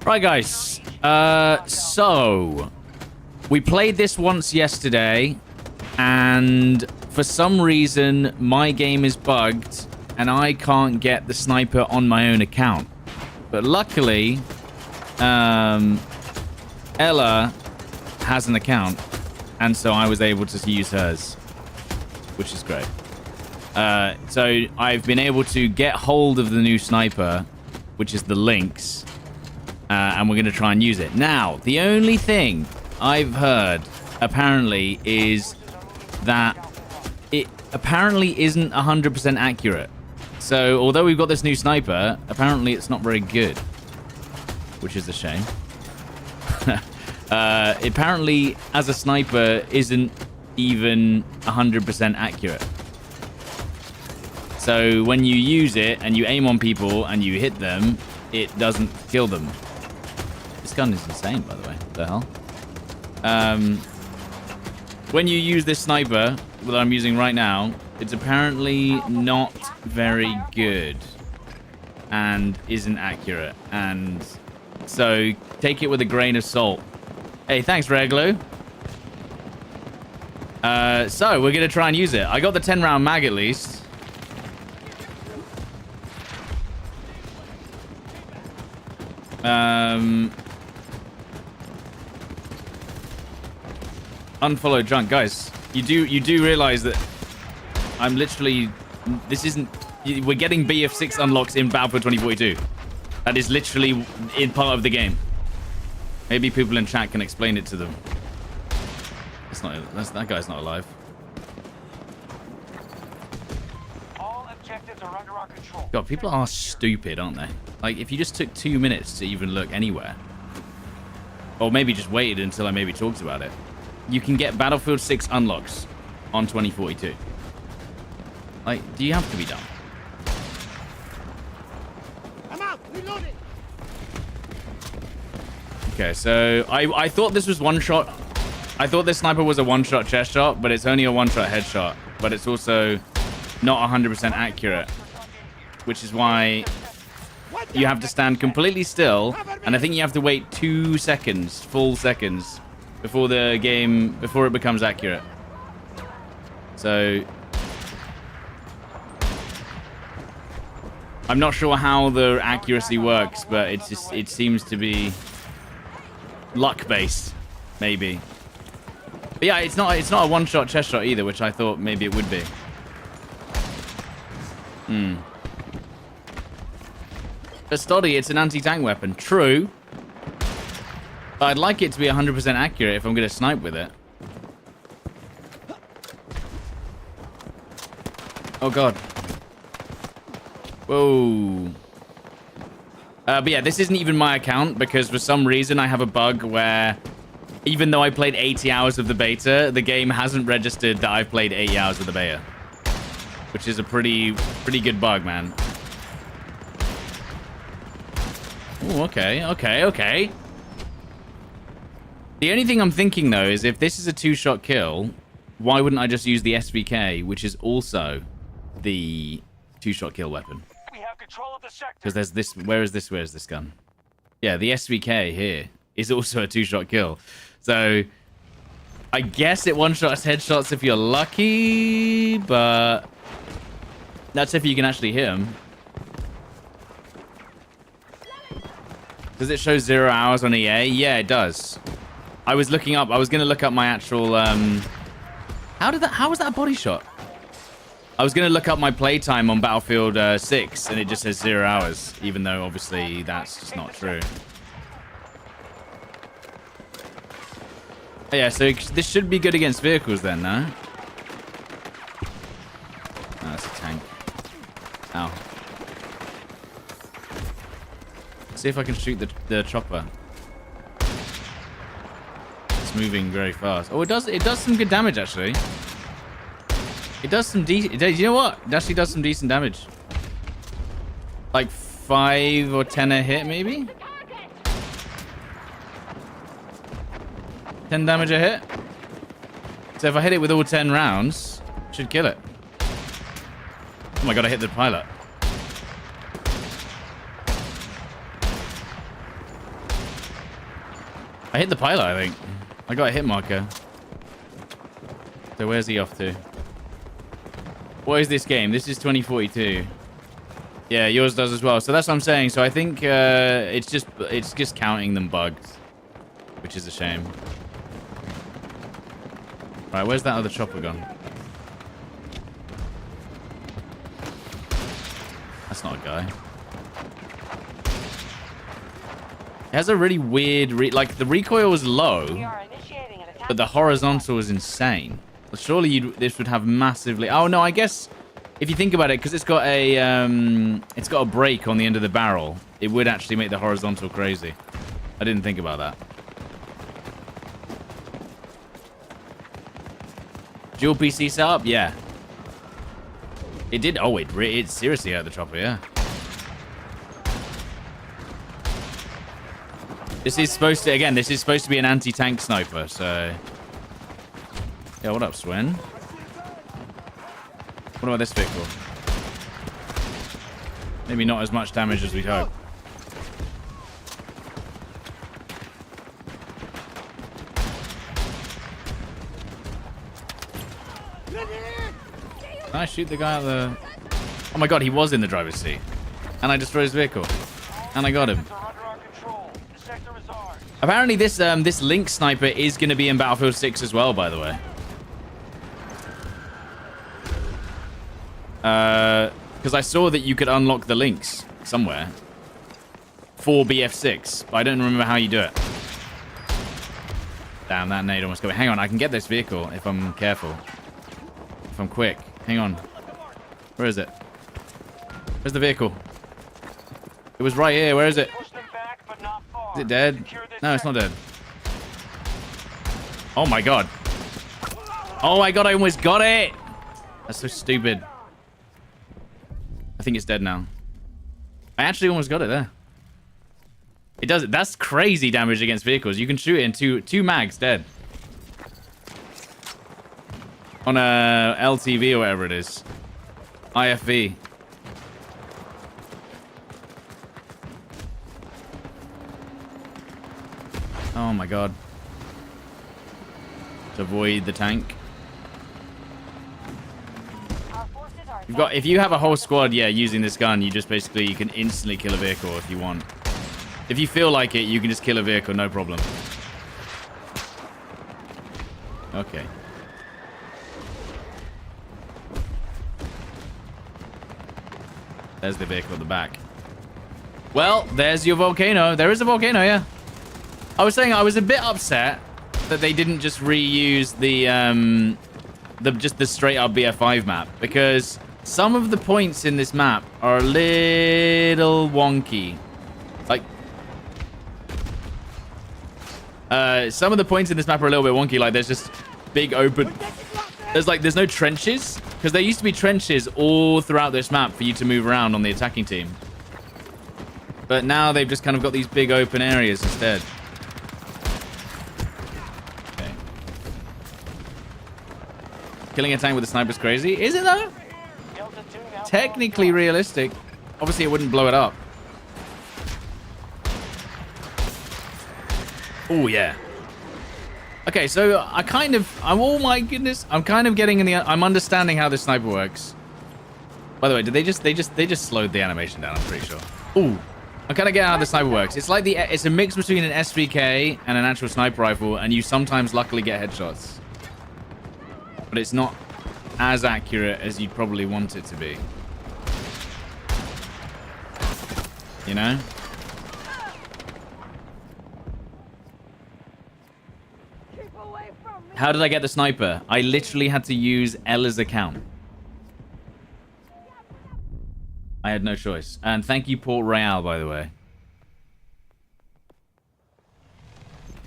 Right, guys. So we played this once yesterday, and for some reason my game is bugged and I can't get the sniper on my own account. But luckily, Ella has an account, and so I was able to use hers, which is great. So I've been able to get hold of the new sniper, which is the Lynx, and we're going to try and use it. Now, the only thing I've heard, apparently, is that it apparently isn't 100% accurate. So, although we've got this new sniper, apparently it's not very good, which is a shame. Apparently, as a sniper, isn't even 100% accurate. So, when you use it and you aim on people and you hit them, it doesn't kill them. This gun is insane, by the way. What the hell? When you use this sniper that I'm using right now, it's apparently not very good and isn't accurate. And so take it with a grain of salt. Hey, thanks, Reglu. So we're going to try and use it. I got the 10-round mag at least. Unfollow drunk, guys. You do realize that I'm literally, this isn't, we're getting BF6 unlocks in Battlefield 2042. That is literally in part of the game. Maybe people in chat can explain it to them. It's not, that guy's not alive. All objectives are under our control. God, people are stupid, aren't they? Like, if you just took 2 minutes to even look anywhere, or maybe just waited until I maybe talked about it, you can get Battlefield 6 unlocks on 2042. Like, do you have to be dumb? I'm out. Reloading. Okay, so I thought this was one shot. I thought this sniper was a one-shot chest shot, but it's only a one-shot headshot. But it's also not 100% accurate, which is why you have to stand completely still, and I think you have to wait 2 seconds, full seconds, before it becomes accurate. So I'm not sure how the accuracy works, but it seems to be luck based, maybe. But yeah, it's not a one-shot chest shot either, which I thought maybe it would be. But Stoddy, it's an anti-tank weapon. True. But I'd like it to be 100% accurate if I'm going to snipe with it. Oh, God. Whoa. But yeah, this isn't even my account because for some reason I have a bug where even though I played 80 hours of the beta, the game hasn't registered that I've played 80 hours of the beta. Which is a pretty good bug, man. Oh, okay. The only thing I'm thinking, though, is if this is a 2-shot kill, why wouldn't I just use the SVK, which is also the 2-shot kill weapon? We have control of the sector. Because there's this... Where's this gun? Yeah, the SVK here is also a 2-shot kill. So, I guess it one-shots headshots if you're lucky, but... That's if you can actually hit him. Does it show 0 hours on EA? Yeah, it does. I was going to look up my actual, how was that a body shot? I was going to look up my playtime on Battlefield 6, and it just says 0 hours, even though, obviously, that's just not true. Oh, yeah, so this should be good against vehicles then, no? Oh, that's a tank. Ow. Let's see if I can shoot the chopper. It's moving very fast. Oh, it does some good damage, actually. It does some decent... You know what? It actually does some decent damage. Like 5 or 10 a hit, maybe? 10 damage a hit? So if I hit it with all 10 rounds, it should kill it. Oh my god, I hit the pilot. I hit the pilot, I think. I got a hit marker. So where's he off to? What is this game? This is 2042. Yeah, yours does as well. So that's what I'm saying. So I think it's just counting them bugged, which is a shame. Right, where's that other chopper gone? That's not a guy. It has a really weird... like, the recoil was low, but the horizontal was insane. Well, surely this would have massively... Oh, no, I guess... If you think about it, because it's got a brake on the end of the barrel, it would actually make the horizontal crazy. I didn't think about that. Dual PC setup? Yeah. It did. Oh, it seriously hurt the chopper, yeah. This is supposed to, again, this is supposed to be an anti-tank sniper, so... Yeah, what up, Swen? What about this vehicle? Maybe not as much damage as we'd hope. Can I shoot the guy at the... Oh my god, he was in the driver's seat. And I destroyed his vehicle. And I got him. Apparently this Lynx sniper is going to be in Battlefield 6 as well, by the way. Because I saw that you could unlock the Lynx somewhere for BF6, but I don't remember how you do it. Damn, that nade almost got me. Hang on, I can get this vehicle if I'm careful. If I'm quick. Hang on. Where is it? Where's the vehicle? It was right here. Where is it? Is it dead? No, it's not dead. Oh my god. Oh my god, I almost got it. That's so stupid. I think it's dead now. I actually almost got it there. It does it. That's crazy damage against vehicles. You can shoot it in two mags, dead. On a LTV or whatever it is. IFV. Oh my god. To avoid the tank. If you have a whole squad, yeah, using this gun, you just basically, you can instantly kill a vehicle if you want. If you feel like it, you can just kill a vehicle, no problem. Okay. There's the vehicle at the back. Well, there's your volcano. There is a volcano, yeah. I was saying I was a bit upset that they didn't just reuse the straight up BF5 map, because some of the points in this map are a little wonky. Like, some of the points in this map are a little bit wonky. Like, there's just big open... There's no trenches, because there used to be trenches all throughout this map for you to move around on the attacking team. But now they've just kind of got these big open areas instead. Okay. Killing a tank with a sniper is crazy. Is it though? Technically realistic. Obviously, it wouldn't blow it up. Oh, yeah. Okay, so oh my goodness. I'm kind of getting I'm understanding how this sniper works. By the way, did they just slowed the animation down, I'm pretty sure. Ooh. I'm kind of getting how the sniper works. It's like it's a mix between an SVK and an actual sniper rifle, and you sometimes luckily get headshots. But it's not as accurate as you'd probably want it to be. You know? How did I get the sniper? I literally had to use Ella's account. I had no choice. And thank you, Port Royale, by the way.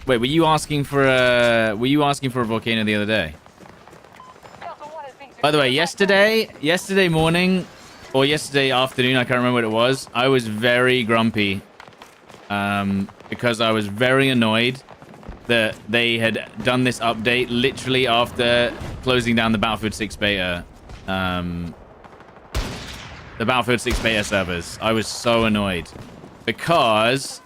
Wait, were you asking for a volcano the other day? By the way, yesterday morning or yesterday afternoon, I can't remember what it was, I was very grumpy because I was very annoyed that they had done this update literally after closing down the Battlefield 6 beta the Battlefield 6 beta servers. I was so annoyed because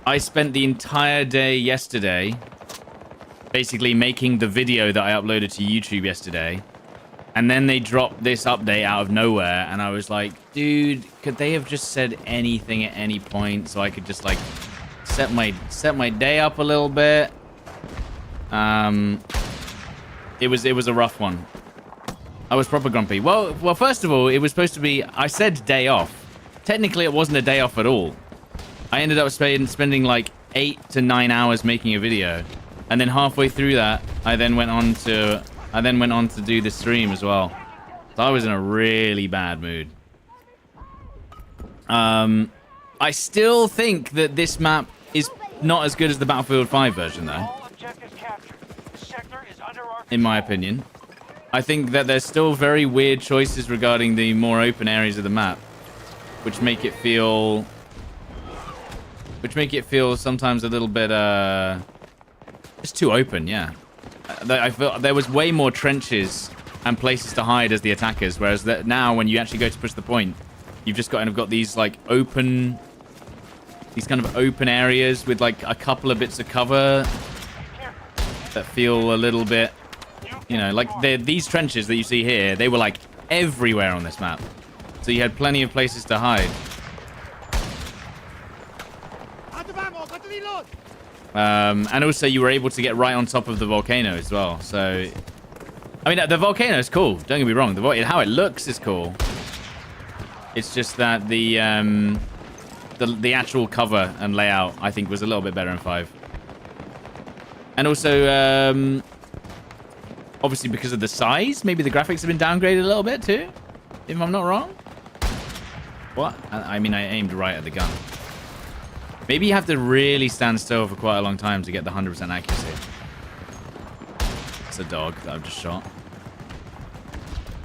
I spent the entire day yesterday basically making the video that I uploaded to YouTube yesterday. And then they dropped this update out of nowhere. And I was like, dude, could they have just said anything at any point so I could just like set my day up a little bit? It was a rough one. I was proper grumpy. Well, first of all, it was supposed to be, I said day off. Technically, it wasn't a day off at all. I ended up spending like 8 to 9 hours making a video. And then halfway through that, I then went on to do the stream as well. So I was in a really bad mood. I still think that this map is not as good as the Battlefield 5 version, though. All objectives captured. The sector is under our In my opinion. I think that there's still very weird choices regarding the more open areas of the map, which make it feel sometimes a little bit it's too open. Yeah, I feel there was way more trenches and places to hide as the attackers, whereas that now when you actually go to push the point, you've just kind of got these like open areas with like a couple of bits of cover that feel a little bit, you know, like these trenches that you see here, they were like everywhere on this map. So you had plenty of places to hide. And also you were able to get right on top of the volcano as well. So, I mean, the volcano is cool. Don't get me wrong. How it looks is cool. It's just that the actual cover and layout, I think, was a little bit better in 5. And also, obviously because of the size, maybe the graphics have been downgraded a little bit too, if I'm not wrong. What? I mean, I aimed right at the gun. Maybe you have to really stand still for quite a long time to get the 100% accuracy. It's a dog that I've just shot.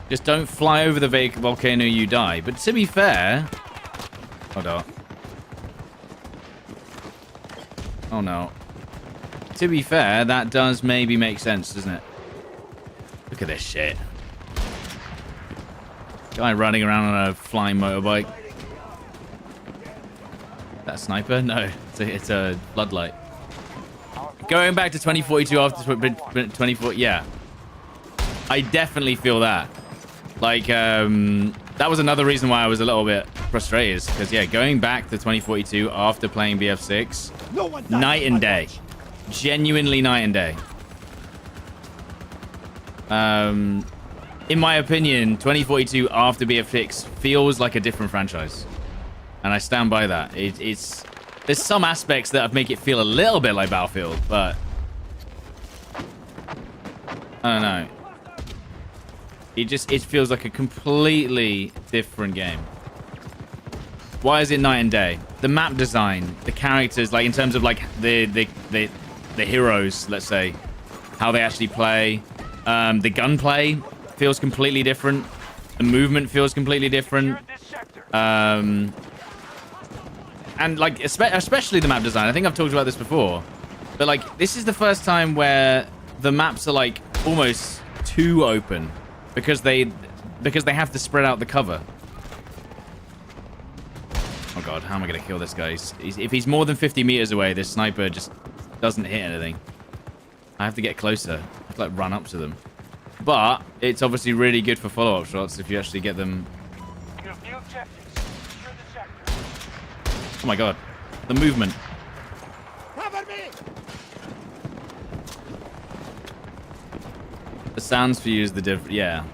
Just don't fly over the volcano, you die. But to be fair... Hold on. Oh no. To be fair, that does maybe make sense, doesn't it? Look at this shit. Guy running around on a flying motorbike. That a sniper? No, it's a floodlight. Going back to 2042 after 2040, yeah. I definitely feel that. Like, that was another reason why I was a little bit frustrated. Because, yeah, going back to 2042 after playing BF6, night and day. Genuinely night and day. In my opinion, 2042 after BF6 feels like a different franchise. And I stand by that. There's some aspects that make it feel a little bit like Battlefield, but I don't know. It feels like a completely different game. Why is it night and day? The map design, the characters, like in terms of like the heroes, let's say, how they actually play, the gunplay feels completely different. The movement feels completely different. And like especially the map design. I think I've talked about this before, but like this is the first time where the maps are like almost too open because they have to spread out the cover. Oh god, how am I gonna kill this guy? If he's more than 50 meters away, this sniper just doesn't hit anything. I have to get closer. I have to like run up to them. But it's obviously really good for follow-up shots if you actually get them. Oh my god, the movement. The sounds for you is the different. Yeah.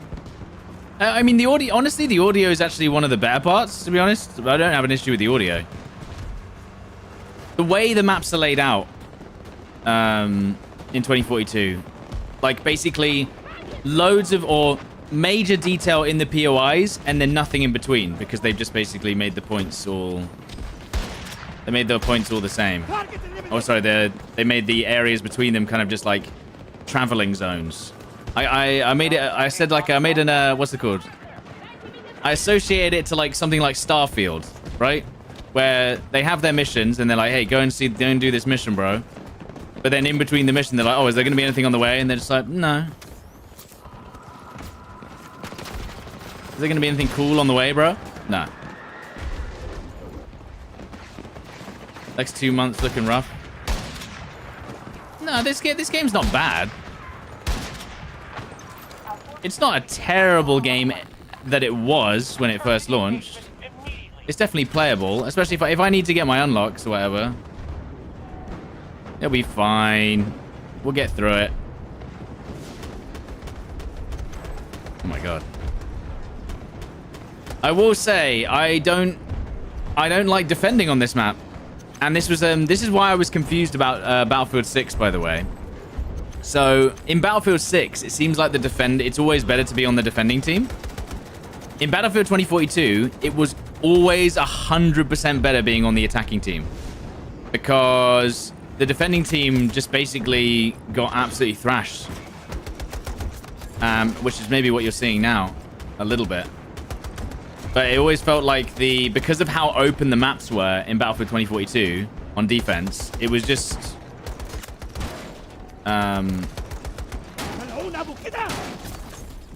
I mean, the audio. Honestly, the audio is actually one of the better parts. To be honest, I don't have an issue with the audio. The way the maps are laid out, in 2042, like basically, loads of or major detail in the POIs, and then nothing in between because they've just basically made the points all. They made the points all the same. Oh, sorry, they made the areas between them kind of just like traveling zones. I made it. I said like I made an what's it called? I associated it to like something like Starfield, right? Where they have their missions and they're like, hey, go and do this mission, bro. But then in between the mission, they're like, oh, is there going to be anything on the way? And they're just like, no. Is there going to be anything cool on the way, bro? No. Next 2 months looking rough. No, this game's not bad. It's not a terrible game that it was when it first launched. It's definitely playable, especially if I need to get my unlocks or whatever. It'll be fine. We'll get through it. Oh my god. I will say I don't like defending on this map. And this is why I was confused about Battlefield 6, by the way. So in Battlefield 6, it seems like it's always better to be on the defending team. In Battlefield 2042, it was always 100% better being on the attacking team, because the defending team just basically got absolutely thrashed. Which is maybe what you're seeing now, a little bit. But it always felt like because of how open the maps were in Battlefield 2042 on defense, it was just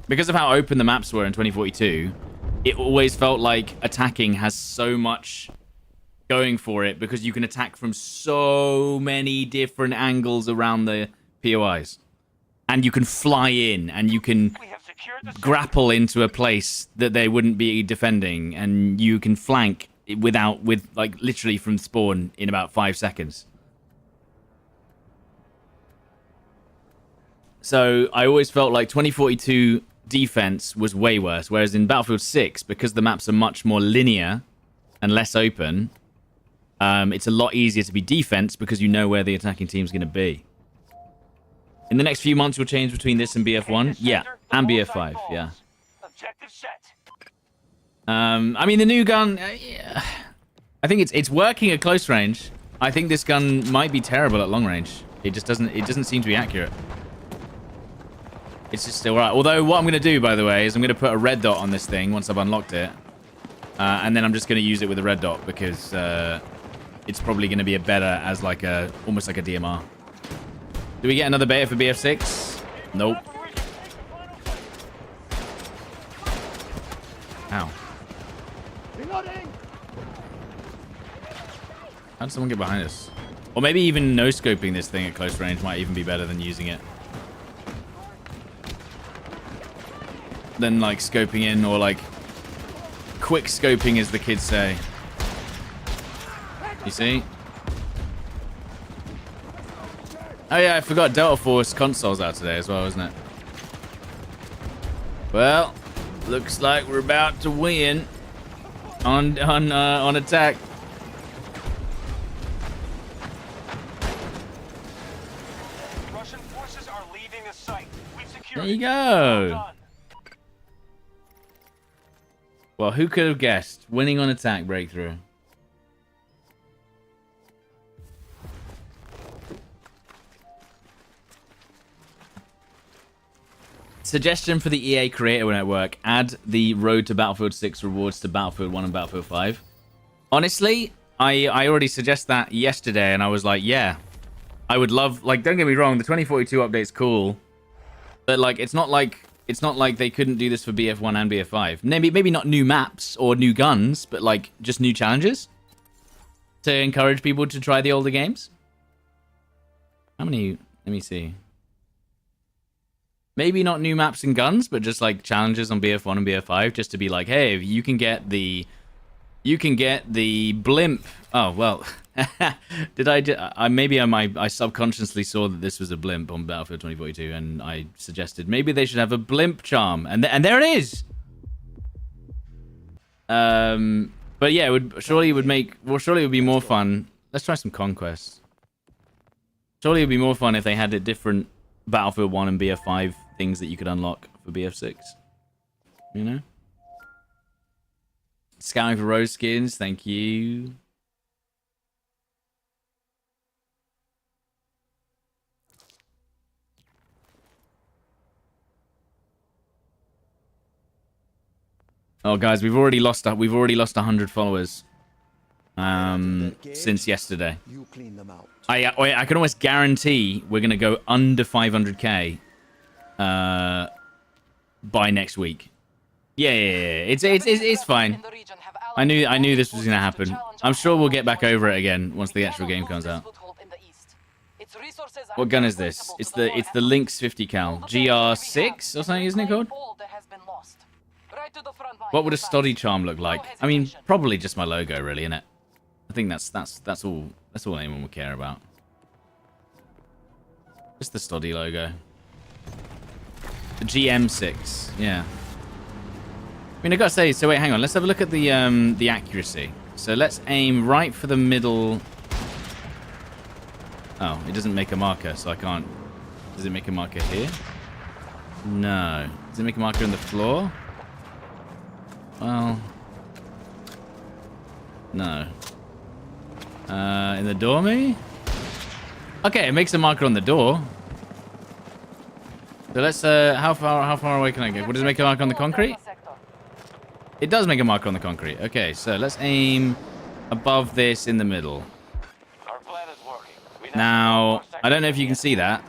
because of how open the maps were in 2042, it always felt like attacking has so much going for it, because you can attack from so many different angles around the POIs. And you can fly in, and you can grapple into a place that they wouldn't be defending, and you can flank with like literally from spawn in about 5 seconds. So I always felt like 2042 defense was way worse, whereas in Battlefield 6, because the maps are much more linear and less open, it's a lot easier to be defense because you know where the attacking team's going to be. In the next few months, we'll change between this and BF1. Yeah, and BF5, yeah. Objective set. I mean, the new gun, yeah. I think it's working at close range. I think this gun might be terrible at long range. It doesn't seem to be accurate. It's just still right. Although what I'm going to do, by the way, is I'm going to put a red dot on this thing once I've unlocked it. And then I'm just going to use it with a red dot, because it's probably going to be better as like almost like a DMR. Do we get another beta for BF6? Nope. Ow. How did someone get behind us? Or maybe even no-scoping this thing at close range might even be better than using it. Than like scoping in, or like quick scoping, as the kids say. You see? Oh yeah, I forgot Delta Force console's out today as well, isn't it? Well, looks like we're about to win on attack. Russian forces are leaving the site. We've secured There you it. go. Well done. Well, who could have guessed? Winning on attack breakthrough. Suggestion for the EA Creator Network: add the Road to Battlefield 6 rewards to Battlefield 1 and Battlefield 5. Honestly, I already suggested that yesterday, and I was like, yeah, I would love, like, don't get me wrong, the 2042 update's cool, but like it's not like they couldn't do this for BF1 and BF5. Maybe not new maps or new guns, but like just new challenges to encourage people to try the older games. How many? Let me see. Maybe not new maps and guns, but just like challenges on BF1 and BF5, just to be like, hey, you can get the blimp. Oh well, I subconsciously saw that this was a blimp on Battlefield 2042, and I suggested maybe they should have a blimp charm, and there it is. But yeah, surely it would be more fun. Let's try some conquests. Surely it would be more fun if they had a different Battlefield 1 and BF5 things that you could unlock for BF6. You know? Scouting for rose skins, thank you. Oh guys, we've already lost 100 followers since yesterday. You clean them out. I can almost guarantee we're gonna go under 500k by next week. Yeah. It's fine. I knew this was gonna happen. I'm sure we'll get back over it again once the actual game comes out. What gun is this? It's the Lynx 50 cal. GR6 or something, isn't it called? What would a study charm look like? I mean, probably just my logo, really, innit? I think that's all anyone would care about. Just the study logo. The GM6, yeah. I mean, I gotta say, so wait, hang on. Let's have a look at the accuracy. So let's aim right for the middle. Oh, it doesn't make a marker, so I can't. Does it make a marker here? No. Does it make a marker on the floor? Well, no. In the door, maybe? Okay, it makes a marker on the door. So let's, how far away can I go? What does it make a marker on the concrete? It does make a marker on the concrete. Okay, so let's aim above this in the middle. Our plan is working. Now, I don't know if you can see that.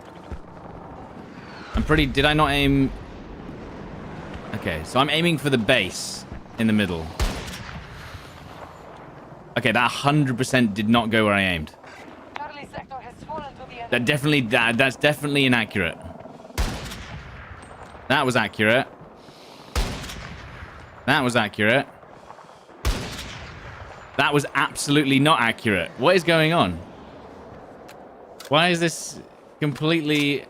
Did I not aim? Okay, so I'm aiming for the base in the middle. Okay, that 100% did not go where I aimed. That's definitely inaccurate. That was accurate. That was accurate. That was absolutely not accurate. What is going on? Why is this completely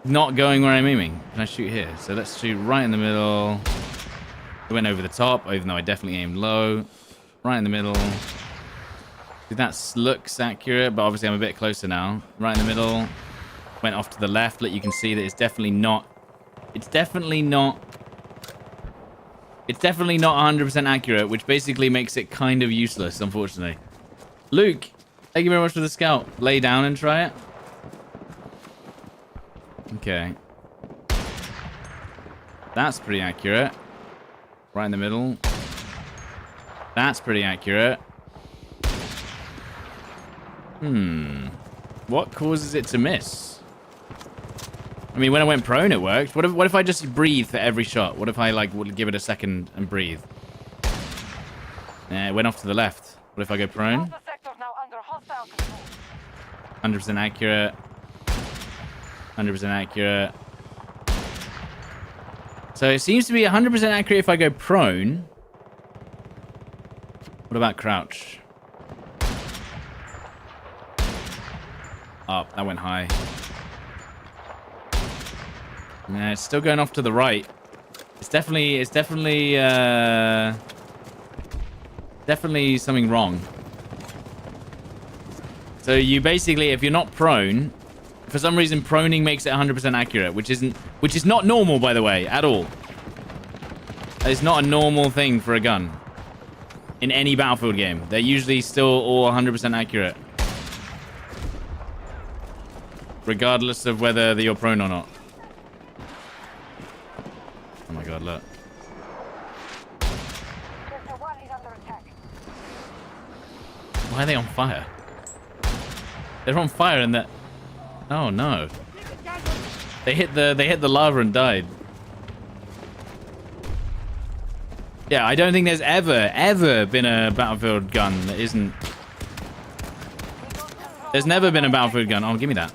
not going where I'm aiming? Can I shoot here? So let's shoot right in the middle. It went over the top, even though I definitely aimed low. Right in the middle. That looks accurate, but obviously I'm a bit closer now. Right in the middle. Went off to the left. Look, you can see that it's definitely not 100% accurate, which basically makes it kind of useless, unfortunately. Luke, thank you very much for the scout. Lay down and try it. Okay. That's pretty accurate. Right in the middle. That's pretty accurate. What causes it to miss? I mean, when I went prone, it worked. What if I just breathe for every shot? What if I, like, would give it a second and breathe? It went off to the left. What if I go prone? 100% accurate. 100% accurate. So it seems to be 100% accurate if I go prone. What about crouch? Up. That went high. Yeah, it's still going off to the right. It's definitely something wrong. So you basically, if you're not prone, for some reason proning makes it 100% accurate, which is not normal, by the way, at all. It's not a normal thing for a gun in any Battlefield game. They're usually still all 100% accurate, regardless of whether you're prone or not. Oh my god, look. Why are they on fire? They're on fire and that... Oh no. They hit the lava and died. Yeah, I don't think there's ever been a Battlefield gun that isn't... There's never been a Battlefield gun. Oh, give me that.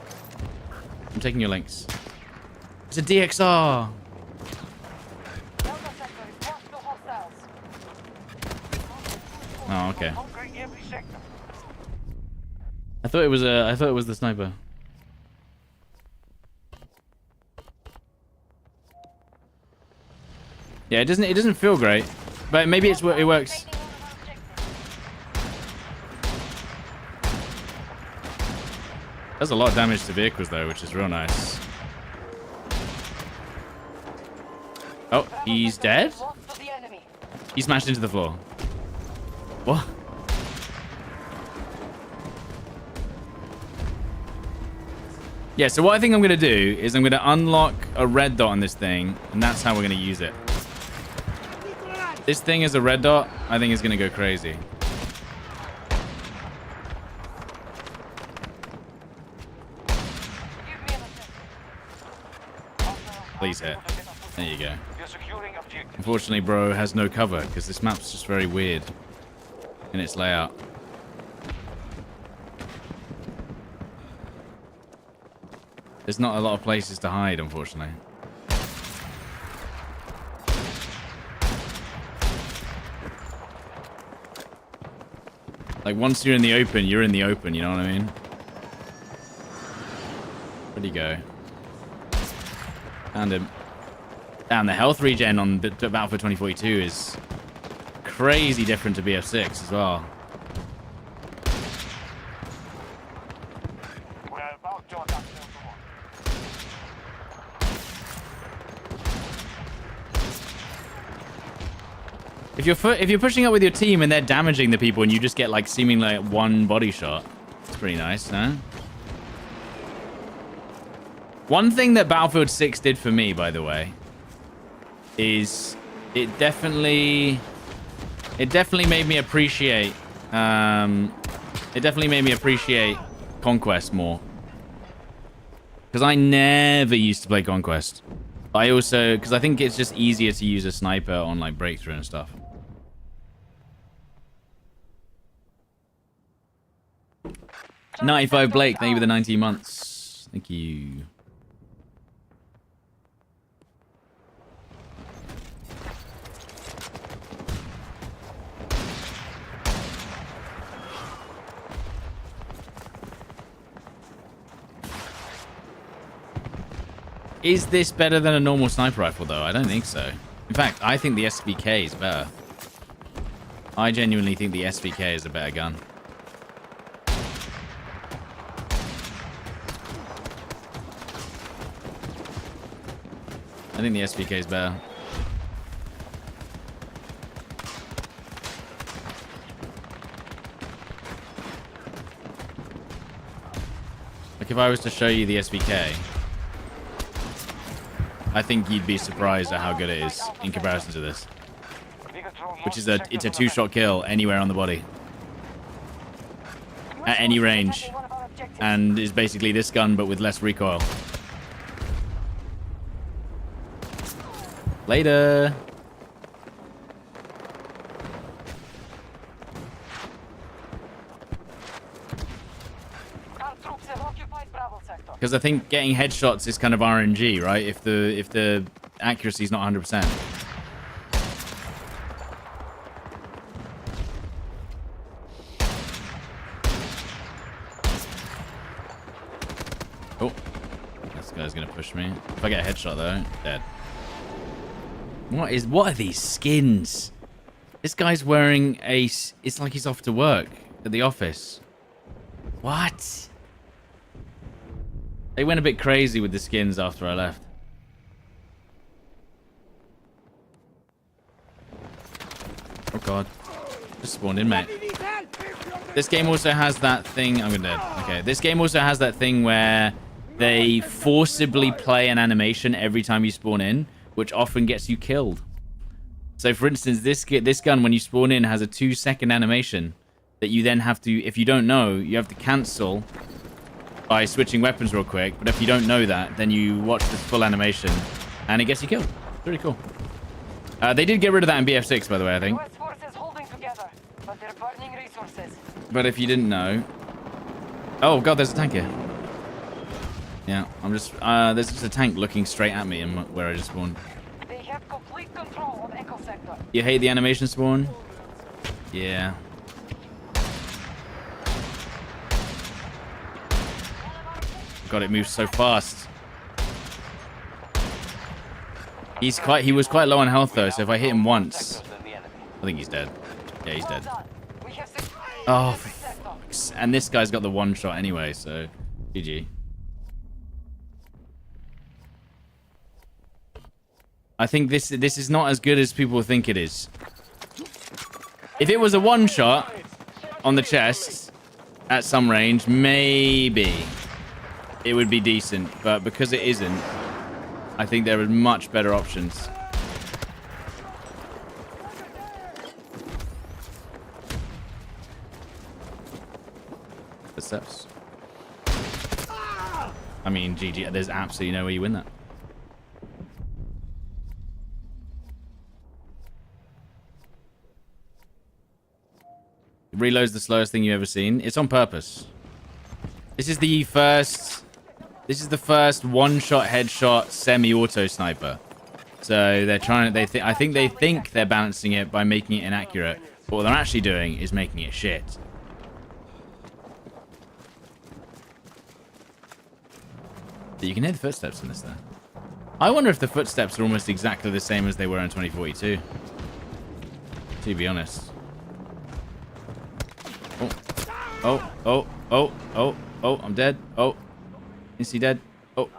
I'm taking your Lynx. It's a DXR. Oh, okay. I thought it was the sniper. Yeah, it doesn't feel great, but maybe it works. Does a lot of damage to vehicles though, which is real nice. Oh, he's dead? He smashed into the floor. What? Yeah, so what I think I'm going to do is I'm going to unlock a red dot on this thing, and that's how we're going to use it. This thing is a red dot, I think it's going to go crazy. Please hit. There you go. You're securing objective. Unfortunately, bro has no cover because this map's just very weird in its layout. There's not a lot of places to hide, unfortunately. Like, once you're in the open, you're in the open, you know what I mean? Where'd he go? Found him. Damn, the health regen on Battlefield 2042 is crazy different to BF6 as well. We're about to attack If you're pushing up with your team and they're damaging the people and you just get like seemingly like one body shot, it's pretty nice, huh? One thing that Battlefield 6 did for me, by the way, is it definitely made me appreciate Conquest more. Because I never used to play Conquest. I also, because I think it's just easier to use a sniper on like Breakthrough and stuff. $95 Blake, thank you for the 19 months. Thank you. Is this better than a normal sniper rifle, though? I don't think so. In fact, I think the SVK is better. I genuinely think the SVK is a better gun. I think the SVK is better. Like, if I was to show you the SVK, I think you'd be surprised at how good it is in comparison to this. Which is it's a two-shot kill anywhere on the body. At any range. And is basically this gun, but with less recoil. Later. Because I think getting headshots is kind of RNG, right? If the accuracy is not 100%. Oh, this guy's gonna push me. If I get a headshot though, dead. What are these skins? This guy's wearing it's like he's off to work at the office. What? They went a bit crazy with the skins after I left. Oh god. Just spawned in, mate. This game also has that thing... I'm dead. Okay. This game also has that thing where they forcibly play an animation every time you spawn in, which often gets you killed. So, for instance, this gun, when you spawn in, has a 2-second animation that you then have to... If you don't know, you have to cancel by switching weapons real quick. But if you don't know that, then you watch this full animation and it gets you killed. It's really cool. They did get rid of that in BF6, by the way, I think. But if you didn't know... Oh, God, there's a tank here. Yeah, I'm just... there's just a tank looking straight at me and where I just spawned. They have complete control of Echo Sector. You hate the animation spawn? Yeah. God, it moves so fast. He was quite low on health though, so if I hit him once, I think he's dead. Yeah, he's dead. Oh, for fuck's... And this guy's got the one shot anyway, so GG. I think this is not as good as people think it is. If it was a one shot on the chest at some range, maybe it would be decent, but because it isn't, I think there are much better options. Footsteps. I mean, GG, there's absolutely no way you win that. It reloads the slowest thing you've ever seen. It's on purpose. This is the first one-shot headshot semi-auto sniper. So they're trying to, I think they think they're balancing it by making it inaccurate. But what they're actually doing is making it shit. But you can hear the footsteps in this there. I wonder if the footsteps are almost exactly the same as they were in 2042. To be honest. Oh, I'm dead. Oh. Is he dead? Oh.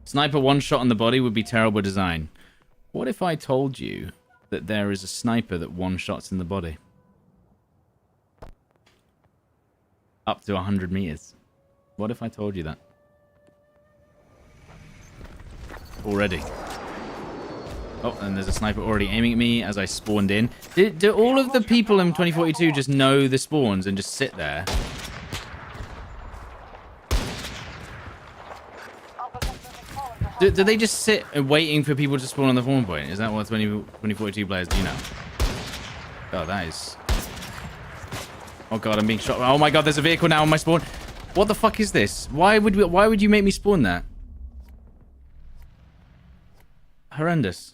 Sniper one shot on the body would be terrible design. What if I told you that there is a sniper that one shots in the body? Up to 100 meters. What if I told you that? Already. Oh, and there's a sniper already aiming at me as I spawned in. Do all of the people in 2042 just know the spawns and just sit there? Do they just sit waiting for people to spawn on the spawn point? Is that what 2042 players do now? Oh, that is... Oh god, I'm being shot. Oh my god, there's a vehicle now on my spawn. What the fuck is this? Why would you make me spawn that? Horrendous.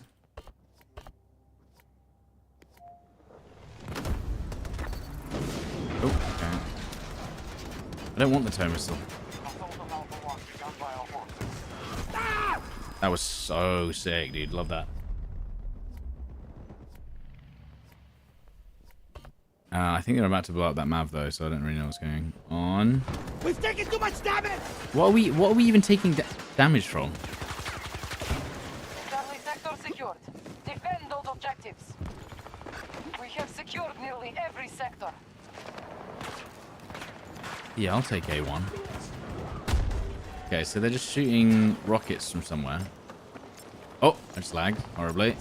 Oh, okay. I don't want the tow missile. That was so sick, dude. Love that. I think they're about to blow up that map though, so I don't really know what's going on. We've taken too much damage. What are we even taking damage from? Charlie sector secured. Defend those objectives. We have secured nearly every sector. Yeah, I'll take A1. Okay, so they're just shooting rockets from somewhere. Oh, I just lagged horribly.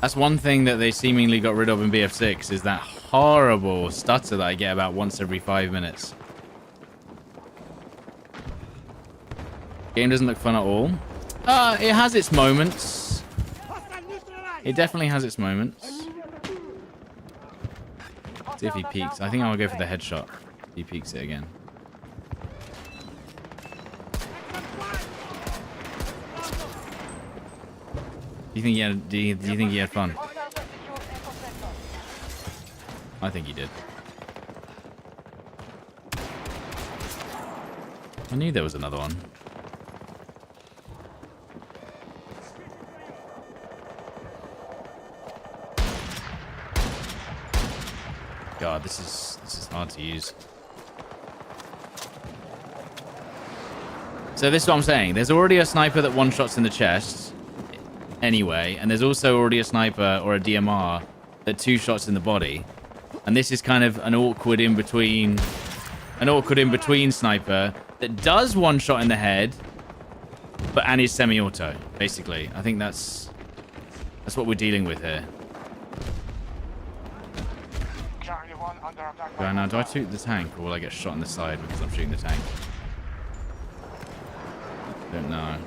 That's one thing that they seemingly got rid of in BF6 is that horrible stutter that I get about once every 5 minutes. Game doesn't look fun at all. It has its moments. It definitely has its moments. See if he peeks. I think I'll go for the headshot. If he peeks it again. Do you think he had fun? I think he did. I knew there was another one. God, this is hard to use. So this is what I'm saying. There's already a sniper that one shots in the chest anyway, and there's also already a sniper or a DMR that two shots in the body. And this is kind of an awkward in between sniper that does one shot in the head, and is semi-auto, basically. I think that's what we're dealing with here. Right now, do I shoot the tank or will I get shot in the side because I'm shooting the tank? Don't know.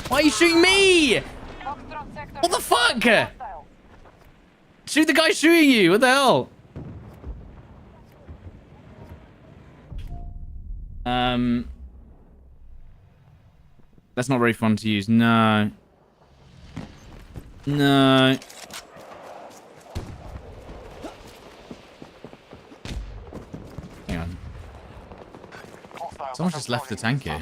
Why are you shooting me? What the fuck? Shoot the guy shooting you. What the hell? That's not very fun to use. No. No. Hang on. Someone just left the tank here.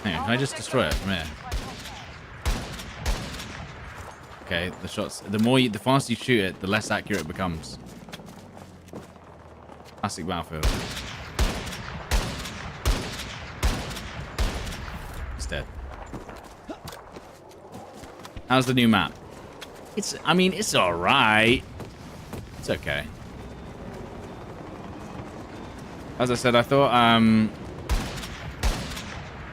Hang on, can I just destroy it from here? Okay, the shots. The faster you shoot it, the less accurate it becomes. Classic Battlefield. It's dead. How's the new map? I mean, it's alright. It's okay. As I said, I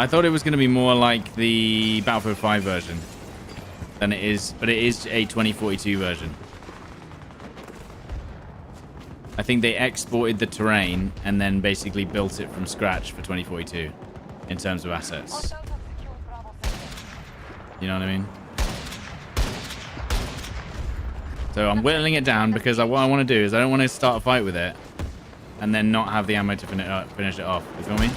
thought it was going to be more like the Battlefield 5 version than it is, but it is a 2042 version. I think they exported the terrain and then basically built it from scratch for 2042 in terms of assets. You know what I mean? So I'm whittling it down because what I want to do is I don't want to start a fight with it and then not have the ammo to finish it off. You feel me?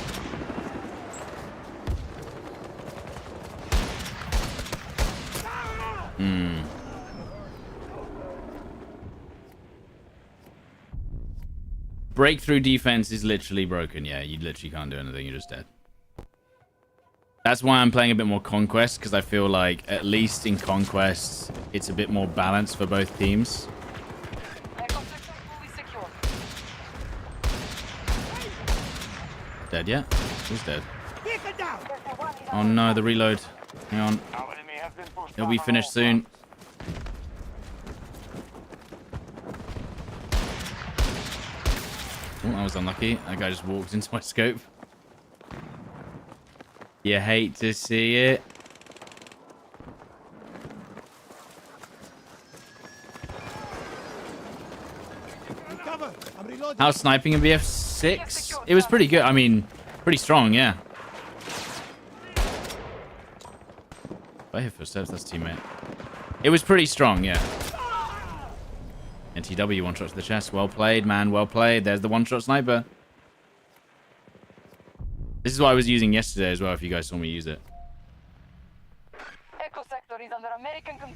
Breakthrough defense is literally broken. Yeah, you literally can't do anything. You're just dead. That's why I'm playing a bit more Conquest, because I feel like, at least in Conquest, it's a bit more balanced for both teams. Dead yet? Who's dead? Oh no, the reload. Hang on. It'll be finished soon. Oh, I was unlucky. That guy just walked into my scope. You hate to see it. How's sniping in BF6? It was pretty good. I mean, pretty strong, yeah. If I hear footsteps, that's teammate. It was pretty strong, yeah. NTW, one shot to the chest. Well played, man. Well played. There's the one-shot sniper. This is what I was using yesterday as well, if you guys saw me use it.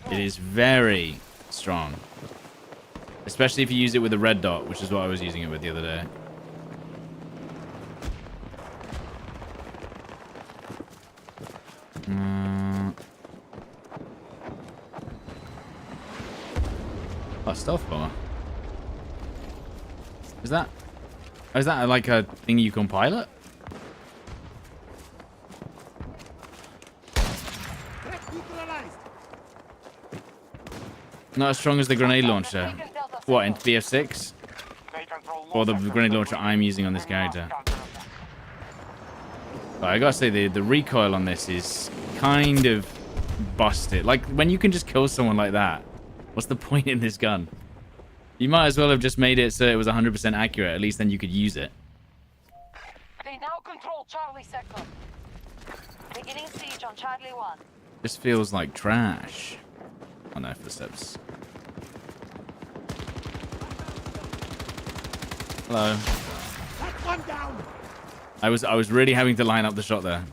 It is very strong. Especially if you use it with a red dot, which is what I was using it with the other day. Oh, stealth bomber. Is that like a thing you can pilot? Not as strong as the grenade launcher. What, in BF6? Or the grenade launcher I'm using on this character? But I gotta say, the recoil on this is kind of busted. Like, when you can just kill someone like that, what's the point in this gun? You might as well have just made it so it was 100% accurate. At least then you could use it. They now control Charlie sector. Beginning siege on Charlie 1. This feels like trash. Oh no, footsteps. Hello. One down. I was really having to line up the shot there.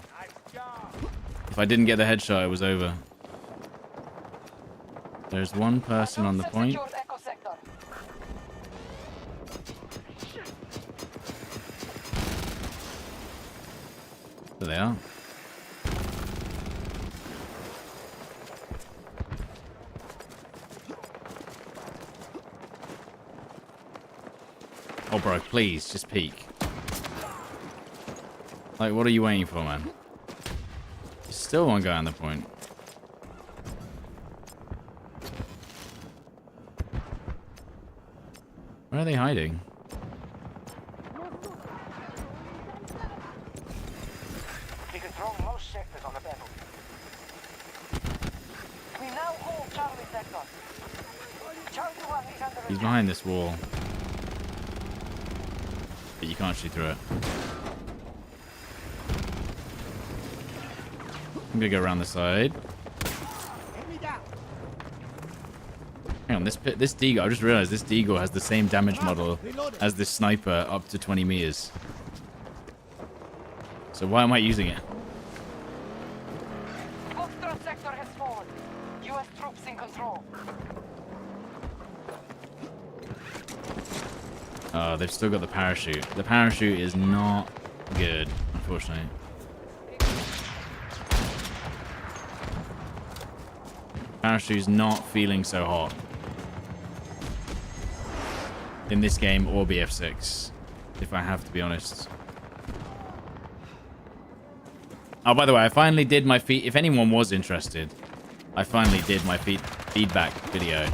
If I didn't get the headshot, it was over. There's one person on the point. There they are. Oh, bro, please, just peek. Like, what are you waiting for, man? Still one guy on the point. Where are they hiding? We control most sectors on the battle. We now hold Charlie sector. Charlie 1 is under He's behind this wall. But you can't shoot through it. I'm gonna go around the side. Hang on, this deagle, I just realized this deagle has the same damage model as this sniper up to 20 meters. So why am I using it? Foxtrot sector has fallen. US troops in control. Oh, they've still got the parachute. The parachute is not good, unfortunately. Parachute's not feeling so hot in this game or BF6, if I have to be honest. Oh, by the way, I finally did my feed. If anyone was interested, I finally did my feedback video.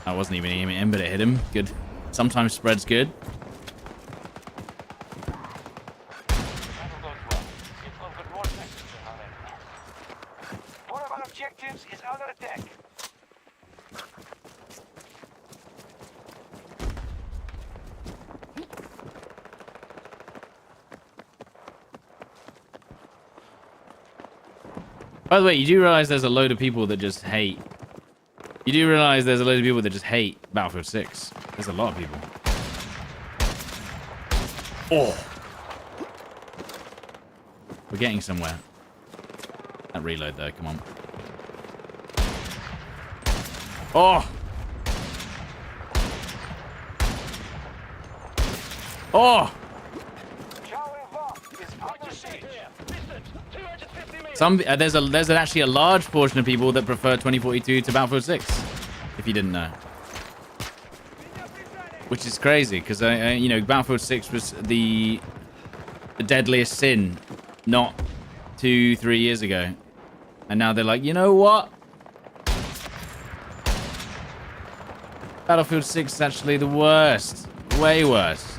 I wasn't even aiming him, but it hit him. Good. Sometimes spread's good. One of our objectives is under attack. By the way, you do realize there's a load of people that just hate. You do realize there's a load of people that just hate Battlefield 6. There's a lot of people. Oh. We're getting somewhere. That reload though, come on. Oh! Oh! There's actually a large portion of people that prefer 2042 to Battlefield 6. If you didn't know. Which is crazy, because you know, Battlefield 6 was the deadliest sin not 2-3 years ago. And now they're like, you know what? Battlefield 6 is actually the worst. Way worse.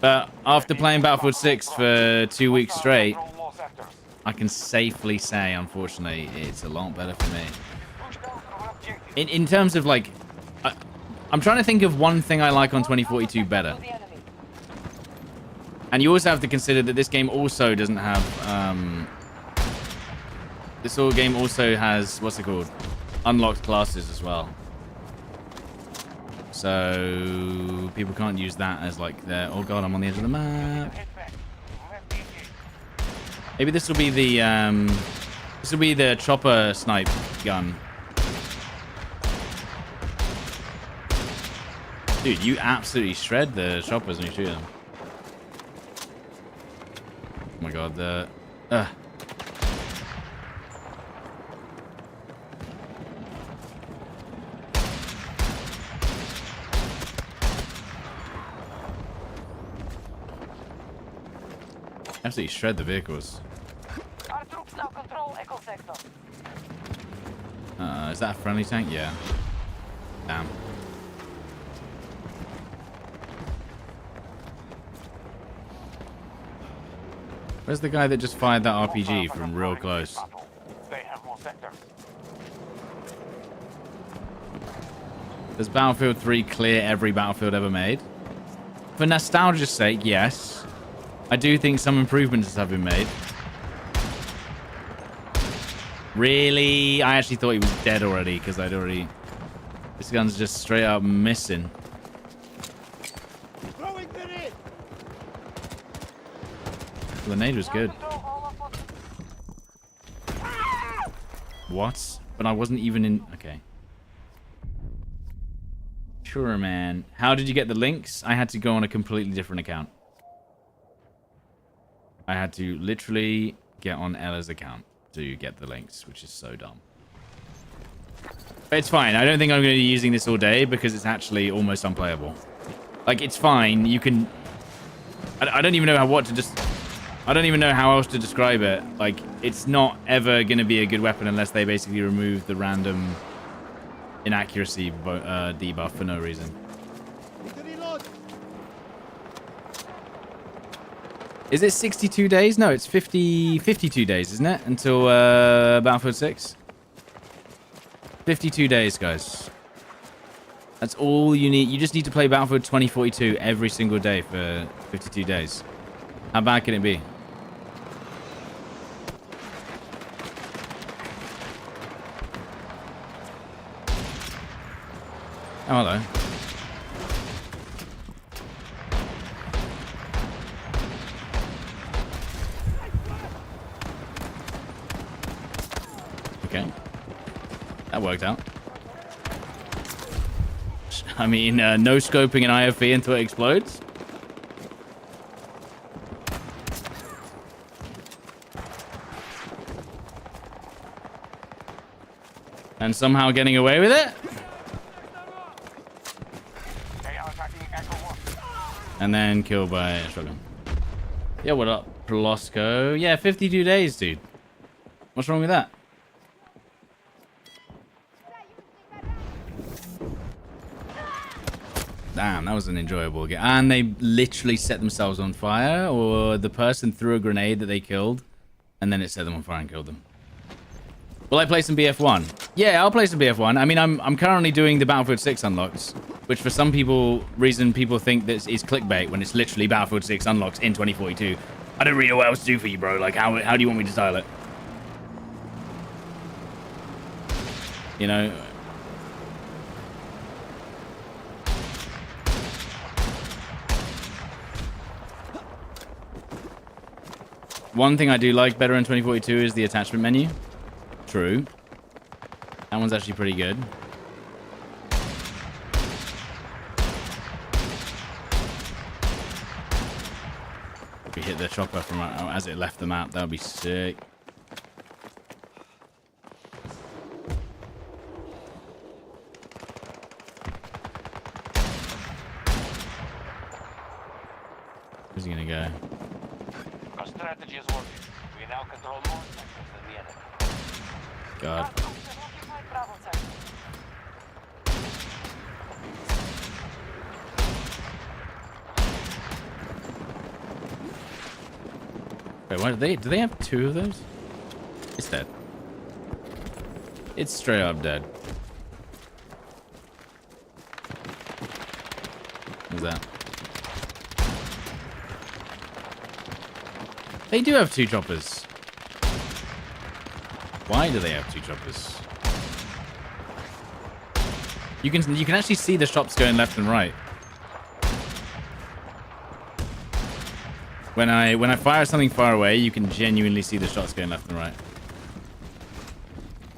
But after playing Battlefield 6 for 2 weeks straight, I can safely say, unfortunately, it's a lot better for me. In terms of, like... I'm trying to think of one thing I like on 2042 better. And you also have to consider that this game also doesn't have... this game also has, what's it called? Unlocked classes as well. So people can't use that as like their... Oh god, I'm on the edge of the map. Maybe this will be the chopper snipe gun. Dude, you absolutely shred the choppers when you shoot them. Oh my god, the... Absolutely shred the vehicles. Our troops now control Echo Sector. Is that a friendly tank? Yeah. Damn. Where's the guy that just fired that RPG from real close? They have more sectors. Does Battlefield 3 clear every Battlefield ever made? For nostalgia's sake, yes. I do think some improvements have been made. Really? I actually thought he was dead already because I'd already... This gun's just straight up missing. Throwing grenade. The grenade was good. What? But I wasn't even in... Okay. Sure, man. How did you get the Lynx? I had to go on a completely different account. I had to literally get on Ella's account to get the Lynx, which is so dumb. But it's fine. I don't think I'm going to be using this all day because it's actually almost unplayable. Like, it's fine. You can... I don't even know I don't even know how else to describe it. Like, it's not ever going to be a good weapon unless they basically remove the random inaccuracy debuff for no reason. Is it 62 days? No, it's 52 days, isn't it? Until Battlefield 6. 52 days, guys. That's all you need. You just need to play Battlefield 2042 every single day for 52 days. How bad can it be? Oh, hello. Okay. That worked out. I mean, no scoping an IFV until it explodes. And somehow getting away with it. And then killed by a shotgun. Yeah, what up, Plosco? Yeah, 52 days, dude. What's wrong with that? Damn, that was an enjoyable game. And they literally set themselves on fire, or the person threw a grenade that they killed, and then it set them on fire and killed them. Will I play some BF1? Yeah, I'll play some BF1. I mean, I'm currently doing the Battlefield 6 unlocks, which for some people think that is clickbait when it's literally Battlefield 6 unlocks in 2042. I don't really know what else to do for you, bro. Like, how do you want me to style it? You know? One thing I do like better in 2042 is the attachment menu. True. That one's actually pretty good. If we hit the chopper from as it left the map, that would be sick. Where's he gonna go? Our strategy is working. We now control more sectors than the enemy. God. Occupied Bravo sector. Wait, what do they have 2 of those? It's dead. It's straight up dead. What's that? They do have 2 choppers. Why do they have 2 choppers? You can actually see the shops going left and right. When I fire something far away, you can genuinely see the shots going left and right.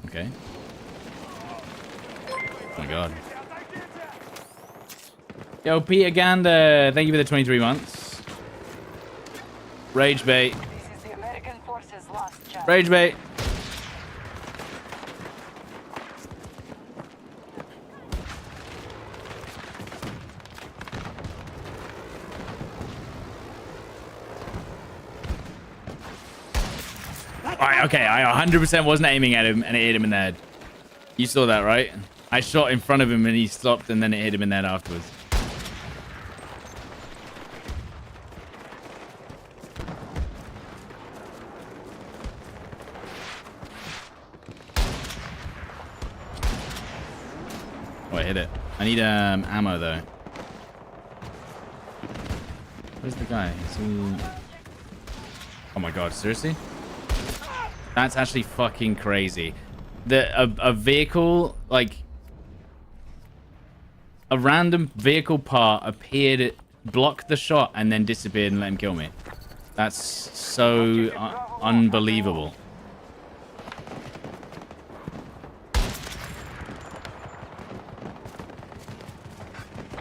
Okay. Oh my god. Yo, Peter Gander, thank you for the 23 months. Rage bait. This is the American forces' last chance. Rage bait. Alright, okay, I 100% wasn't aiming at him and it hit him in the head. You saw that, right? I shot in front of him and he stopped and then it hit him in the head afterwards. Oh, I hit it. I need ammo though. Where's the guy? Is he... Oh my god, seriously? That's actually fucking crazy. A vehicle, like... A random vehicle part appeared, blocked the shot, and then disappeared and let him kill me. That's so unbelievable.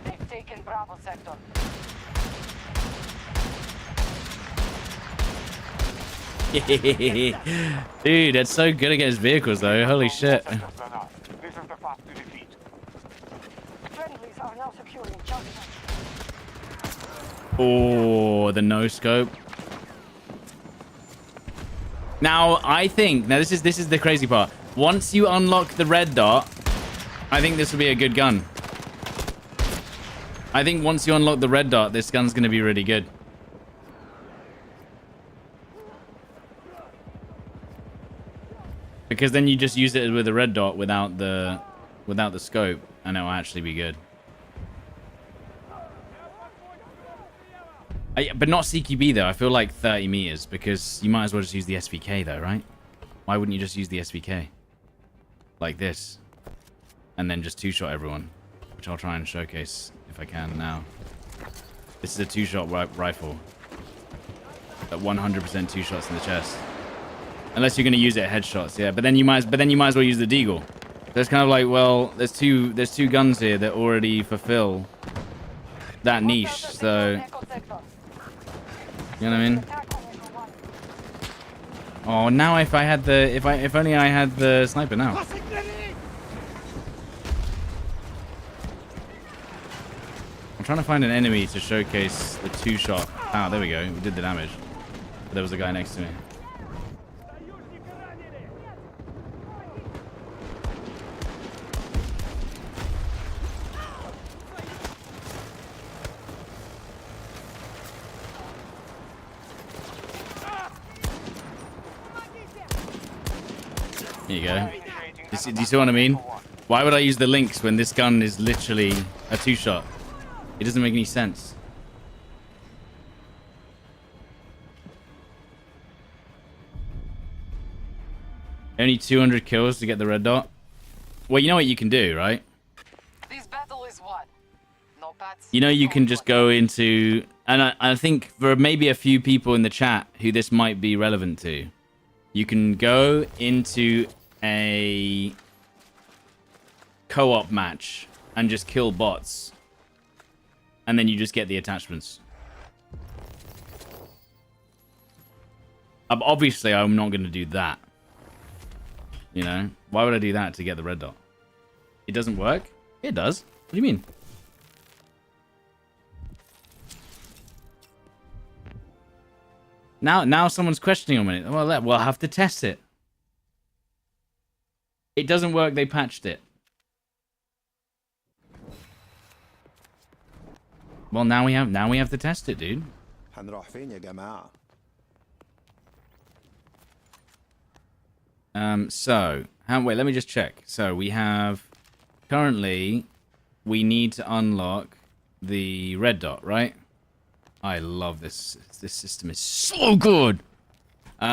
They've taken Bravo sector. Dude, that's so good against vehicles, though. Holy shit. This is the path to defeat. Friendlies are now securing Charlie. Oh, the no scope. Now, I think this is the crazy part. Once you unlock the red dot, I think this will be a good gun. I think once you unlock the red dot, this gun's gonna be really good. Because then you just use it with the red dot without the scope, and it'll actually be good. But not CQB though. I feel like 30 meters because you might as well just use the SVK though, right? Why wouldn't you just use the SVK like this, and then just 2-shot everyone, which I'll try and showcase if I can now. This is a 2-shot rifle. At 100% 2 shots in the chest. Unless you're going to use it at headshots, yeah. But then you might as well use the deagle. So it's kind of like, well, there's two guns here that already fulfill that niche. So you know what I mean? Oh, now if only I had the sniper now. I'm trying to find an enemy to showcase the 2-shot. Ah, there we go. We did the damage. But there was a guy next to me. There you go. Do you see what I mean? Why would I use the Lynx when this gun is literally a 2-shot? It doesn't make any sense. Only 200 kills to get the red dot. Well, you know what you can do, right? This battle is won. No pats. You know, you can just go into... And I think for maybe a few people in the chat who this might be relevant to, you can go into a co-op match and just kill bots. And then you just get the attachments. Obviously, I'm not going to do that. You know? Why would I do that to get the red dot? It doesn't work? It does. What do you mean? Now someone's questioning a minute. Well, we'll have to test it. It doesn't work. They patched it. Well, now we have to test it, dude. هنروح فين يا جماعة؟ Wait, let me just check. So we have currently we need to unlock the red dot, right? I love this. This system is so good. We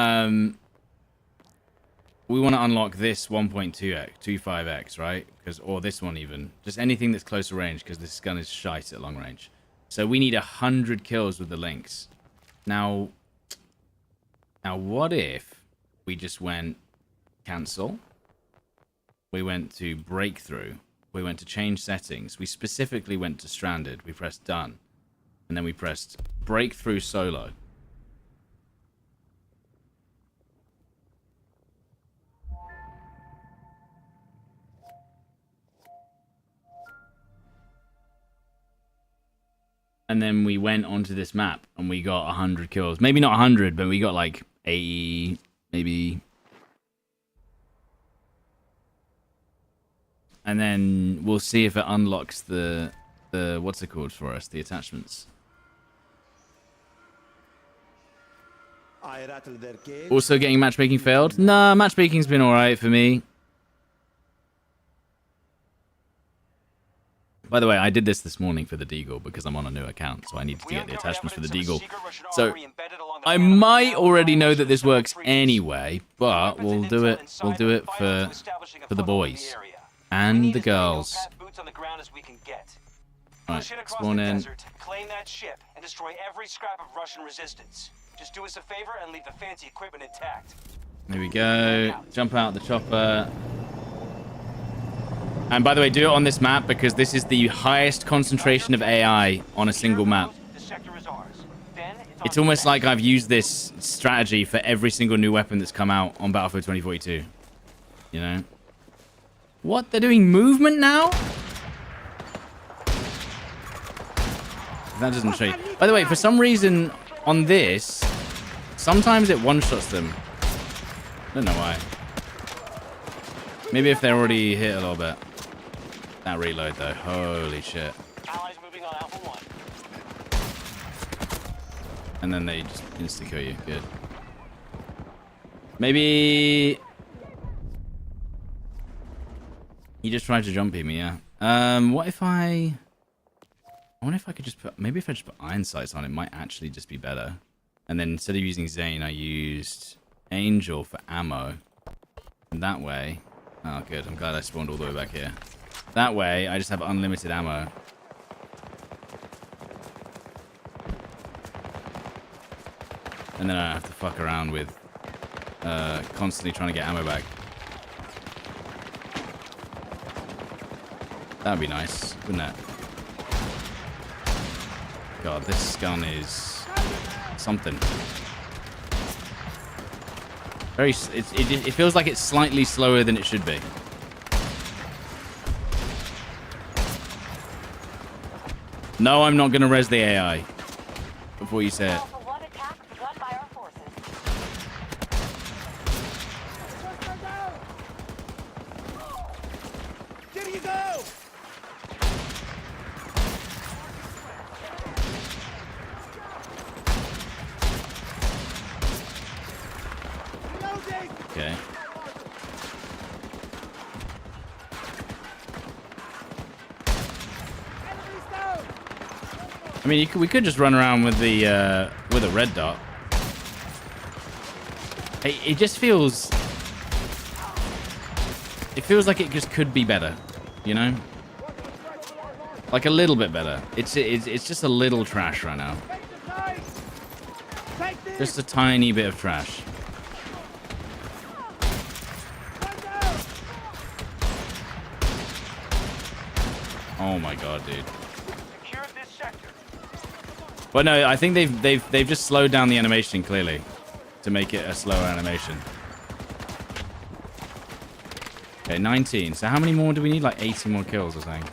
want to unlock this 1.2x, 25x, right? Or this one even. Just anything that's closer range, because this gun is shite at long range. So we need 100 kills with the Lynx. Now what if we just went cancel? We went to breakthrough. We went to change settings. We specifically went to stranded. We pressed done. And then we pressed breakthrough solo. And then we went onto this map and we got 100 kills. Maybe not 100, but we got like 80, maybe. And then we'll see if it unlocks the what's it called for us? The attachments. I rattle their cage. Also getting matchmaking failed? Nah, matchmaking's been alright for me. By the way, I did this morning for the Deagle because I'm on a new account, so I needed to get the attachments for the Deagle. So I might already know that this works anyway, but we'll do it. We'll do it for the boys and the girls. Alright, spawn in. Claim that ship and destroy every scrap of Russian resistance. Just do us a favor and leave the fancy equipment intact. There we go. Jump out the chopper. And by the way, do it on this map because this is the highest concentration of AI on a single map. It's almost like I've used this strategy for every single new weapon that's come out on Battlefield 2042. You know? What? They're doing movement now? That doesn't show you. By the way, for some reason on this, sometimes it one-shots them. Don't know why. Maybe if they're already hit a little bit. That reload though, holy shit. Allies moving on Alpha 1. And then they just insta-kill you, good. Maybe... He just tried to jump me, yeah. What if I wonder if I could just put... Maybe if I just put iron sights on, it might actually just be better. And then instead of using Zane, I used Angel for ammo. And that way... Oh, good. I'm glad I spawned all the way back here. That way, I just have unlimited ammo. And then I don't have to fuck around with constantly trying to get ammo back. That'd be nice, wouldn't it? God, this gun is something. It feels like it's slightly slower than it should be. No, I'm not going to res the AI before you say it. Here you go! Reloading! Okay. Enemies down! I mean, we could just run around with a red dot. It just feels It feels like it just could be better, you know? Like a little bit better. It's just a little trash right now. Take the knife! Take this! Just a tiny bit of trash. One down! Oh my god, dude. Secure this sector. But no, I think they've just slowed down the animation clearly to make it a slower animation. Okay, 19. So how many more do we need? Like 80 more kills or something.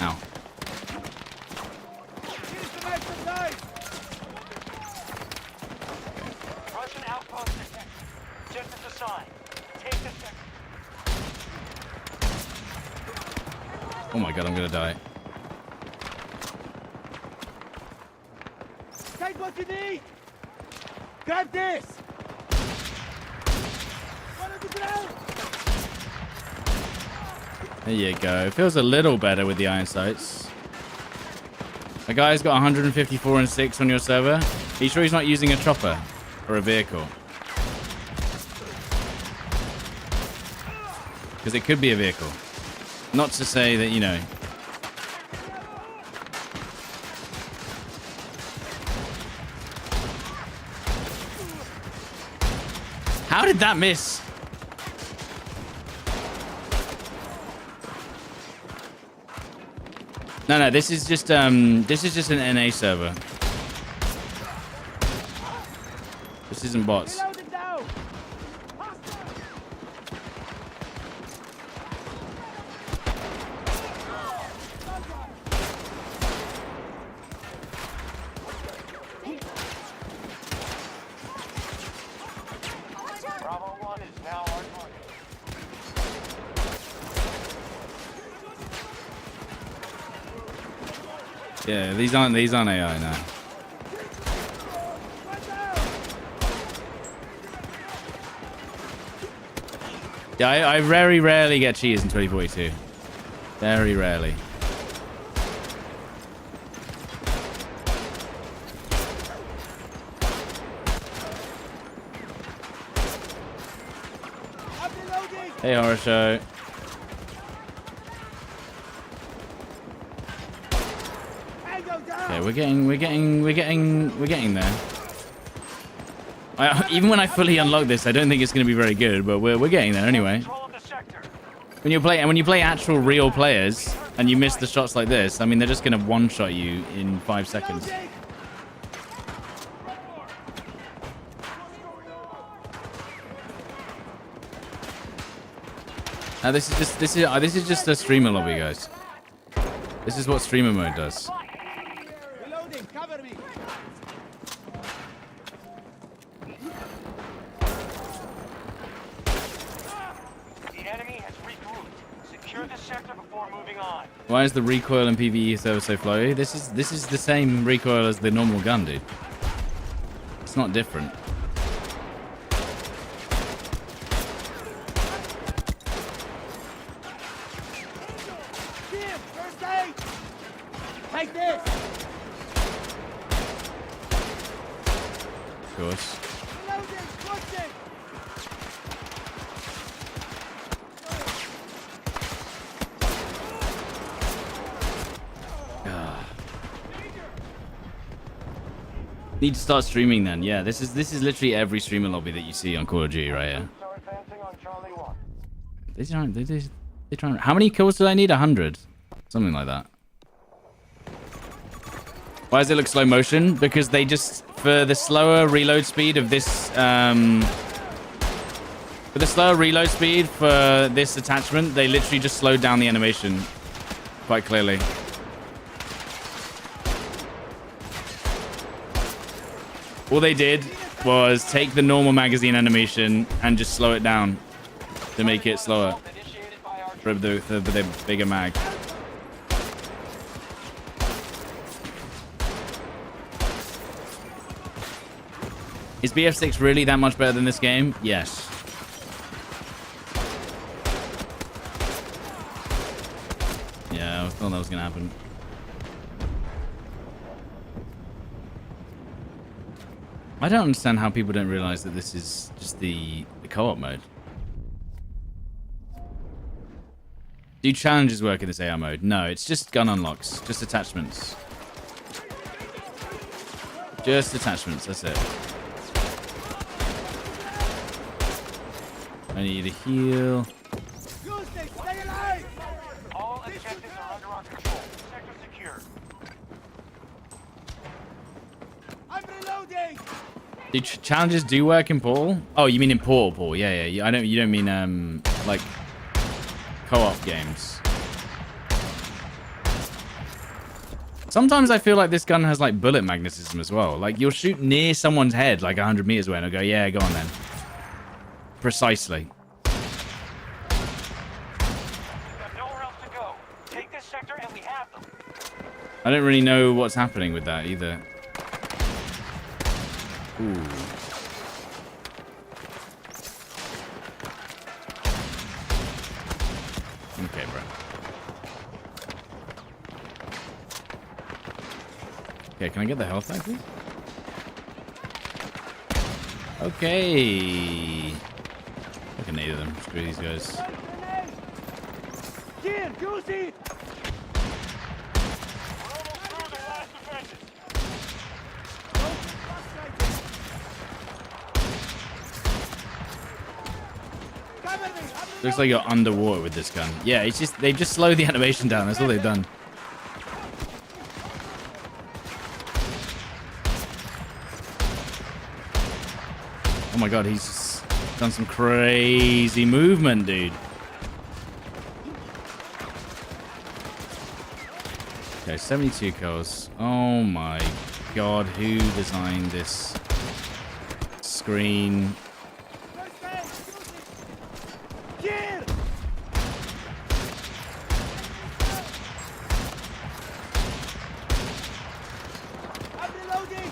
Ow. Here's the next knife! Russian outpost detected. Just as a sign. Take the sector. Oh my god, I'm gonna die. Take what you need! Grab this! One on the ground! There you go. It feels a little better with the iron sights. A guy's got 154 and 6 on your server. Are you sure he's not using a chopper or a vehicle? Because it could be a vehicle. Not to say that, you know. How did that miss? No, this is just an NA server. This isn't bots. Reload it down! Bravo 1 is now on target. Yeah, these aren't AI now. Yeah, I very rarely get cheese in 2042. Very rarely. I'm reloading! Hey, horror show. Tango down! Okay, we're getting there. Even when I fully unlock this, I don't think it's going to be very good, but we're getting there anyway. Control of the sector. When you play actual real players and you miss the shots like this, I mean, they're just going to one-shot you in 5 seconds. Reloading! Now this is just a streamer lobby, guys. This is what streamer mode does. Reloading! Cover me! The enemy has regrouped. Secure the sector before moving on. Why is the recoil in PvE server so flowy? This is the same recoil as the normal gun, dude. It's not different. Here! First aid! Take this! Of course. Reloading! Pushing! Need to start streaming then. Yeah, this is literally every streamer lobby that you see on Call of Duty right here. Start advancing on Charlie 1. They trying. How many kills do I need? 100, something like that. Why does it look slow motion? Because they just, for the slower reload speed of this, for the slower reload speed for this attachment, they literally just slowed down the animation quite clearly. All they did was take the normal magazine animation and just slow it down to make it slower Initiated by our for the bigger mag. Is BF6 really that much better than this game? Yes. Yeah, I thought that was gonna happen. I don't understand how people don't realize that this is just the co-op mode. Do challenges work in this AR mode? No, it's just gun unlocks. Just attachments. Just attachments, that's it. I need a heal. Tuesday, stay alive! All objectives are under our control. Sector secure. I'm reloading! Do challenges do work in Portal? Oh, you mean in Portal? Yeah, yeah. I don't. You don't mean like co-op games. Sometimes I feel like this gun has like bullet magnetism as well. Like you'll shoot near someone's head like 100 meters away and I'll go, yeah, go on then. Precisely. We've got nowhere else to go. Take this sector and we have them. I don't really know what's happening with that either. Ooh. Okay, bro. Okay, can I get the health back, please? Okay. I can nail them. Screw these guys. Here, use it! We're almost through the last defenses. Cover me! I'm Looks like you're underwater with this gun. Yeah, it's just they've just slowed the animation down. That's all they've done. Oh my god, he's just done some crazy movement, dude. Okay, 72 kills. Oh my god, who designed this screen? First aid, use it! Here! I'm reloading!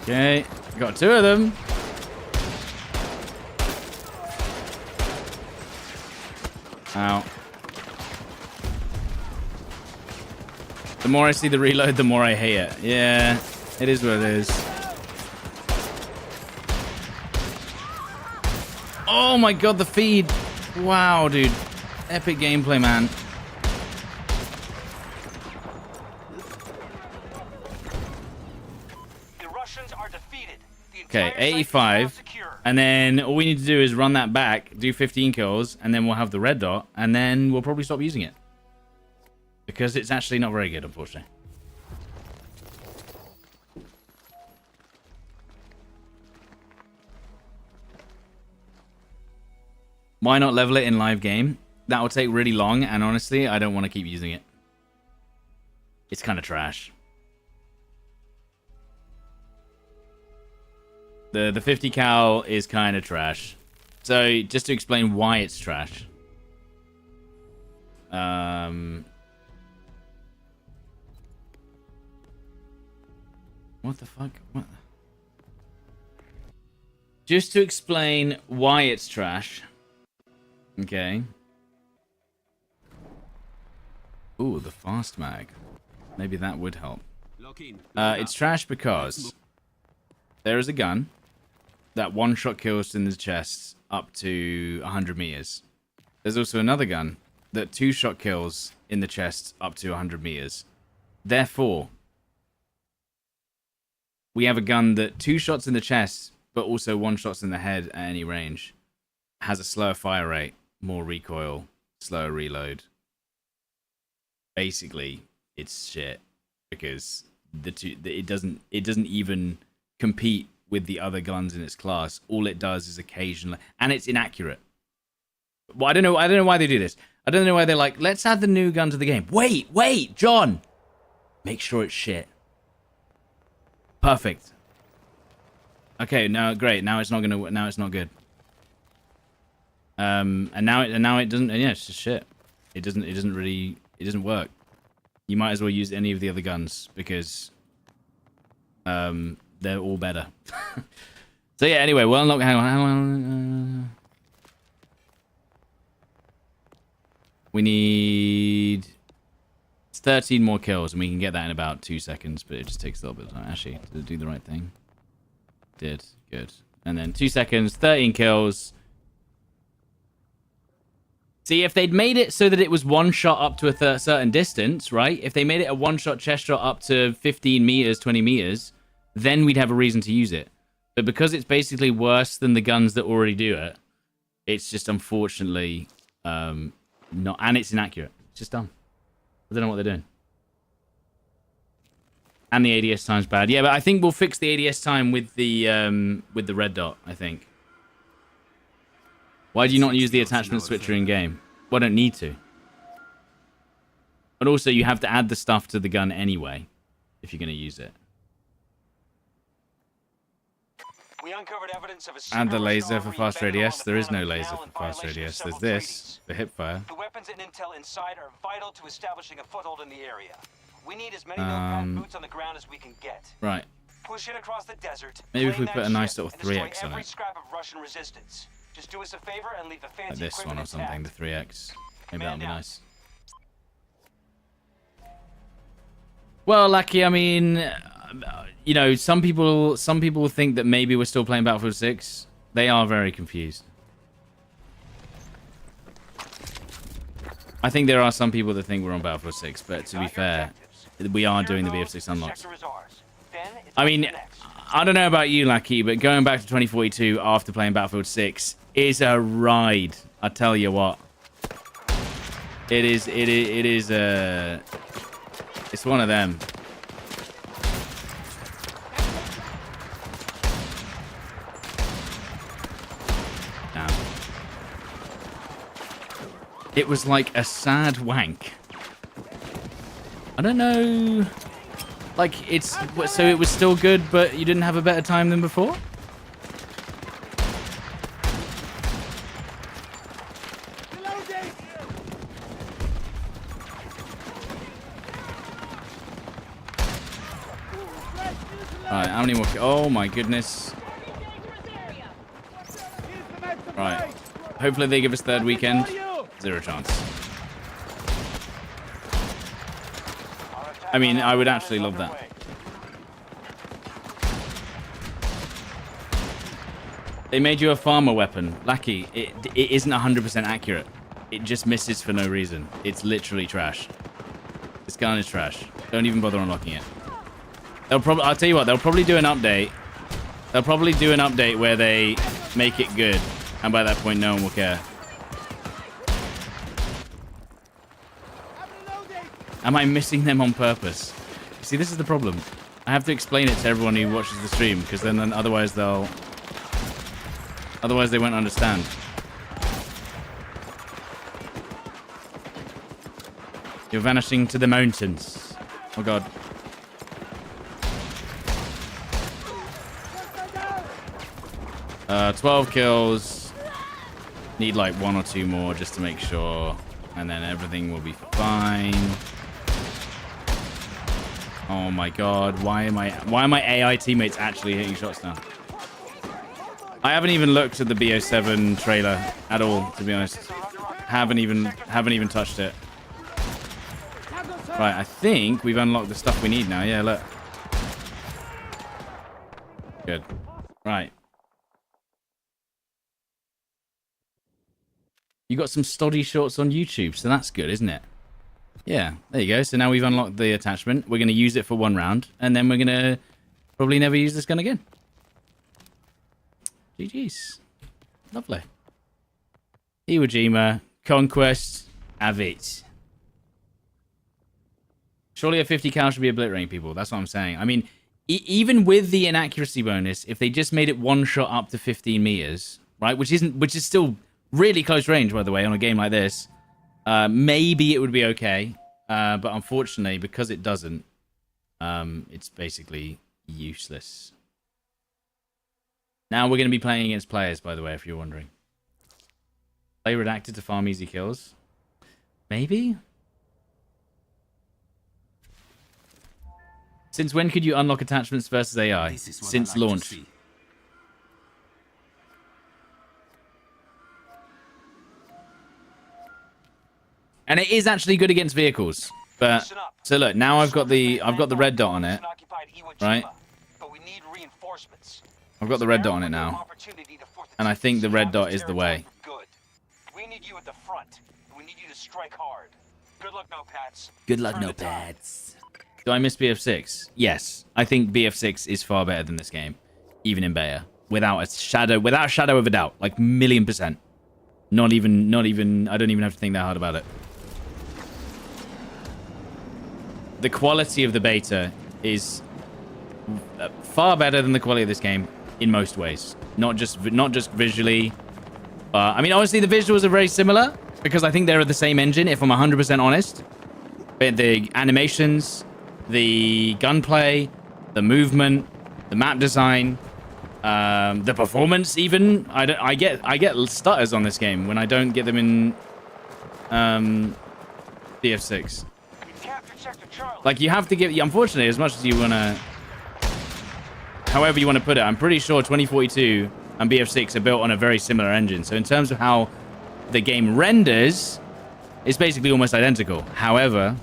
Okay, got two of them. Ow. The more I see the reload, the more I hate it. Yeah, it is what it is. Oh my god, the feed. Wow, dude. Epic gameplay, man. The Russians are defeated. The Okay, entire site is now 85. secure. And then all we need to do is run that back, do 15 kills, and then we'll have the red dot, and then we'll probably stop using it. Because it's actually not very good, unfortunately. Why not level it in live game? That will take really long, and honestly, I don't want to keep using it. It's kind of trash. The 50 cal is kind of trash. So, just to explain why it's trash. What the fuck? What? Just to explain why it's trash. Okay. Ooh, the fast mag. Maybe that would help. It's trash because there is a gun that one-shot kills in the chest up to 100 meters. There's also another gun that two-shot kills in the chest up to 100 meters. Therefore, we have a gun that two shots in the chest, but also one shots in the head at any range. Has a slower fire rate, more recoil, slower reload. Basically, it's shit because it doesn't even compete with the other guns in its class. All it does is occasionally, and it's inaccurate. Well, I don't know why they do this. I don't know why they're like, let's add the new gun to the game. Wait, John. Make sure it's shit. Perfect. Okay, now great. Now it's not gonna. Now it's not good. And now it doesn't. Yeah, it's just shit. It doesn't work. You might as well use any of the other guns because they're all better. So yeah. Anyway, we'll unlock. Hang on. We need It's 13 more kills, and we can get that in about 2 seconds, but it just takes a little bit of time. Actually, to do the right thing. Did. Good. And then 2 seconds, 13 kills. See, if they'd made it so that it was one shot up to a certain distance, right? If they made it a one-shot chest shot up to 15 meters, 20 meters, then we'd have a reason to use it. But because it's basically worse than the guns that already do it, it's just unfortunately not, and it's inaccurate. It's just dumb. I don't know what they're doing. And the ADS time's bad. Yeah, but I think we'll fix the ADS time with the red dot, I think. Why do you not use the attachment switcher in game? Well, I don't need to. But also, you have to add the stuff to the gun anyway, if you're going to use it. We uncovered evidence of a And the secret laser Russian for armory fast embedded radius. along the There is no Panama laser Canal for in fast violation of radius. There's several this, treaties. the hipfire. The weapons and intel inside are vital to establishing a foothold in the area. We need as many no-fat boots on the ground as we can get. Right. Push it across the desert. Maybe if we claim put that a nice ship, little and destroy 3x on every it. scrap of Russian resistance. Just do us a favor and leave the fancy Like this one equipment or something, intact. the 3x. Maybe that'll be nice. Well, Lucky, I mean, you know, some people think that maybe we're still playing Battlefield 6. They are very confused. I think there are some people that think we're on Battlefield 6, but to be fair, we are doing the BF6 unlocks. I mean, I don't know about you, Lucky, but going back to 2042 after playing Battlefield 6 is a ride. I tell you what. It's one of them. Damn. It was like a sad wank. I don't know. Like, it's... So it was still good, but you didn't have a better time than before? Reloading! Alright, how many more... Oh my goodness. Right. Hopefully they give us third weekend. Zero chance. I mean, I would actually love that. They made you a farmer weapon. Lucky, it isn't 100% accurate. It just misses for no reason. It's literally trash. This gun is trash. Don't even bother unlocking it. They'll probably... I'll tell you what, they'll probably do an update. They'll probably do an update where they make it good. And by that point, no one will care. Am I missing them on purpose? See, this is the problem. I have to explain it to everyone who watches the stream, because then otherwise they'll... Otherwise they won't understand. You're vanishing to the mountains. Oh god. Uh, 12 kills. Need like 1 or 2 more just to make sure. And then everything will be fine. Oh my god, why are my AI teammates actually hitting shots now? I haven't even looked at the BO7 trailer at all, to be honest. Haven't even touched it. Right, I think we've unlocked the stuff we need now. Yeah, look. Good. Right. You got some stoddy shorts on YouTube, so that's good, isn't it? Yeah, there you go. So now we've unlocked the attachment. We're going to use it for 1 round, and then we're going to probably never use this gun again. GG's. Lovely. Iwo Jima, Conquest, have it. Surely a 50 cal should be obliterating people. That's what I'm saying. I mean, even with the inaccuracy bonus, if they just made it 1 shot up to 15 meters, right, which is still really close range, by the way, on a game like this, maybe it would be okay. But unfortunately, because it doesn't, it's basically useless. Now we're going to be playing against players, by the way, if you're wondering. Play redacted to farm easy kills. Maybe? Since when could you unlock attachments versus AI? Since launch. And it is actually good against vehicles. But Listen up. so look, now I've got the red dot on it. An occupied Iwo Jima, right? But we need reinforcements. I've got the red dot on it now, and I think the red dot is the way. Good. We need you at the front. We need you to strike hard. Good luck, notepads. Good luck, notepads. Do I miss BF6? Yes, I think BF6 is far better than this game, even in beta, without a shadow of a doubt, like $1,000,000%. Not even. I don't even have to think that hard about it. The quality of the beta is far better than the quality of this game in most ways. Not just visually. I mean, honestly, the visuals are very similar because I think they're the same engine, if I'm 100% honest. But the animations, the gunplay, the movement, the map design, the performance even. I get stutters on this game when I don't get them in BF6. Like, you have to give... Unfortunately, as much as you want to... However you want to put it, I'm pretty sure 2042 and BF6 are built on a very similar engine. So in terms of how the game renders, it's basically almost identical. However...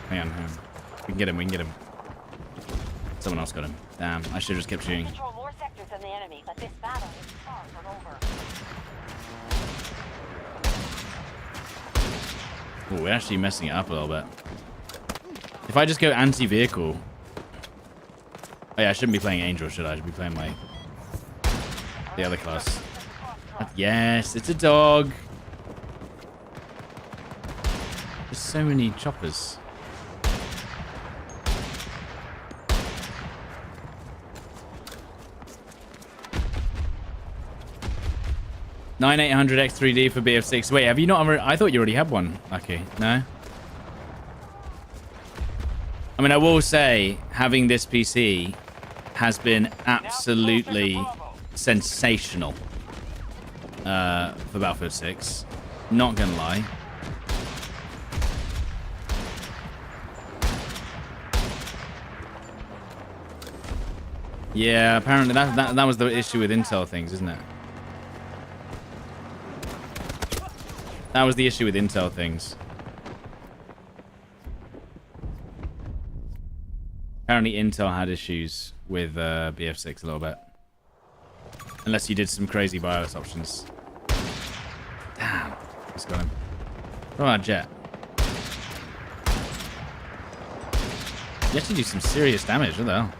Hang on. We can get him. Someone else got him. Damn, I should have just kept shooting. Control more sectors than the enemy, but this battle is far from over. Oh, we're actually messing it up a little bit. If I just go anti-vehicle... Oh yeah, I shouldn't be playing Angel, should I? I should be playing my... the other class. Yes, it's a dog. There's so many choppers. $9800X3D for BF6. Wait, have you not? I thought you already had one. Okay, no. I mean, I will say having this PC has been absolutely sensational for Battlefield 6. Not gonna lie. Yeah, apparently that was the issue with Intel things, isn't it? That was the issue with Intel things. Apparently Intel had issues with BF6 a little bit. Unless you did some crazy BIOS options. Damn. Just got him. What about Jet? You actually do some serious damage. What the hell?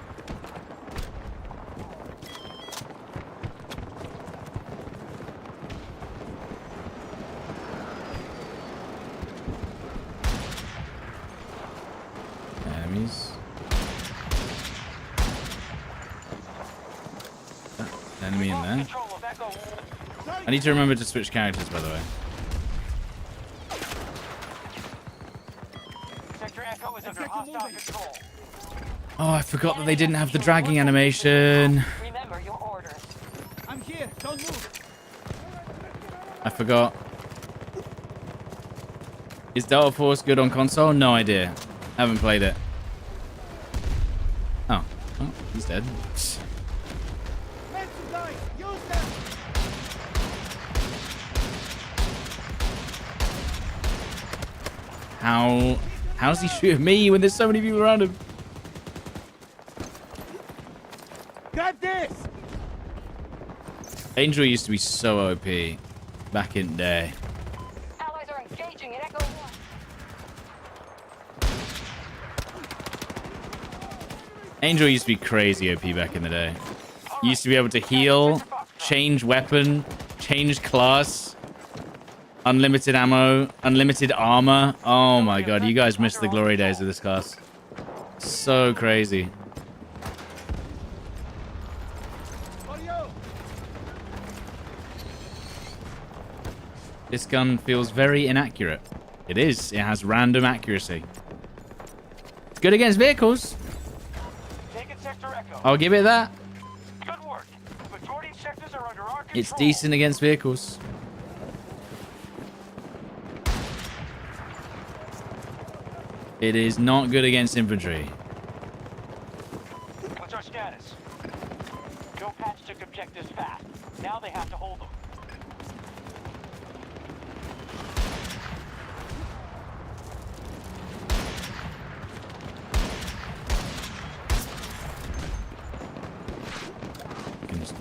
Enemies. Enemy in there. I need to remember to switch characters, by the way. Oh, I forgot that they didn't have the dragging animation. Remember your orders. I'm here. Don't move. I forgot. Is Delta Force good on console? No idea. Haven't played it. Oh, he's dead. Men supplies. Use them. How's he shooting me when there's so many people around him? Grab this. Angel used to be so OP back in the day. Allies are engaging in Echo 1. Angel used to be crazy OP back in the day. You used to be able to heal, change weapon, change class, unlimited ammo, unlimited armor. Oh my god, you guys missed the glory days of this class. So crazy. This gun feels very inaccurate. It is. It has random accuracy. It's good against vehicles. I'll give it that. Good work. The majority of sectors are under our control. It's decent against vehicles. It is not good against infantry. What's our status? Joe Patch took objectives fast. Now they have to hold them.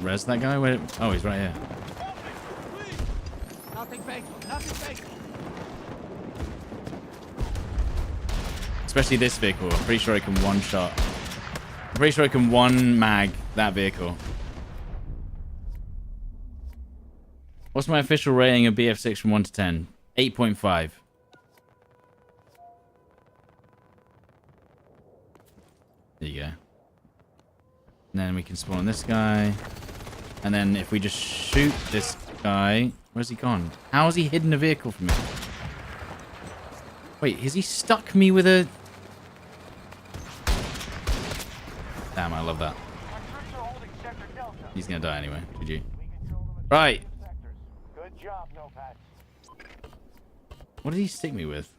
res that guy? Where? Oh, he's right here. Nothing fatal. Nothing fatal. Especially this vehicle. I'm pretty sure I can one shot. I'm pretty sure I can one mag that vehicle. What's my official rating of BF6 from 1 to 10? 8.5. There you go. And then we can spawn this guy. And then if we just shoot this guy... Where's he gone? How has he hidden a vehicle from me? Wait, has he stuck me with a... Damn, I love that. He's gonna die anyway. GG. Right. Good job, Nopat. What did he stick me with?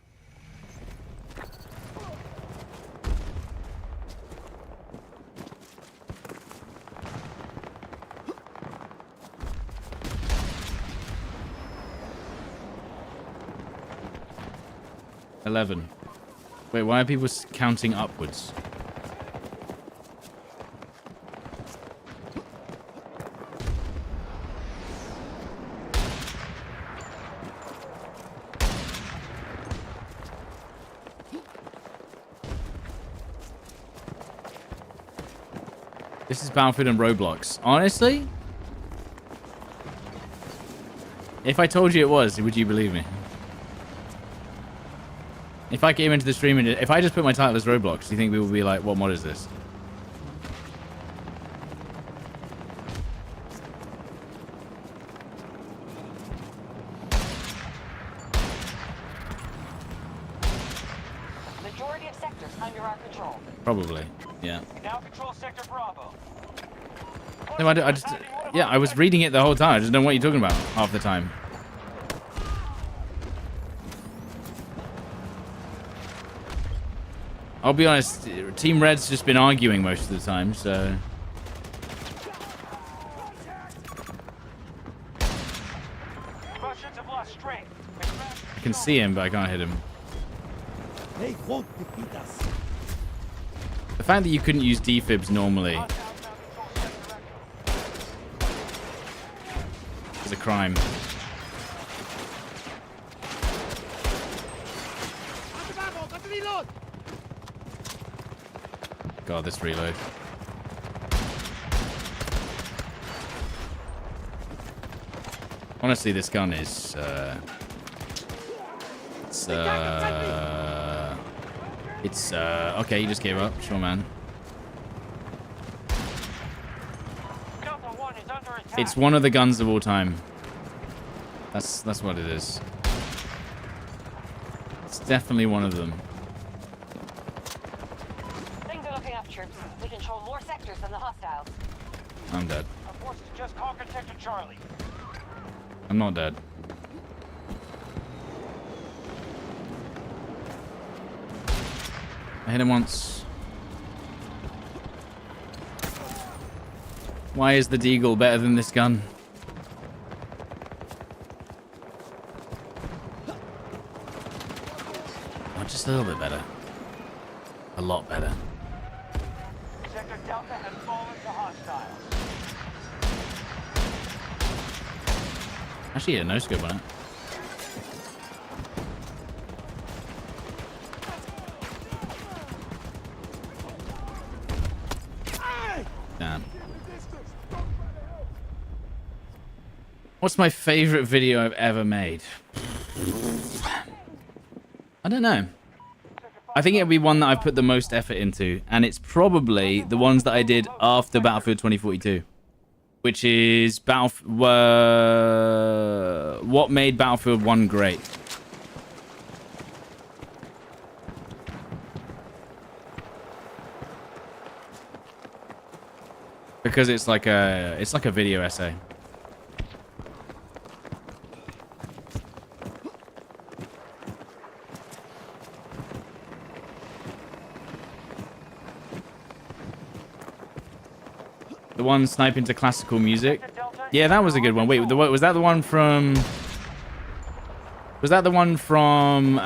$11. Wait, why are people counting upwards? This is Battlefield and Roblox. Honestly? If I told you it was, would you believe me? If I came into the stream and if I just put my title as Roblox, do you think people would be like, what mod is this? Majority of sectors under our control. Probably, yeah. Now control sector Bravo. No, I just, yeah, I was reading it the whole time. I just don't know what you're talking about half the time. I'll be honest, Team Red's just been arguing most of the time, so... Russians have lost strength. I can see him, but I can't hit him. They won't defeat us. The fact that you couldn't use defibs normally is a crime. God, this reload. Honestly, this gun is, okay, you just gave up. Sure, man. It's one of the guns of all time. That's what it is. It's definitely one of them. Things are looking up, troops. We control more sectors than the hostiles. I'm dead. Our forces just conquered sector Charlie. I'm not dead. I hit him once. Why is the Deagle better than this gun? Oh, just a little bit better. A lot better. Sector Delta has fallen to hostiles. Actually, yeah, no scope on it. Damn. What's my favorite video I've ever made? I don't know. I think it'll be one that I've put the most effort into, and it's probably the ones that I did after Battlefield 2042, which is what made Battlefield 1 great. Because it's like a video essay. The one sniping to classical music. Yeah, that was a good one. Wait, was that the one from... Was that the one from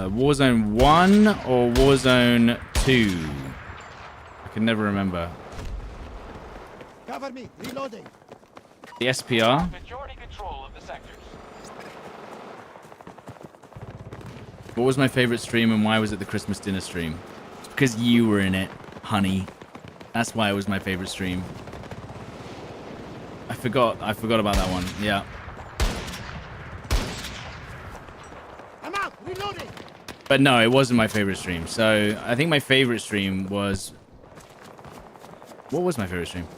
Warzone 1 or Warzone 2? I can never remember. Cover me. Reloading. The SPR. Majority control of the sectors. What was my favorite stream and why was it the Christmas dinner stream? It's because you were in it, honey. That's why it was my favorite stream. I forgot about that one. Yeah. I'm out. Reloading. But no, it wasn't my favorite stream. So I think my favorite stream was... What was my favorite stream?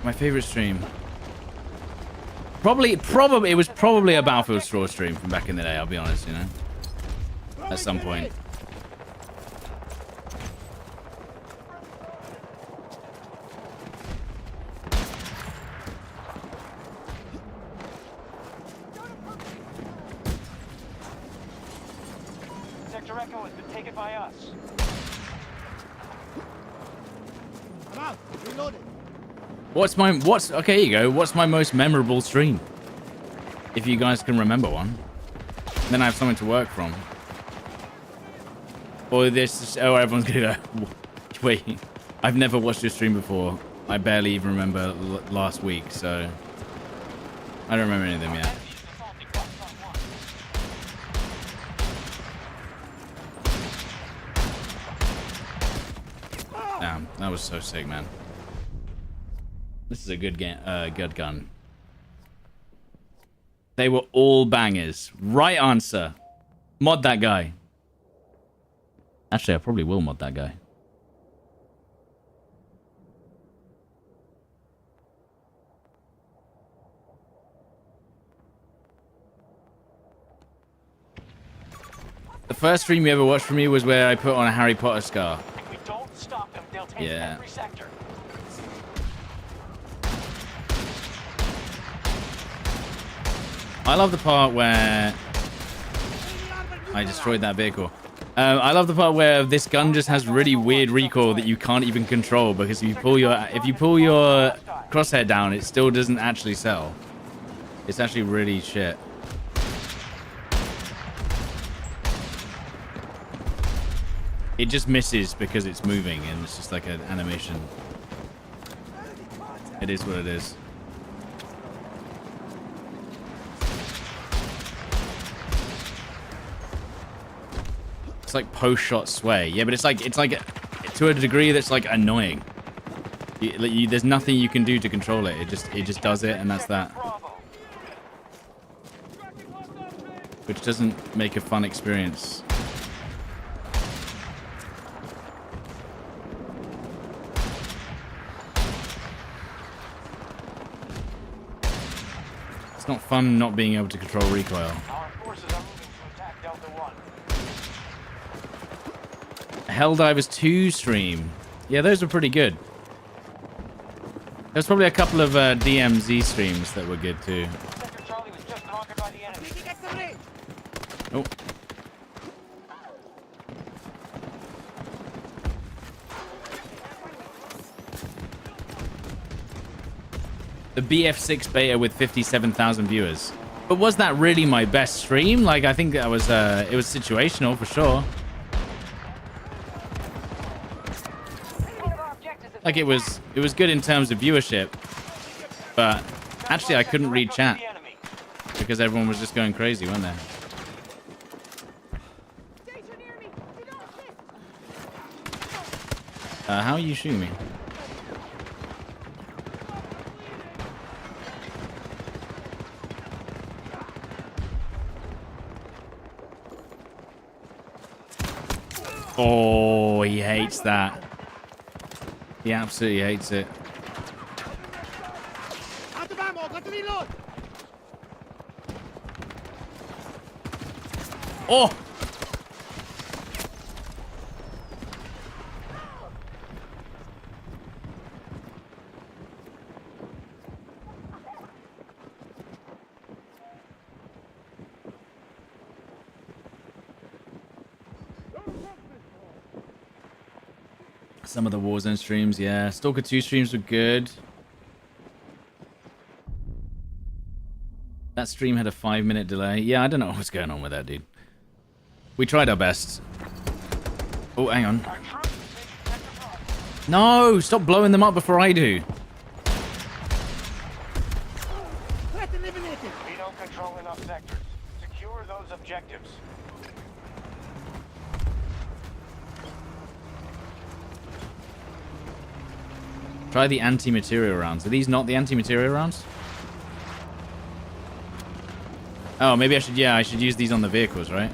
My favorite stream. Probably, it was probably a Battlefield Straw stream from back in the day, I'll be honest, you know? At some point. Sector Echo has been taken by us. I'm out. Reloading. Okay, here you go. What's my most memorable stream? If you guys can remember one. Then I have something to work from. Or this, oh, everyone's gonna go, wait, I've never watched your stream before. I barely even remember last week, so I don't remember any of them yet. Damn, that was so sick, man. This is a good game, good gun. They were all bangers. Right answer. Mod that guy. Actually, I probably will mod that guy. The first stream you ever watched from me was where I put on a Harry Potter scar. If we don't stop them, they'll take Yeah. every sector. I love the part where I destroyed that vehicle. I love the part where this gun just has really weird recoil that you can't even control because if you pull your crosshair down, it still doesn't actually sell. It's actually really shit. It just misses because it's moving and it's just like an animation. It is what it is. It's like post-shot sway. Yeah, but it's like to a degree that's like annoying. There's nothing you can do to control it. It just does it, and that's that. Which doesn't make a fun experience. It's not fun not being able to control recoil. Our forces are moving to attack Delta 1. Helldivers 2 stream. Yeah, those were pretty good. There's probably a couple of DMZ streams that were good too. Sector Charlie was just conquered by the enemy. Oh. The BF6 beta with 57,000 viewers. But was that really my best stream? Like, I think that was, it was situational for sure. Like, it was good in terms of viewership. But actually, I couldn't read chat because everyone was just going crazy, weren't they? How are you shooting me? Oh, he hates that. He absolutely hates it. Out of ammo. Got to reload. Oh! Some of the Warzone streams, yeah. Stalker 2 streams were good. That stream had a 5-minute delay. Yeah, I don't know what's going on with that, dude. We tried our best. Oh, hang on. Our troops take sector Bravo. No, stop blowing them up before I do. Threat eliminated. We don't control enough sectors. Secure those objectives. Try the anti-material rounds. Are these not the anti-material rounds? Oh, maybe I should, yeah, I should use these on the vehicles, right?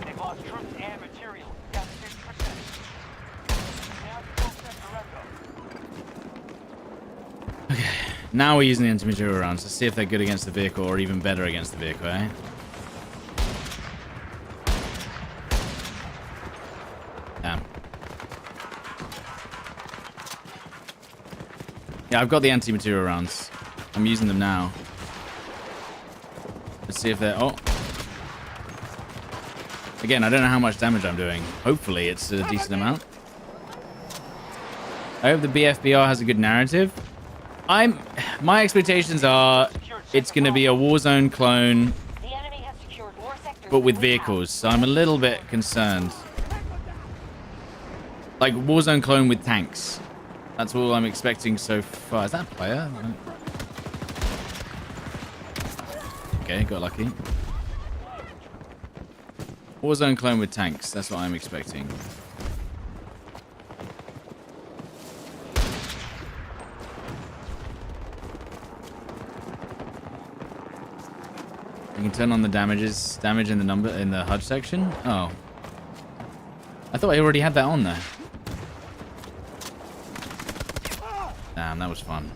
They've lost troops and material. Down to 50%. Now control sector Echo. Now we're using the anti-material rounds. Let's see if they're good against the vehicle or even better against the vehicle, eh? Damn. Yeah, I've got the anti-material rounds. I'm using them now. Let's see if they're... Oh. Again, I don't know how much damage I'm doing. Hopefully, it's a decent amount. I hope the BFBR has a good narrative. My expectations are it's going to be a Warzone clone, The enemy has secured more sectors. but with than we have. vehicles. So I'm a little bit concerned. Like Warzone clone with tanks. That's all I'm expecting so far. Is that a player? Okay, got lucky. Warzone clone with tanks. That's what I'm expecting. You can turn on the damage in the number in the HUD section. Oh, I thought I already had that on there. Damn, that was fun.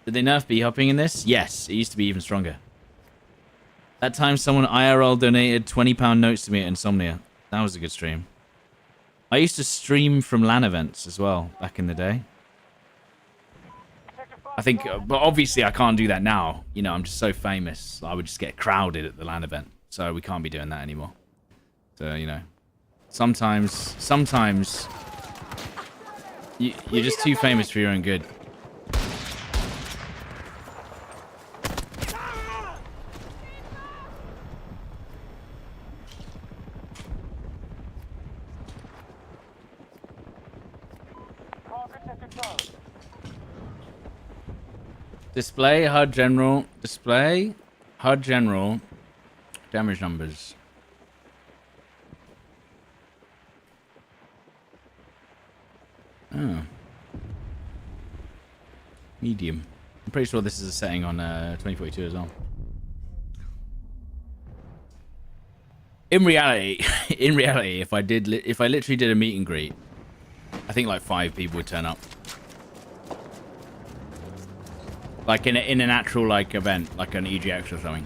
Did they nerf B-hopping in this? Yes, it used to be even stronger. That time someone IRL donated £20 notes to me at Insomnia. That was a good stream. I used to stream from LAN events as well, back in the day. I think, but obviously I can't do that now. You know, I'm just so famous. I would just get crowded at the LAN event. So we can't be doing that anymore. So, you know, sometimes you're just too famous for your own good. Display HUD general. Display HUD general. Damage numbers. Oh. Medium. I'm pretty sure this is a setting on 2042 as well. In reality, if I literally did a meet and greet, I think like 5 people would turn up. Like in an actual like event, like an EGX or something.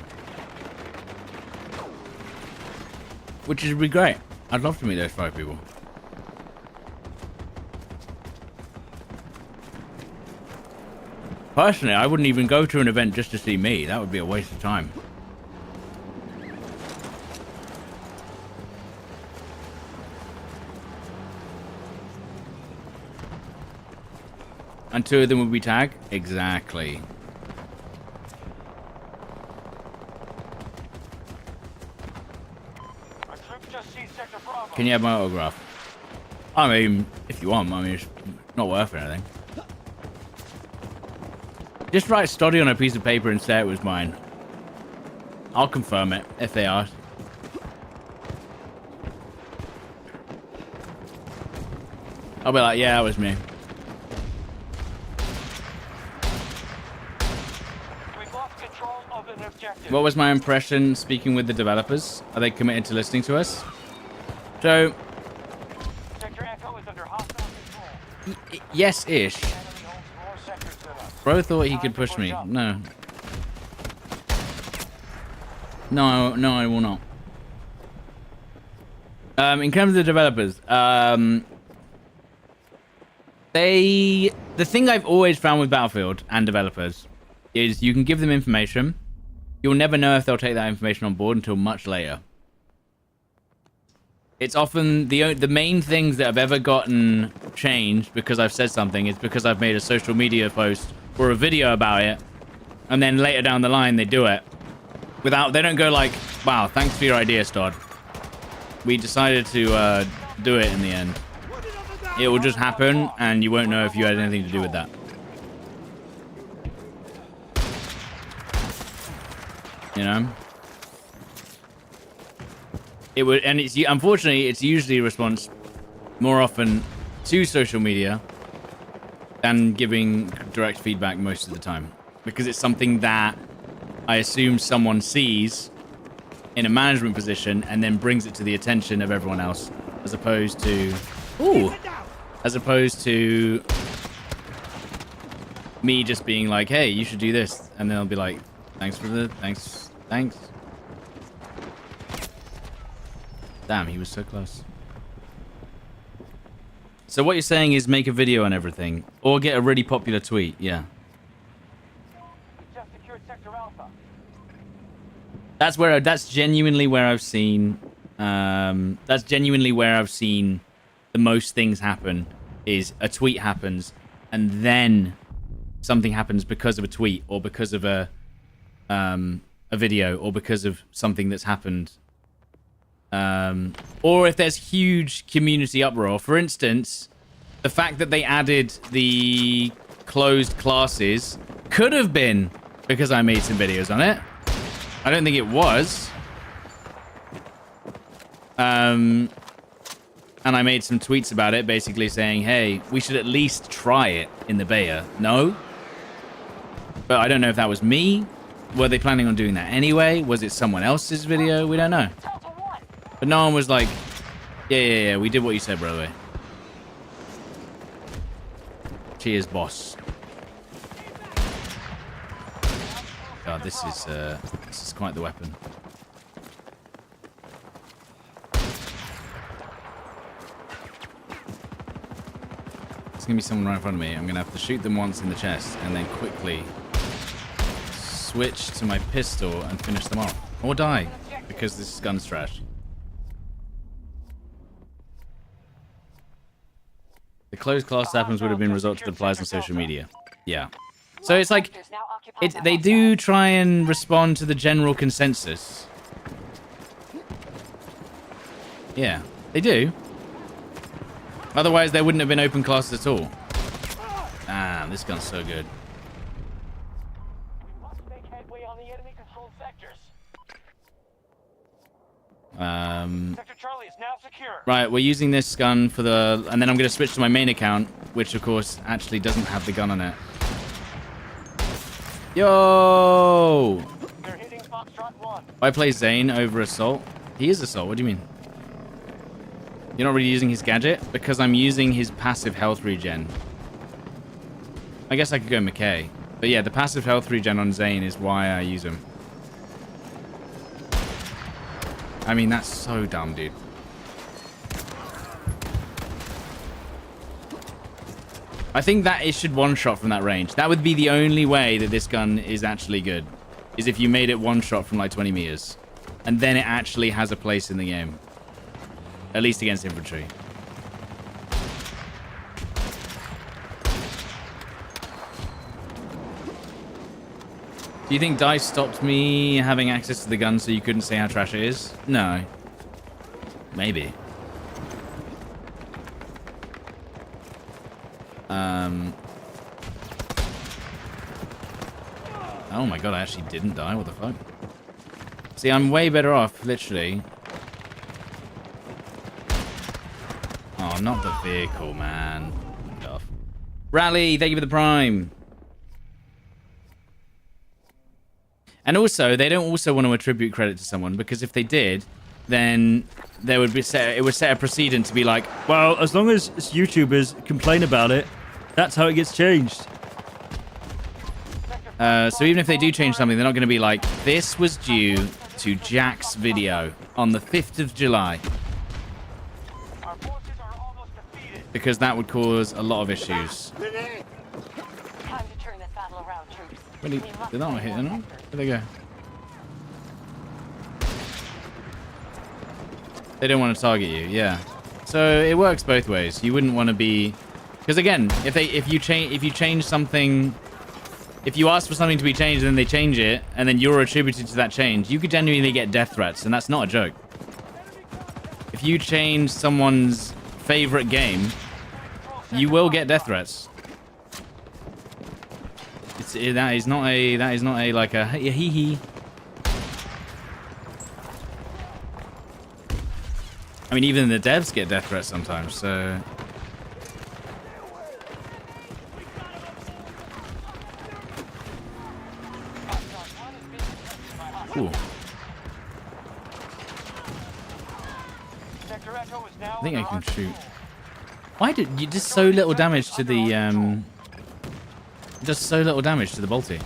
Which would be great. I'd love to meet those 5 people. Personally, I wouldn't even go to an event just to see me. That would be a waste of time. And 2 of them would be tagged? Exactly. Can you have my autograph? I mean, if you want. I mean, it's not worth anything. Just write study on a piece of paper and say it was mine. I'll confirm it if they ask. I'll be like, yeah, that was me. What was my impression speaking with the developers? Are they committed to listening to us? So, yes-ish. Bro thought he could push me. No. No, I will not. In terms of the developers, the thing I've always found with Battlefield and developers is you can give them information. You'll never know if they'll take that information on board until much later. It's often the main things that have ever gotten changed because I've said something is because I've made a social media post or a video about it, and then later down the line they do it. Without, they don't go like, wow, thanks for your idea, Stod. We decided to do it in the end. It will just happen, and you won't know if you had anything to do with that. You know? It would, and it's unfortunately, it's usually a response more often to social media than giving direct feedback most of the time. Because it's something that I assume someone sees in a management position and then brings it to the attention of everyone else, as opposed to me just being like, hey, you should do this, and they'll be like, thanks. Damn, he was so close. So what you're saying is make a video on everything, or get a really popular tweet. Yeah. Just secured Sector Alpha. That's genuinely where I've seen the most things happen, is a tweet happens and then something happens because of a tweet, or because of a video, or because of something that's happened, or if there's huge community uproar. For instance, the fact that they added the closed classes could have been because I made some videos on it. I don't think it was. And I made some tweets about it, basically saying, hey, we should at least try it in the beta. No? But I don't know if that was me. Were they planning on doing that anyway? Was it someone else's video? We don't know. But no one was like, yeah, we did what you said, brother. Cheers, boss. God, this is quite the weapon. There's gonna be someone right in front of me. I'm gonna have to shoot them once in the chest and then quickly switch to my pistol and finish them off. Or die, because this gun's trash. The closed class happens would have been result to the replies on social media. Yeah. So it's like, they do try and respond to the general consensus. Yeah, they do. Otherwise, there wouldn't have been open classes at all. Ah, this gun's so good. We must make headway on the enemy-controlled sectors. Sector Charlie is now secure. Right, we're using this gun for the... And then I'm going to switch to my main account, which, of course, actually doesn't have the gun on it. Yo! They're hitting Foxtrot 1. I play Zane over Assault. He is Assault, what do you mean? You're not really using his gadget? Because I'm using his passive health regen. I guess I could go McKay. But yeah, the passive health regen on Zane is why I use him. I mean, that's so dumb, dude. I think that it should one-shot from that range. That would be the only way that this gun is actually good. Is if you made it one-shot from like 20 meters. And then it actually has a place in the game. At least against infantry. Do you think DICE stopped me having access to the gun so you couldn't say how trash it is? No. Maybe. Oh my god, I actually didn't die. What the fuck? See, I'm way better off, literally. Oh, not the vehicle, man. Off. Rally, thank you for the prime. And also, they don't also want to attribute credit to someone, because if they did, then there would be it would set a precedent to be like, well, as long as YouTubers complain about it, that's how it gets changed. So even if they do change something, they're not going to be like, this was due to Jack's video on the 5th of July. Our forces are almost defeated. Because that would cause a lot of issues. Time to turn this battle around, troops. Really? Did that not hit anyone? Where'd they go? They don't want to target you, yeah. So it works both ways. You wouldn't want to be, because again, if you change something if you ask for something to be changed and then they change it, and then you're attributed to that change, you could genuinely get death threats, and that's not a joke. If you change someone's favorite game, you will get death threats. That is not a like a hee hee. I mean, even the devs get death threats sometimes, so. Ooh. I think I can shoot. Why did you just so little damage to the just so little damage to the bolty?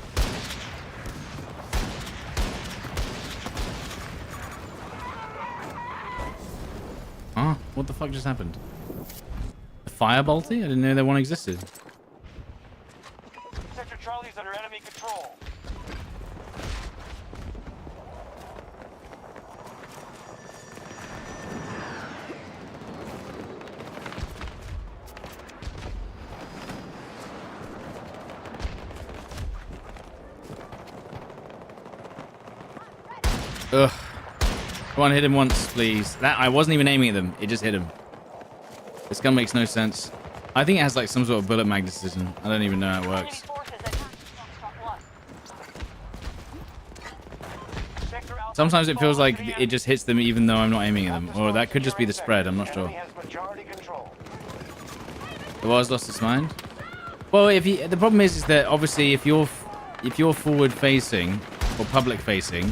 Huh? What the fuck just happened? A fire bolty? I didn't know that one existed. Sector Charlie's under enemy control. Ugh. Come on, hit him once, please. That I wasn't even aiming at them. It just hit him. This gun makes no sense. I think it has like some sort of bullet magnetism. I don't even know how it works. Sometimes it feels like it just hits them even though I'm not aiming at them. Or that could just be the spread. I'm not sure. The war's lost its mind. Well, the problem is that obviously if you're forward facing or public facing,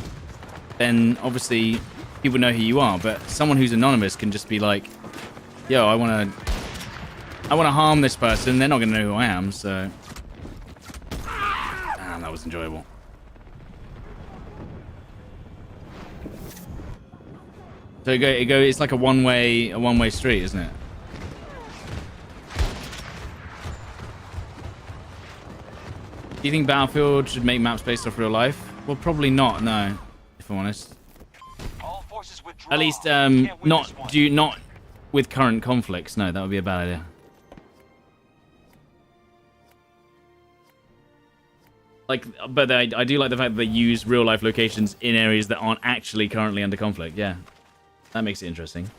then obviously people know who you are. But someone who's anonymous can just be like, "Yo, I want to harm this person." They're not gonna know who I am. So, damn, that was enjoyable. So it's like a one-way street, isn't it? Do you think Battlefield should make maps based off real life? Well, probably not. No, if I'm honest. All forces withdraw. At least, Can't win this one. not with current conflicts. No, that would be a bad idea. Like, but I do like the fact that they use real life locations in areas that aren't actually currently under conflict. Yeah, that makes it interesting.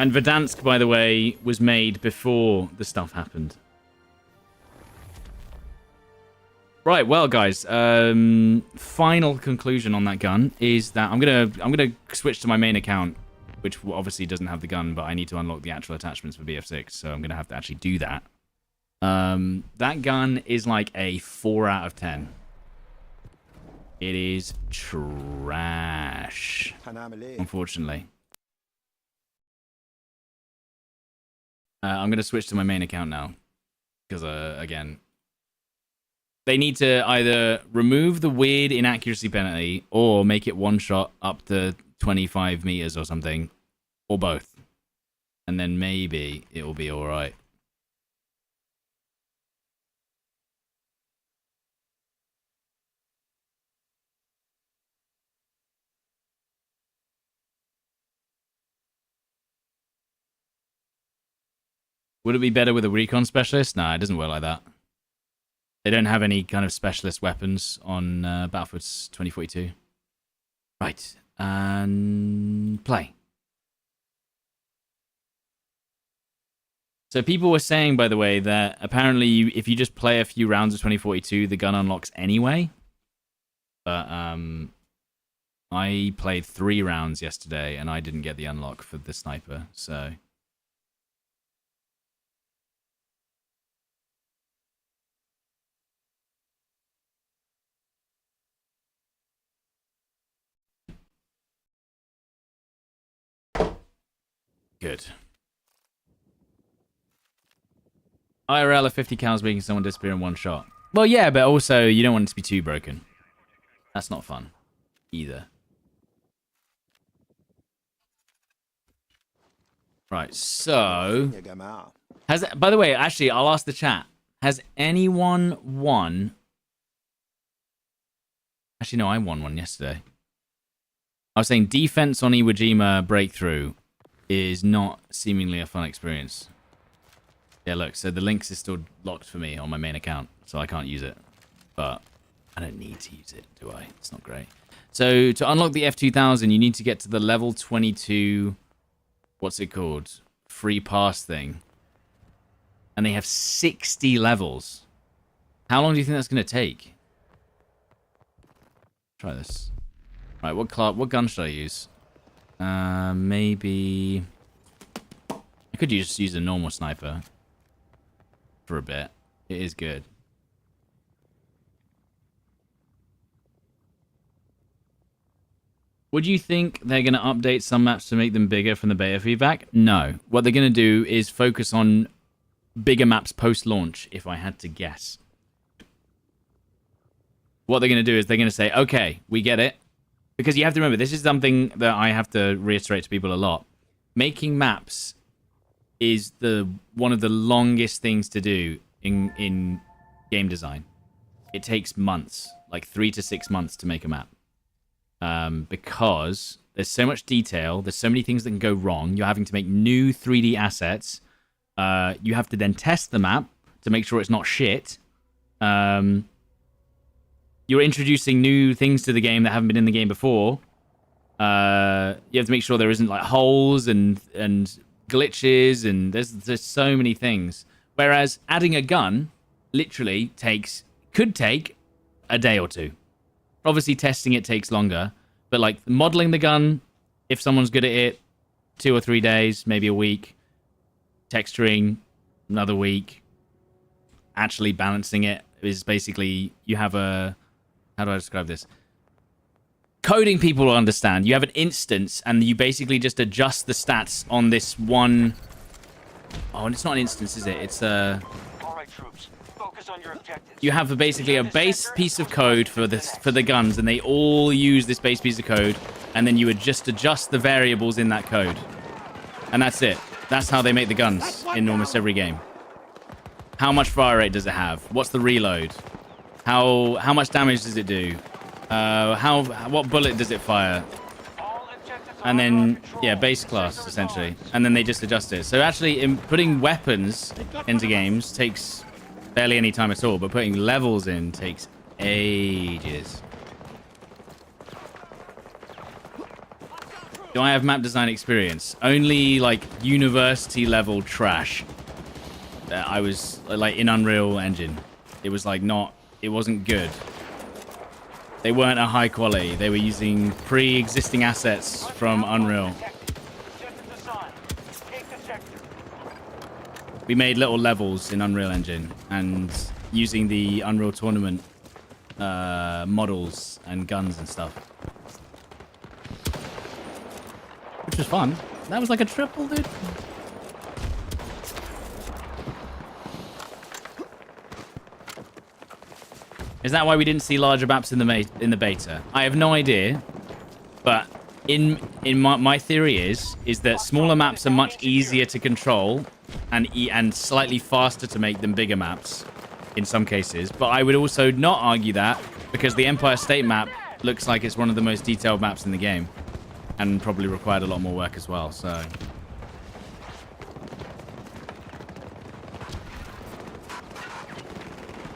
And Verdansk, by the way, was made before the stuff happened. Right, well, guys, final conclusion on that gun is that I'm gonna switch to my main account, which obviously doesn't have the gun, but I need to unlock the actual attachments for BF6, so I'm gonna have to actually do that. That gun is like a 4 out of 10. It is trash, unfortunately. I'm going to switch to my main account now. Because, again, they need to either remove the weird inaccuracy penalty or make it one shot up to 25 meters or something. Or both. And then maybe it will be alright. Would it be better with a recon specialist? Nah, it doesn't work like that. They don't have any kind of specialist weapons on Battlefield 2042. Right. And play. So people were saying, by the way, that apparently if you just play a few rounds of 2042, the gun unlocks anyway. But I played 3 rounds yesterday, and I didn't get the unlock for the sniper, so... Good. IRL of 50 cows making someone disappear in one shot. Well, yeah, but also you don't want it to be too broken. That's not fun either. Right, so... By the way, actually, I'll ask the chat. Has anyone won... Actually, no, I won one yesterday. I was saying defense on Iwo Jima breakthrough is not seemingly a fun experience. Yeah, look, so the Lynx is still locked for me on my main account, so I can't use it. But I don't need to use it, do I? It's not great. So to unlock the F2000, you need to get to the level 22, what's it called? Free pass thing. And they have 60 levels. How long do you think that's going to take? Try this. Right, what gun should I use? Maybe... I could just use a normal sniper. For a bit. It is good. Would you think they're going to update some maps to make them bigger from the beta feedback? No. What they're going to do is focus on bigger maps post-launch, if I had to guess. What they're going to do is they're going to say, okay, we get it. Because you have to remember, this is something that I have to reiterate to people a lot. Making maps is one of the longest things to do in game design. It takes months, like 3 to 6 months to make a map. Because there's so much detail, there's so many things that can go wrong. You're having to make new 3D assets. You have to then test the map to make sure it's not shit. You're introducing new things to the game that haven't been in the game before. You have to make sure there isn't like holes and glitches, and there's so many things. Whereas adding a gun literally could take a day or two. Obviously, testing it takes longer, but like modeling the gun, if someone's good at it, 2 or 3 days, maybe a week. Texturing, another week. Actually balancing it is basically, you have a... How do I describe this? Coding people will understand. You have an instance, and you basically just adjust the stats on this one... Oh, and it's not an instance, is it? It's a... All right, troops. Focus on your objectives. You have basically a base piece of code for the guns, and they all use this base piece of code, and then you would just adjust the variables in that code. And that's it. That's how they make the guns in almost every game. How much fire rate does it have? What's the reload? How much damage does it do? What bullet does it fire? And then, yeah, base class, essentially. And then they just adjust it. So actually, putting weapons into games takes barely any time at all, but putting levels in takes ages. Do I have map design experience? Only, like, university level trash. I was, like, in Unreal Engine. It was, like, it wasn't good. They weren't a high quality. They were using pre-existing assets from Unreal. We made little levels in Unreal Engine and using the Unreal Tournament models and guns and stuff. Which was fun. That was like a triple, dude. Is that why we didn't see larger maps in the beta? I have no idea, but in my theory is that smaller maps are much easier to control and slightly faster to make than bigger maps in some cases. But I would also not argue that because the Empire State map looks like it's one of the most detailed maps in the game and probably required a lot more work as well. So.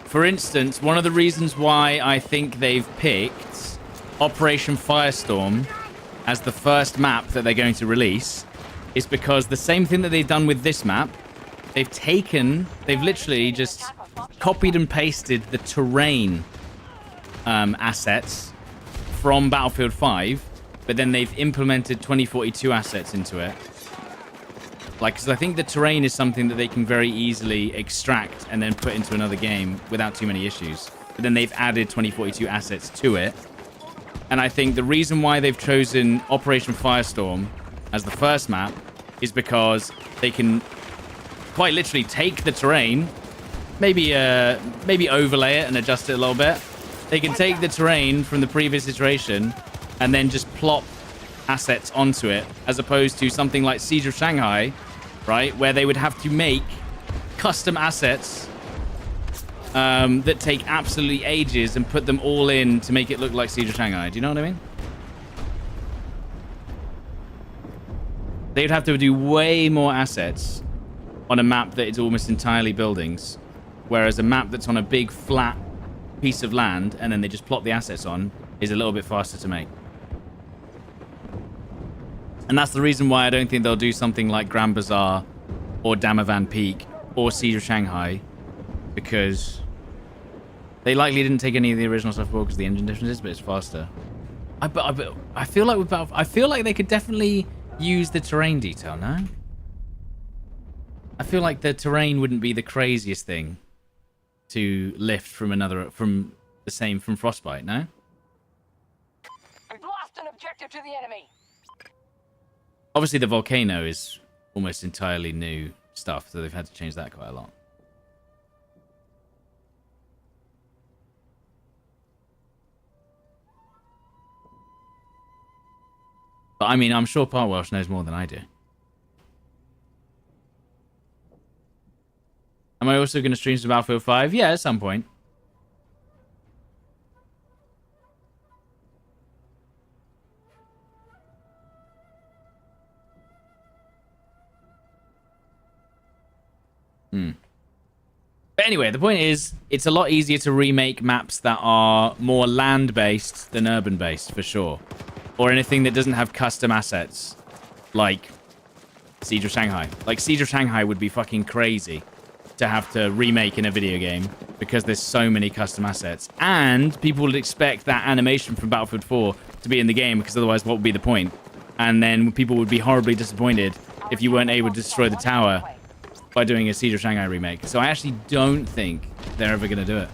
For instance, one of the reasons why I think they've picked Operation Firestorm as the first map that they're going to release is because the same thing that they've done with this map, they've literally just copied and pasted the terrain assets from Battlefield 5, but then they've implemented 2042 assets into it. Like, because I think the terrain is something that they can very easily extract and then put into another game without too many issues. But then they've added 2042 assets to it. And I think the reason why they've chosen Operation Firestorm as the first map is because they can quite literally take the terrain, maybe overlay it and adjust it a little bit. They can take the terrain from the previous iteration and then just plop assets onto it, as opposed to something like Siege of Shanghai, right, where they would have to make custom assets that take absolutely ages and put them all in to make it look like Siege of Shanghai. Do you know what I mean? They'd have to do way more assets on a map that is almost entirely buildings, whereas a map that's on a big flat piece of land and then they just plot the assets on is a little bit faster to make. And that's the reason why I don't think they'll do something like Grand Bazaar or Damavan Peak or Siege of Shanghai, because they likely didn't take any of the original stuff forward because the engine differences, but it's faster. I feel like with Battlefield, I feel like they could definitely use the terrain detail, no? I feel like the terrain wouldn't be the craziest thing to lift from from Frostbite, no? We've lost an objective to the enemy. Obviously, the volcano is almost entirely new stuff, so they've had to change that quite a lot. But I mean, I'm sure Part Welsh knows more than I do. Am I also going to stream some Battlefield 5? Yeah, at some point. But anyway, the point is, it's a lot easier to remake maps that are more land-based than urban-based, for sure. Or anything that doesn't have custom assets, like Siege of Shanghai. Like, Siege of Shanghai would be fucking crazy to have to remake in a video game, because there's so many custom assets. And people would expect that animation from Battlefield 4 to be in the game, because otherwise what would be the point? And then people would be horribly disappointed if you weren't able to destroy the tower by doing a Siege of Shanghai remake. So I actually don't think they're ever going to do it.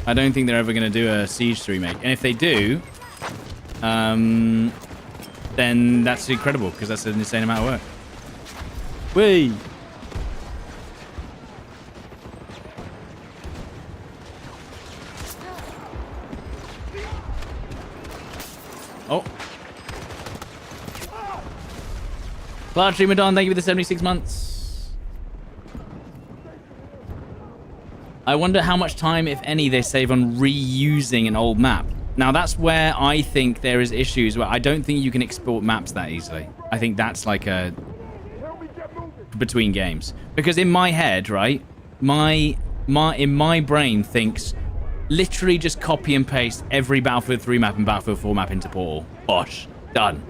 I don't think they're ever going to do a Siege remake. And if they do, then that's incredible, because that's an insane amount of work. Whee! Oh. Cloud Streamer Don, thank you for the 76 months. I wonder how much time, if any, they save on reusing an old map. Now, that's where I think there is issues where I don't think you can export maps that easily. I think that's like a between games. Because in my head, right, in my brain thinks literally just copy and paste every Battlefield 3 map and Battlefield 4 map into Portal. Bosh. Done.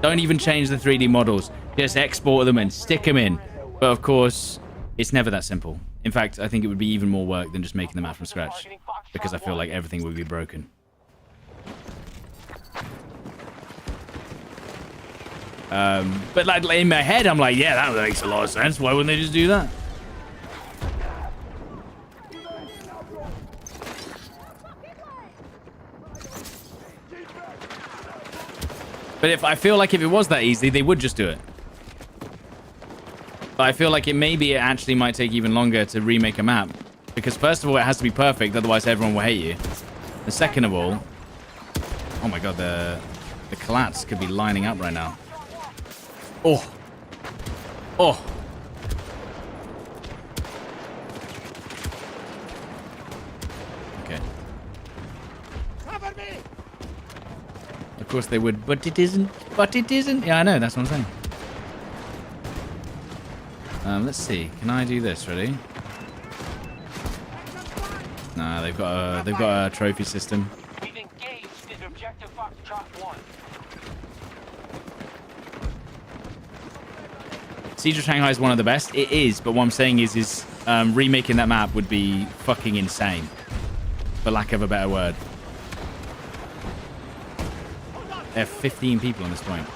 Don't even change the 3D models. Just export them and stick them in. But of course, it's never that simple. In fact, I think it would be even more work than just making the map from scratch, because I feel like everything would be broken. But like in my head, I'm like, yeah, that makes a lot of sense. Why wouldn't they just do that? But I feel like if it was that easy, they would just do it. But I feel like it actually might take even longer to remake a map, because first of all, it has to be perfect, otherwise everyone will hate you. And second of all, oh my god, the collats could be lining up right now. Oh. Oh. Okay. Cover me! Of course they would, but it isn't. But it isn't. Yeah, I know. That's what I'm saying. Let's see. Can I do this? Ready? Nah, they've got a trophy system. We've engaged in objective Foxtrot 1. Siege of Shanghai is one of the best. It is, but what I'm saying is remaking that map would be fucking insane, for lack of a better word. There are 15 people on this point.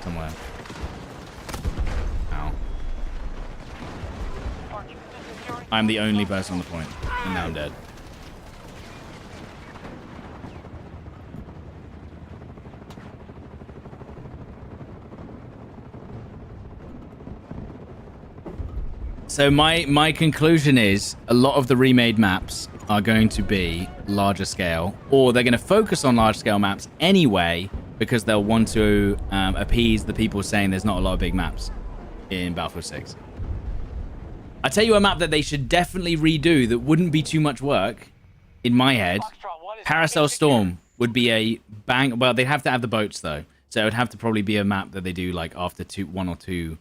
Somewhere. Ow. I'm the only person on the point, and now I'm dead. So my conclusion is a lot of the remade maps are going to be larger scale, or they're going to focus on large scale maps anyway, because they'll want to appease the people saying there's not a lot of big maps in Battlefield 6. I tell you a map that they should definitely redo that wouldn't be too much work, in my head, Paracel Storm. would be a bang. Well, they'd have to have the boats though, so it would have to probably be a map that they do like after one or two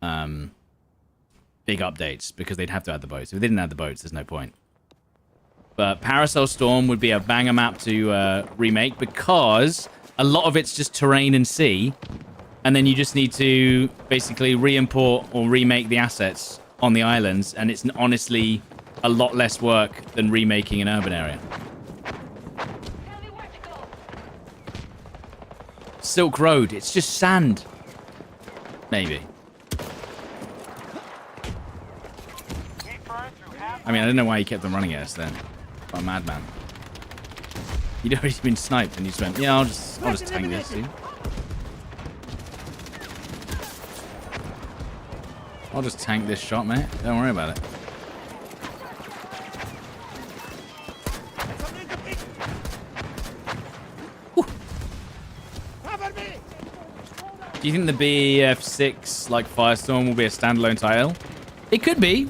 big updates, because they'd have to add the boats. If they didn't add the boats, there's no point. But Parasol Storm would be a banger map to remake, because a lot of it's just terrain and sea, and then you just need to basically re-import or remake the assets on the islands, and it's honestly a lot less work than remaking an urban area. Silk Road, it's just sand. Maybe. I mean, I don't know why he kept on running at us then. What a madman. You'd already been sniped and you just went, yeah, I'll just tank this, dude. I'll just tank this shot, mate. Don't worry about it. Do you think the BF6 like Firestorm will be a standalone title? It could be.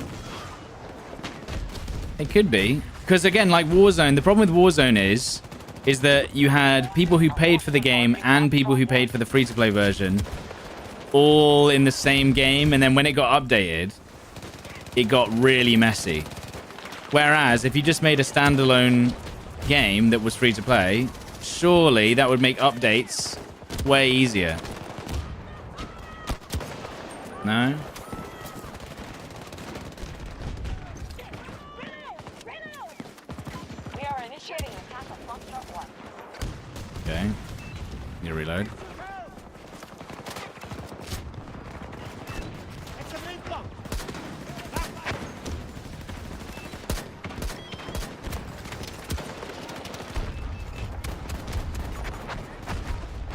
It could be. Because again, like Warzone, the problem with Warzone is that you had people who paid for the game and people who paid for the free-to-play version all in the same game, and then when it got updated, it got really messy. Whereas if you just made a standalone game that was free-to-play, surely that would make updates way easier. No? We are initiating attack on Foxtrot 1. Okay. Need to reload.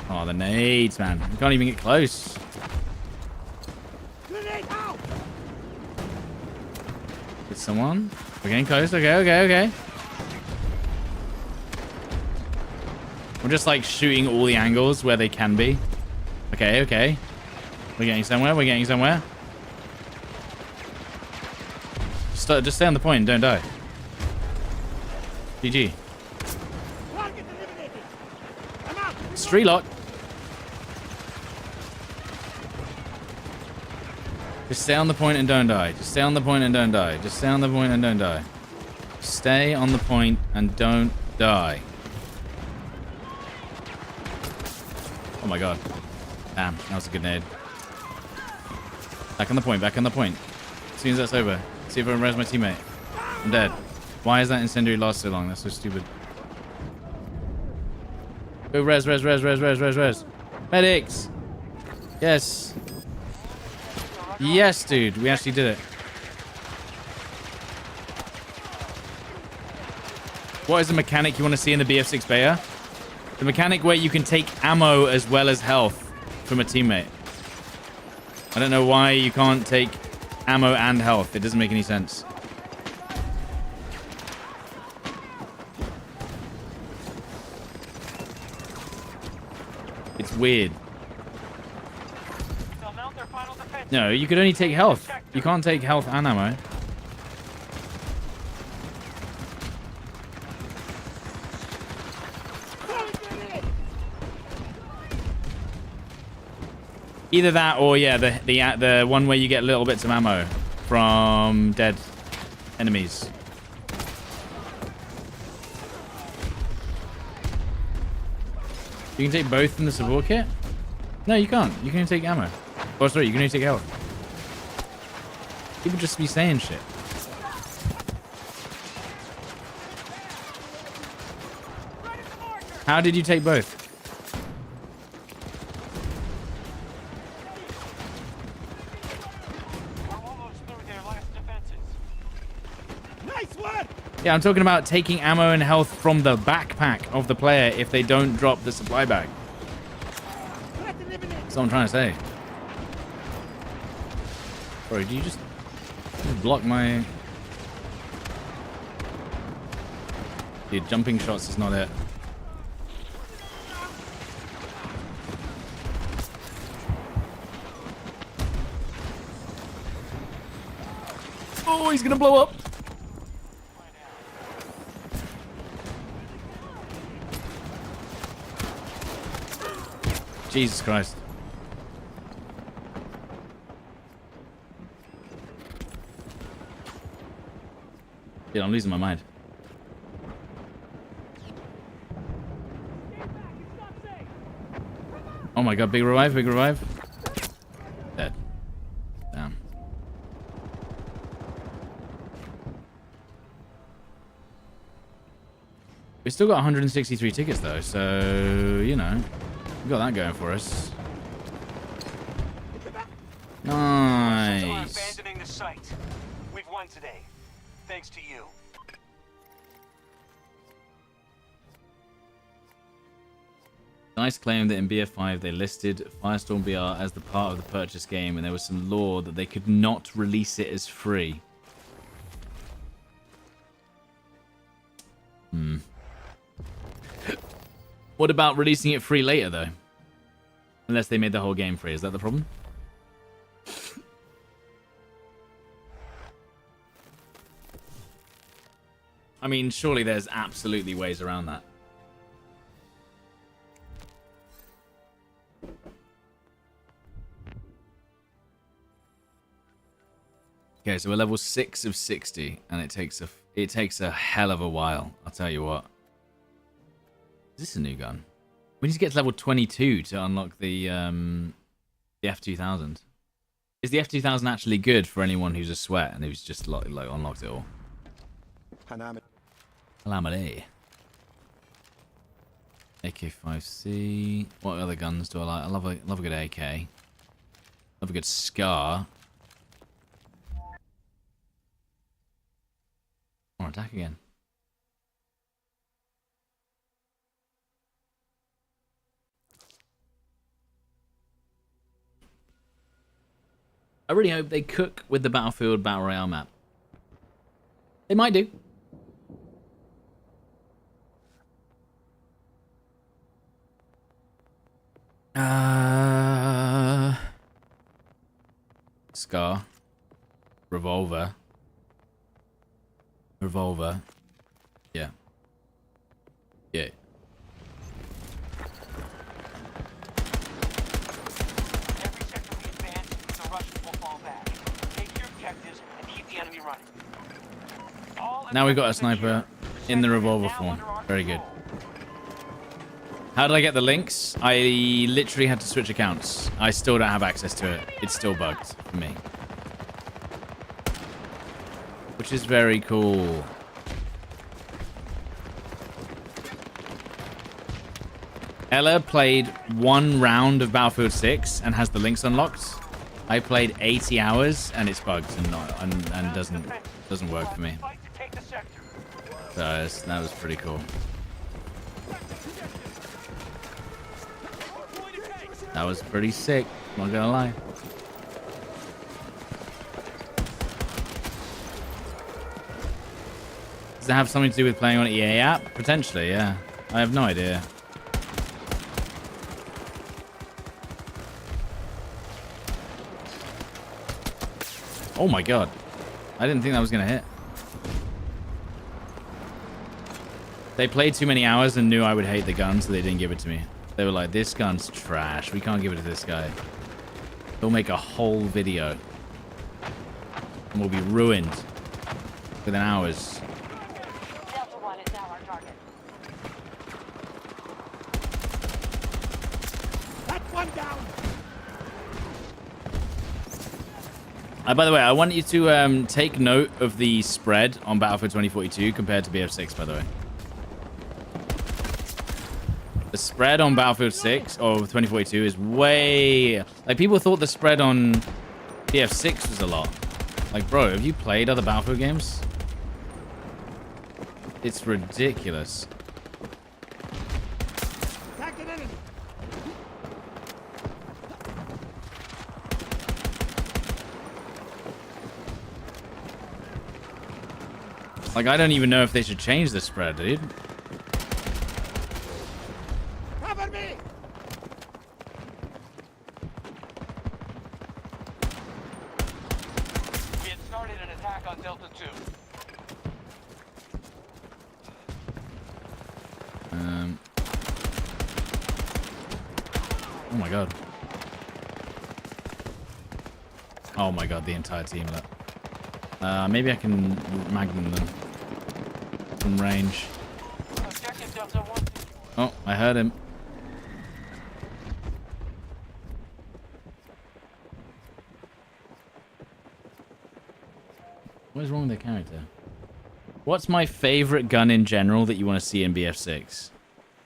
Oh, the nades, man. We can't even get close. Get someone. We're getting close. Okay. We're just like shooting all the angles where they can be. Okay. We're getting somewhere. Just stay on the point and don't die. GG. Street lock. Just stay on the point and don't die. Stay on the point and don't die. Oh my god. Damn, that was a good nade. Back on the point. As soon as that's over. See if I can res my teammate. I'm dead. Why is that incendiary last so long? That's so stupid. Go res. Medics! Yes. Yes, dude. We actually did it. What is the mechanic you want to see in the BF6 beta? The mechanic where you can take ammo as well as health from a teammate. I don't know why you can't take ammo and health. It doesn't make any sense. It's weird. No, you could only take health. You can't take health and ammo. Either that or yeah, the one where you get little bits of ammo from dead enemies. You can take both in the support kit? No, you can't. You can only take ammo. Oh, sorry, you can only take health. People just be saying shit. How did you take both? Yeah, I'm talking about taking ammo and health from the backpack of the player if they don't drop the supply bag. That's what I'm trying to say. Sorry, do you just block my... Dude, jumping shots is not it. Oh, he's gonna blow up. Jesus Christ. Dude, I'm losing my mind. Oh my god, big revive, big revive. Dead. Damn. We still got 163 tickets though, so, you know, we got that going for us. Nice. Abandoning the site. We've won today. Thanks to you. Nice claim that in BF5 they listed Firestorm BR as the part of the purchase game and there was some law that they could not release it as free. What about releasing it free later though? Unless they made the whole game free, is that the problem? I mean, surely there's absolutely ways around that. Okay, so we're level 6 of 60, and it takes a hell of a while. I'll tell you what. Is this a new gun? We need to get to level 22 to unlock the F2000. Is the F2000 actually good for anyone who's a sweat and who's just like unlocked it all? Calamity. AK-5C. What other guns do I like? I love a good AK. Love a good Scar. Oh, attack again. I really hope they cook with the Battlefield Battle Royale map. They might do. Scar. Revolver. Revolver. Yeah. Yeah. Every sector we advance, the Russians will fall back. Take your objectives and keep the enemy running. Now we've got a sniper in the revolver form. Very good. How did I get the Lynx? I literally had to switch accounts. I still don't have access to it. It's still bugged for me. Which is very cool. Ella played 1 round of Battlefield 6 and has the Lynx unlocked. I played 80 hours and it's bugged and doesn't work for me. So that was pretty cool. That was pretty sick, not gonna lie. Does it have something to do with playing on EA app? Potentially, yeah. I have no idea. Oh my god. I didn't think that was gonna hit. They played too many hours and knew I would hate the gun, so they didn't give it to me. They were like, this gun's trash. We can't give it to this guy. He'll make a whole video. And we'll be ruined within hours. Delta 1 is now our target. That's one down. By the way, I want you to take note of the spread on Battlefield 2042 compared to BF6, by the way. The spread on Battlefield 6 or 2042 is way... Like, people thought the spread on BF6 was a lot. Like, bro, have you played other Battlefield games? It's ridiculous. Attack an enemy. Like, I don't even know if they should change the spread, dude. Cover me. We had started an attack on Delta 2. Oh my god. Oh my god, the entire team. Look. Maybe I can magnum them from range. Objective Delta 1. Oh, I heard him. What is wrong with their character? What's my favorite gun in general that you want to see in BF6?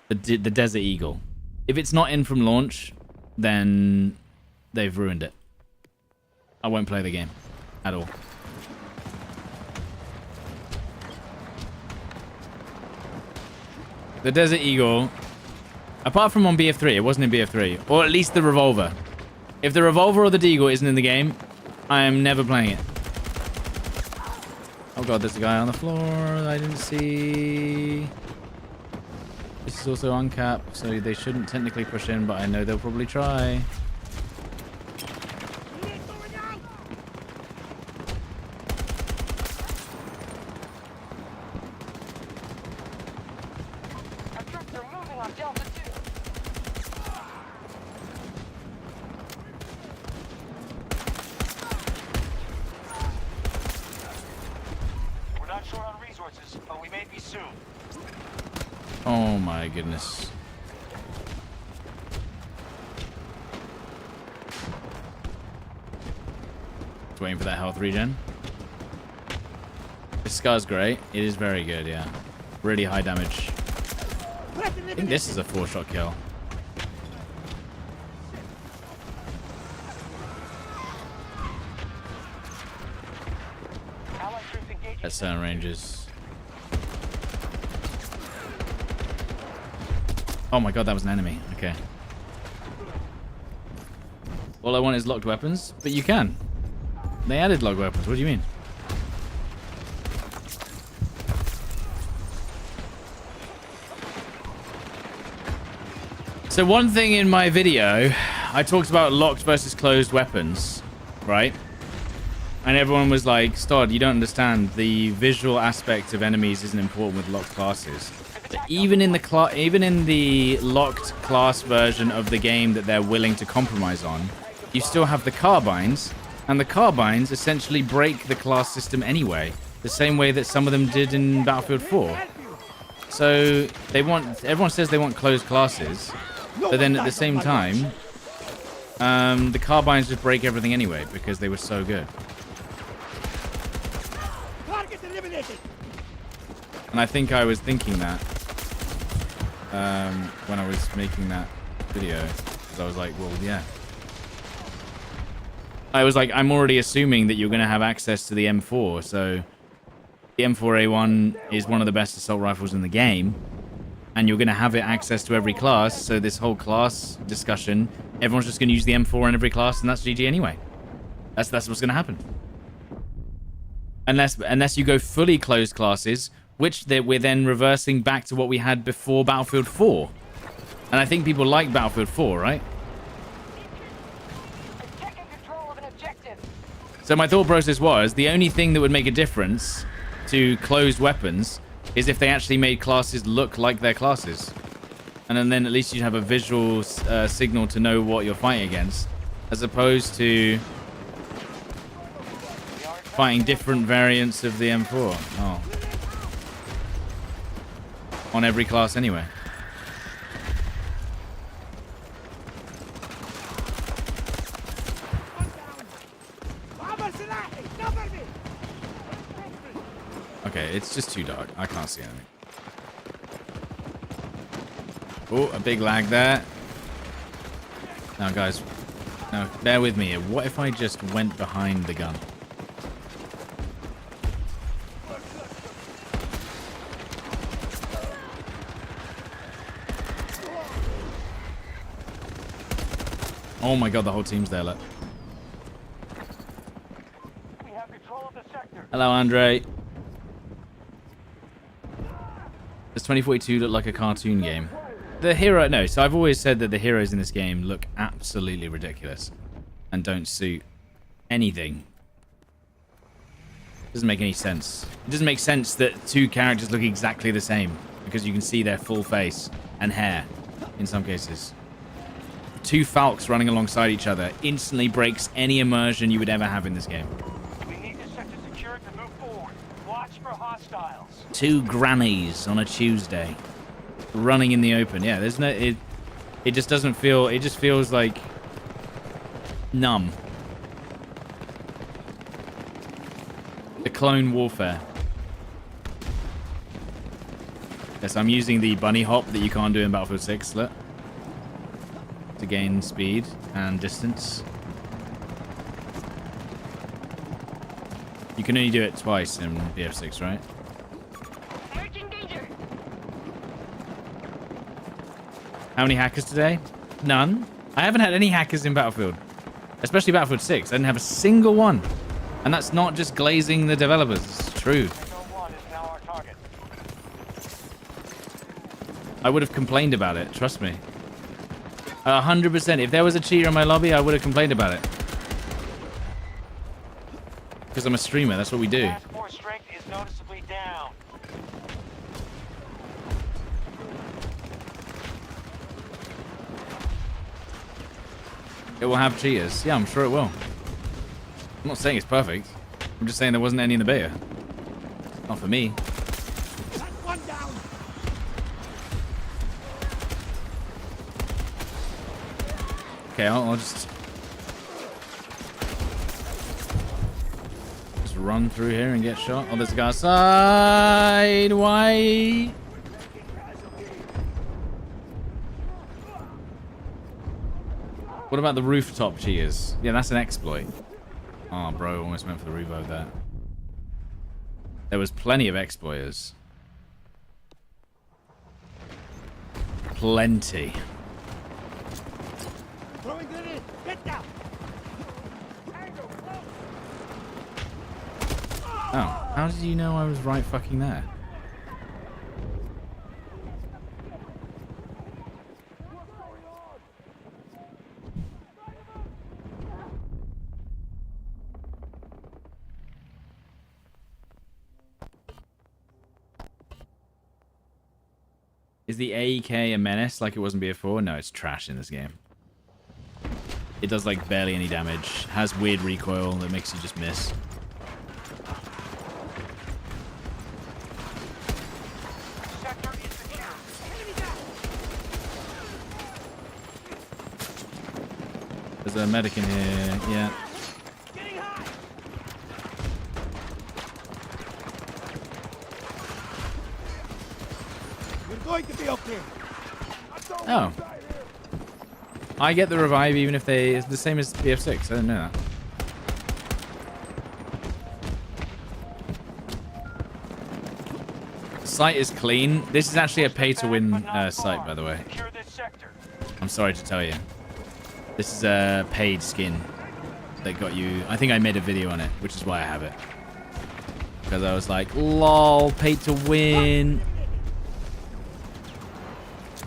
The Desert Eagle. If it's not in from launch, then they've ruined it. I won't play the game at all. The Desert Eagle, apart from on BF3, it wasn't in BF3, or at least the revolver. If the revolver or the Deagle isn't in the game, I am never playing it. Oh god, there's a guy on the floor that I didn't see. This is also uncapped, so they shouldn't technically push in, but I know they'll probably try. Our troops are moving on Delta 2. We're not short on resources, but we may be soon. Oh my goodness. Just waiting for that health regen. This Scar's great. It is very good, yeah. Really high damage. I think this is a 4-shot kill. Allied troops engaging. At certain ranges. Oh my god, that was an enemy. Okay. All I want is locked weapons, but you can. They added locked weapons. What do you mean? So one thing in my video, I talked about locked versus closed weapons, right? And everyone was like, Stod, you don't understand. The visual aspect of enemies isn't important with locked classes. So even in the locked class version of the game that they're willing to compromise on, you still have the carbines, and the carbines essentially break the class system anyway, the same way that some of them did in Battlefield 4. So everyone says they want closed classes, but then at the same time, the carbines just break everything anyway because they were so good. Target eliminated. And I think I was thinking that when I was making that video, because I was like, well, yeah. I was like, I'm already assuming that you're going to have access to the M4, so the M4A1 is one of the best assault rifles in the game, and you're going to have it access to every class, so this whole class discussion, everyone's just going to use the M4 in every class, and that's GG anyway. That's what's going to happen. Unless you go fully closed classes, which we're then reversing back to what we had before Battlefield 4. And I think people like Battlefield 4, right? Taking control of an objective. So my thought process was, the only thing that would make a difference to closed weapons is if they actually made classes look like their classes. And then at least you'd have a visual signal to know what you're fighting against, as opposed to fighting different variants of the M4. Oh. On every class anyway. Okay, it's just too dark. I can't see anything. Oh, a big lag there. Now, guys, now bear with me. What if I just went behind the gun? Oh my god, the whole team's there, look. We have control of the sector. Hello, Andre. Does 2042 look like a cartoon game? The hero... No, so I've always said that the heroes in this game look absolutely ridiculous and don't suit anything. Doesn't make any sense. It doesn't make sense that two characters look exactly the same because you can see their full face and hair in some cases. two Falcons running alongside each other instantly breaks any immersion you would ever have in this game. We need this sector secured to move forward. Watch for hostiles. Two grannies on a Tuesday running in the open. Yeah, there's no... It just doesn't feel... It just feels like numb. The clone warfare. Yes, I'm using the bunny hop that you can't do in Battlefield 6, look. To gain speed and distance. You can only do it twice in BF6, right? How many hackers today? None. I haven't had any hackers in Battlefield. Especially Battlefield 6. I didn't have a single one. And that's not just glazing the developers. It's true. I would have complained about it. Trust me. 100%. If there was a cheater in my lobby, I would have complained about it. Because I'm a streamer. That's what we do. Task force strength is noticeably down. It will have cheaters. Yeah, I'm sure it will. I'm not saying it's perfect. I'm just saying there wasn't any in the beta. Not for me. That's one down. Okay, I'll just run through here and get shot. Oh, there's a guy outside. Why? What about the rooftop cheers? Yeah, that's an exploit. Oh, bro, almost went for the reload there. There was plenty of exploiters. Plenty. Throwing grenade. Get down. Oh, how did you know I was right fucking there? Is the AEK a menace like it wasn't before? No, it's trash in this game. It does like barely any damage. Has weird recoil that makes you just miss. Sector is secure. There's a medic in here. Yeah. Getting high. We're going to be okay. Oh. I get the revive even if they... It's the same as BF6. I didn't know that. The site is clean. This is actually a pay-to-win site, by the way. Secure this sector. I'm sorry to tell you. This is a paid skin that got you... I think I made a video on it, which is why I have it. Because I was like, lol, paid to win.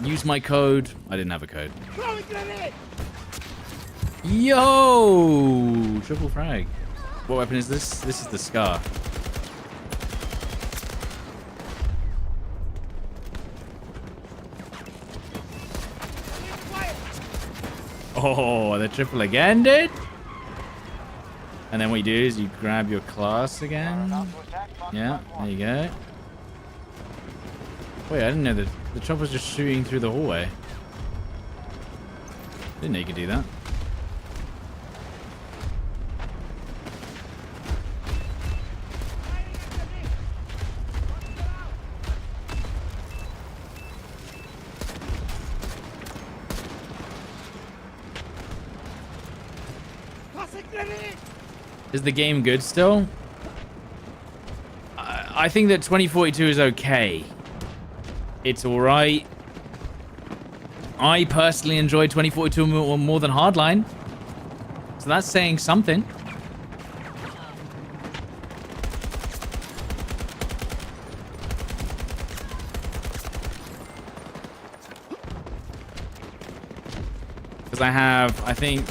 Use my code. I didn't have a code. Throwing grenade. Yo! Triple frag. What weapon is this? This is the Scar. Oh, the triple again, dude. And then what you do is you grab your class again. Yeah, there you go. Wait, I didn't know that the chopper's just shooting through the hallway. Didn't know you could do that. Tossing grenade. Is the game good still? I think that 2042 is okay. It's alright. I personally enjoy 2042 more than Hardline. So that's saying something. Because I have, I think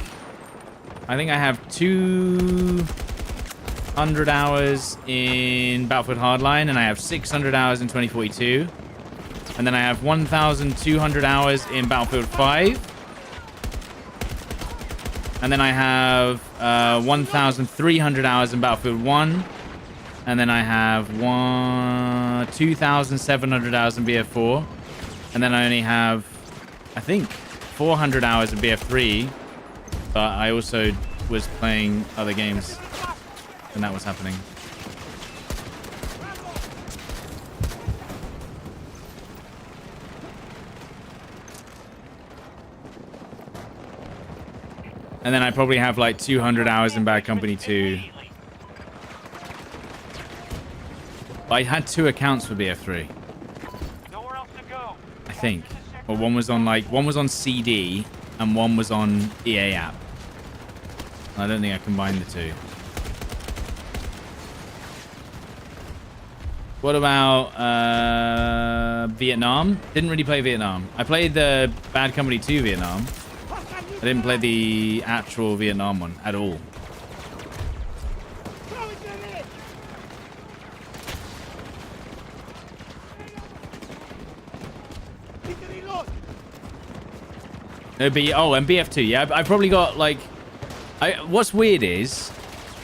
I have 200 hours in Battlefield Hardline, and I have 600 hours in 2042. And then I have 1,200 hours in Battlefield 5. And then I have 1,300 hours in Battlefield 1. And then I have 2,700 hours in BF4. And then I only have, I think, 400 hours in BF3. But I also was playing other games when that was happening. And then I probably have like 200 hours in Bad Company 2. But I had 2 accounts for BF3. Nowhere else to go. I think. Or one was on CD and one was on EA app. I don't think I combined the 2. What about Vietnam? Didn't really play Vietnam. I played the Bad Company 2 Vietnam. I didn't play the actual Vietnam one at all. Throwing grenade! Need to reload! No, and BF2. Yeah, I probably got like. What's weird is,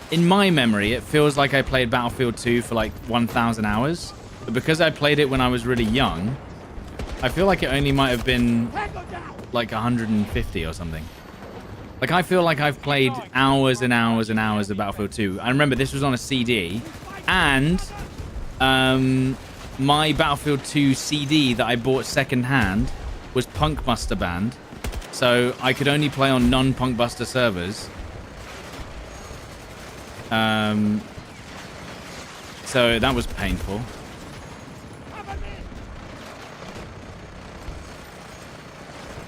in my memory, it feels like I played Battlefield 2 for like 1,000 hours. But because I played it when I was really young, I feel like it only might have been Tango down! like 150 or something. Like, I feel like I've played hours and hours and hours of Battlefield 2. I remember this was on a CD, and my Battlefield 2 CD that I bought secondhand was Punkbuster banned, so I could only play on non-Punkbuster servers. So that was painful.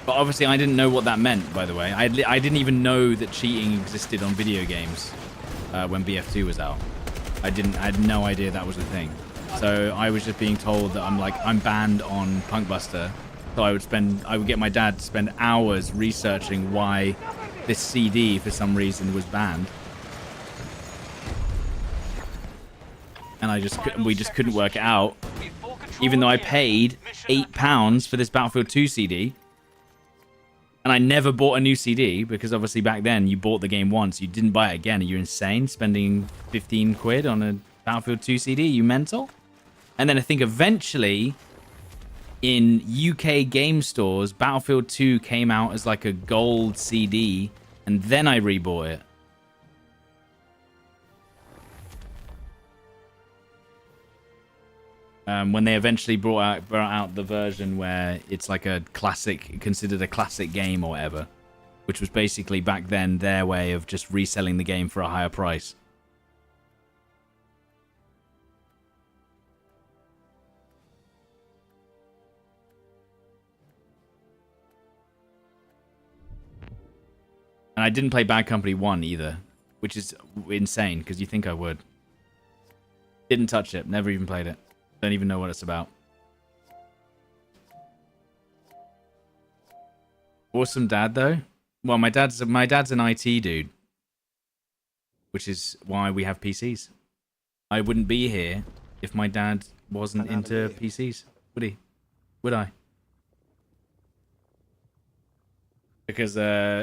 But obviously, I didn't know what that meant, by the way. I didn't even know that cheating existed on video games when BF2 was out. I had no idea that was a thing. So I was just being told that I'm banned on Punkbuster. So I would get my dad to spend hours researching why this CD, for some reason, was banned. And we just couldn't work it out. Even though I paid £8 for this Battlefield 2 CD. And I never bought a new CD because obviously back then you bought the game once. You didn't buy it again. Are you insane? Spending 15 quid on a Battlefield 2 CD? You mental? And then I think eventually in UK game stores, Battlefield 2 came out as like a gold CD. And then I rebought it. When they eventually brought out the version where it's like a classic, considered a classic game or whatever, which was basically back then their way of just reselling the game for a higher price. And I didn't play Bad Company 1 either, which is insane because you think I would. Didn't touch it, never even played it. Don't even know what it's about. Awesome dad though. Well, my dad's an IT dude, which is why we have PCs. I wouldn't be here if my dad wasn't into PCs, would he? Would I? Because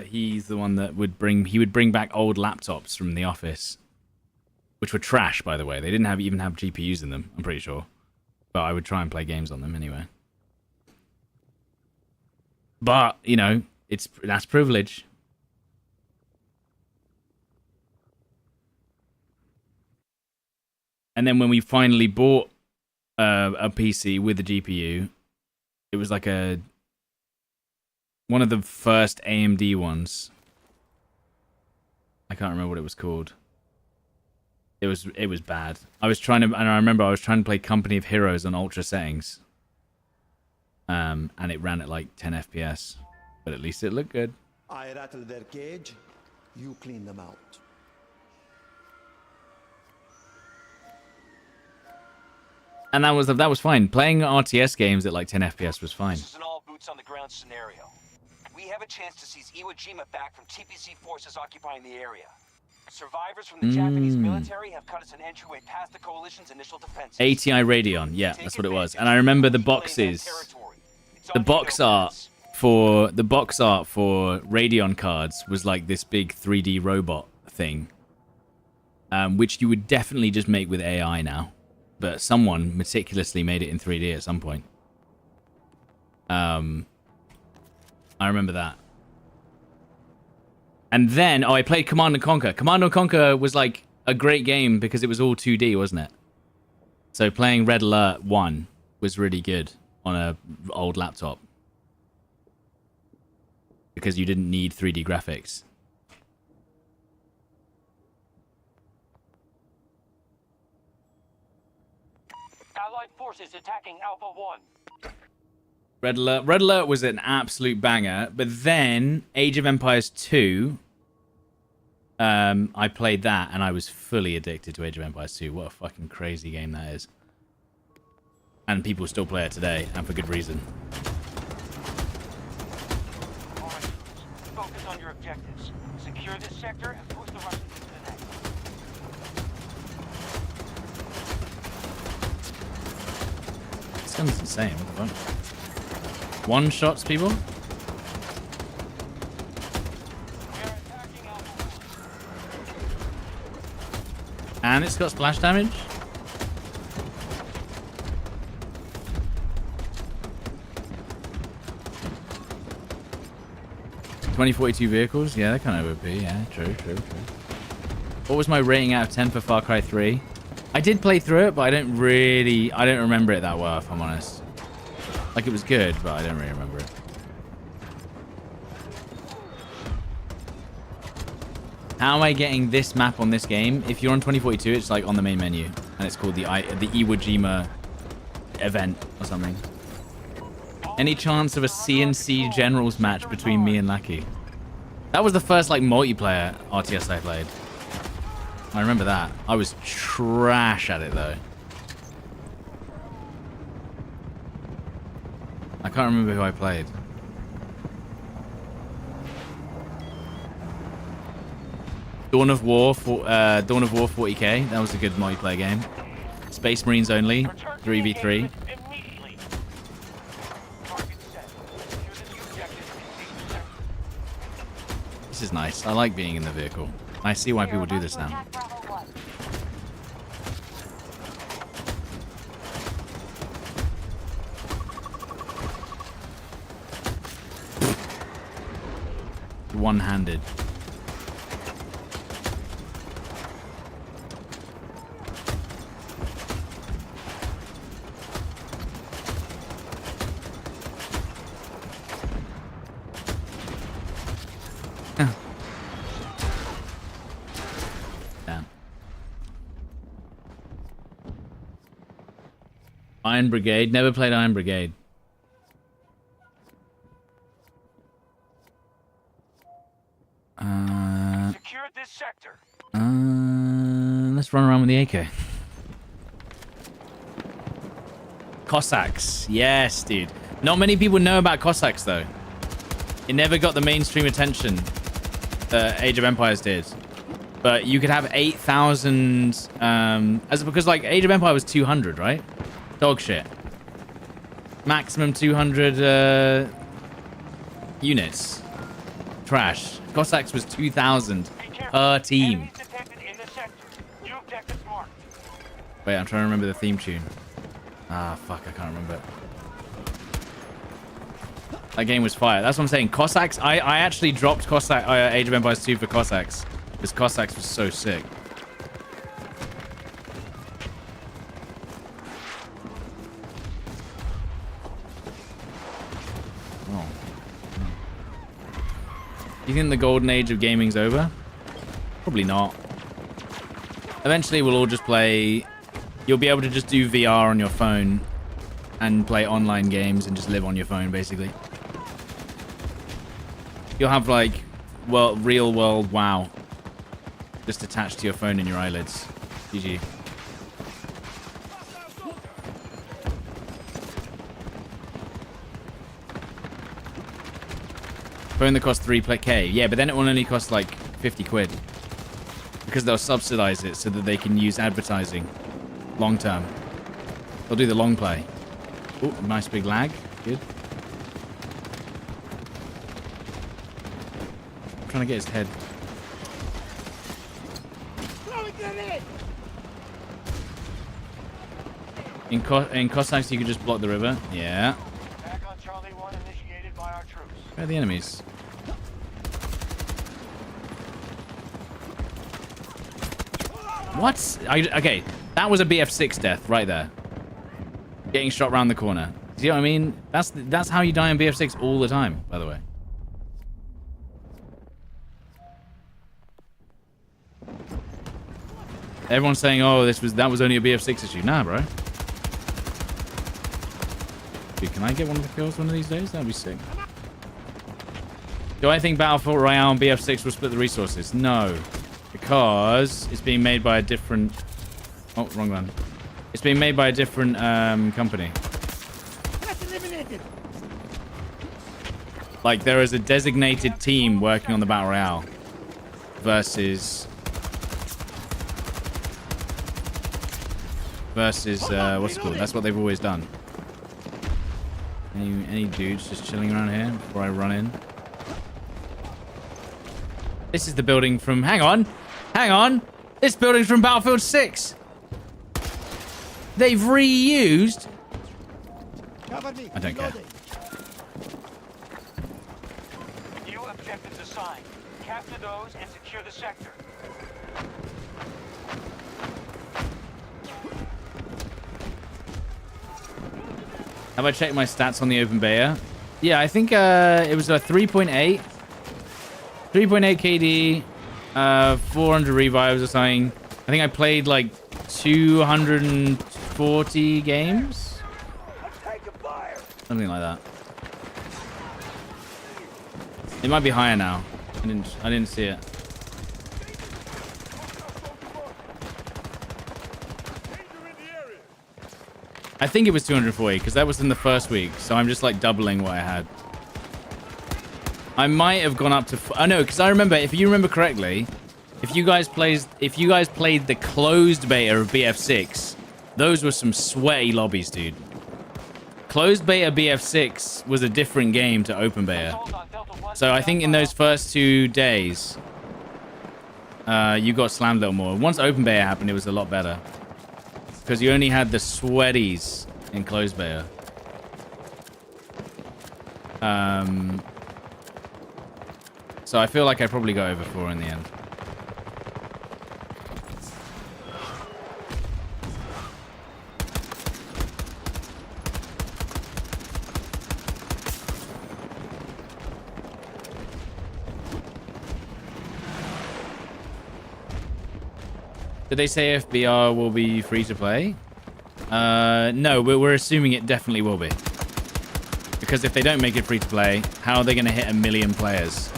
he's the one that would bring back old laptops from the office, which were trash, by the way. They didn't even have GPUs in them, I'm pretty sure. But I would try and play games on them anyway. But, you know, that's privilege. And then when we finally bought a PC with a GPU, it was like one of the first AMD ones. I can't remember what it was called. It was bad. I remember I was trying to play Company of Heroes on ultra settings. And it ran at like 10 FPS. But at least it looked good. I rattle their cage, you clean them out. And that was fine. Playing RTS games at like 10 FPS was fine. This is an all boots on the ground scenario. We have a chance to seize Iwo Jima back from TPC forces occupying the area. Survivors from the Japanese military have cut us an entryway past the coalition's initial defenses. ATI Radeon, yeah, that's what it was. And I remember the boxes. The box art for the box art for Radeon cards was like this big 3D robot thing, which you would definitely just make with AI now, but someone meticulously made it in 3D at some point. I remember that. And then, I played Command & Conquer. Command & Conquer was like a great game because it was all 2D, wasn't it? So playing Red Alert 1 was really good on a old laptop. Because you didn't need 3D graphics. Allied forces attacking Alpha 1. Red Alert was an absolute banger, but then Age of Empires 2, I played that and I was fully addicted to Age of Empires 2. What a fucking crazy game that is. And people still play it today, and for good reason. All right, troops, focus on your objectives. Secure this sector and push the Russians into the next. This gun's insane. What the fuck? One shots people? We are attacking Alpha 1. And it's got splash damage? $2042 vehicles? Yeah, they're kind of OP. Yeah, true. What was my rating out of 10 for Far Cry 3? I did play through it, but I don't remember it that well, if I'm honest. Like, it was good, but I don't really remember it. How am I getting this map on this game? If you're on 2042, it's like on the main menu, and it's called the Iwo Jima event or something. Any chance of a CNC Generals match between me and Lucky? That was the first like multiplayer RTS I played. I remember that. I was trash at it though. I can't remember who I played. Dawn of War 40k. That was a good multiplayer game. Space Marines only. 3v3. Immediately. Target set. Secure this objective and take the sector. This is nice. I like being in the vehicle. I see why people do this now. Attack Bravo 1. One-handed. Damn. Iron Brigade. Never played Iron Brigade. Secure this sector. Let's run around with the AK. Cossacks. Yes, dude. Not many people know about Cossacks, though. It never got the mainstream attention that Age of Empires did. But you could have 8,000... because, like, Age of Empire was 200, right? Dog shit. Maximum 200 units. Trash. Cossacks was 2,000 per team. Enemies detected in the sector. New objectives marked. Wait, I'm trying to remember the theme tune. Ah, fuck, I can't remember it. That game was fire. That's what I'm saying. Cossacks, I actually dropped Age of Empires 2 for Cossacks. Because Cossacks was so sick. Oh. You think the golden age of gaming's over? Probably not. Eventually we'll all just play... You'll be able to just do VR on your phone and play online games and just live on your phone, basically. You'll have, like, real world WoW just attached to your phone and your eyelids. GG. Phone that costs 3K. Yeah, but then it will only cost, like, 50 quid. Because they'll subsidize it so that they can use advertising long term. They'll do the long play. Oh, nice big lag. Good. trying to get his head. Throwing grenade! In Cossacks, you could just block the river. Yeah. Back on Charlie 1 initiated by our troops. Where are the enemies? What? Okay, that was a BF6 death right there. Getting shot round the corner. Do you know what I mean? That's how you die in BF6 all the time, by the way. Everyone's saying, "Oh, that was only a BF6 issue." Nah, bro. Dude, can I get one of the kills one of these days? That'd be sick. Do I think Battlefield Royale and BF6 will split the resources? No, because it's being made by a different. Oh, wrong one. It's being made by a different company. That's eliminated! Like, there is a designated team working on the Battle Royale versus what's it called? That's what they've always done. Any dudes just chilling around here before I run in? This is the building from... Hang on! This building's from Battlefield 6! They've reused... Cover me. I don't care. Reloading. New objectives assigned. Capture those and secure the sector. Have I checked my stats on the open beta? Yeah, I think it was a 3.8. 3.8 KD, 400 revives or something. I think I played like 240 games? Something like that. It might be higher now. I didn't see it. I think it was 240 because that was in the first week, so I'm just like doubling what I had. I might have gone up to... Oh no, because I remember, if you remember correctly, if you guys played the closed beta of BF6, those were some sweaty lobbies, dude. Closed beta BF6 was a different game to open beta. So I think in those first 2 days, you got slammed a little more. Once open beta happened, it was a lot better. Because you only had the sweaties in closed beta. So I feel like I probably got over 4 in the end. Did they say FBR will be free to play? No, we're assuming it definitely will be. Because if they don't make it free to play, how are they going to hit 1 million players?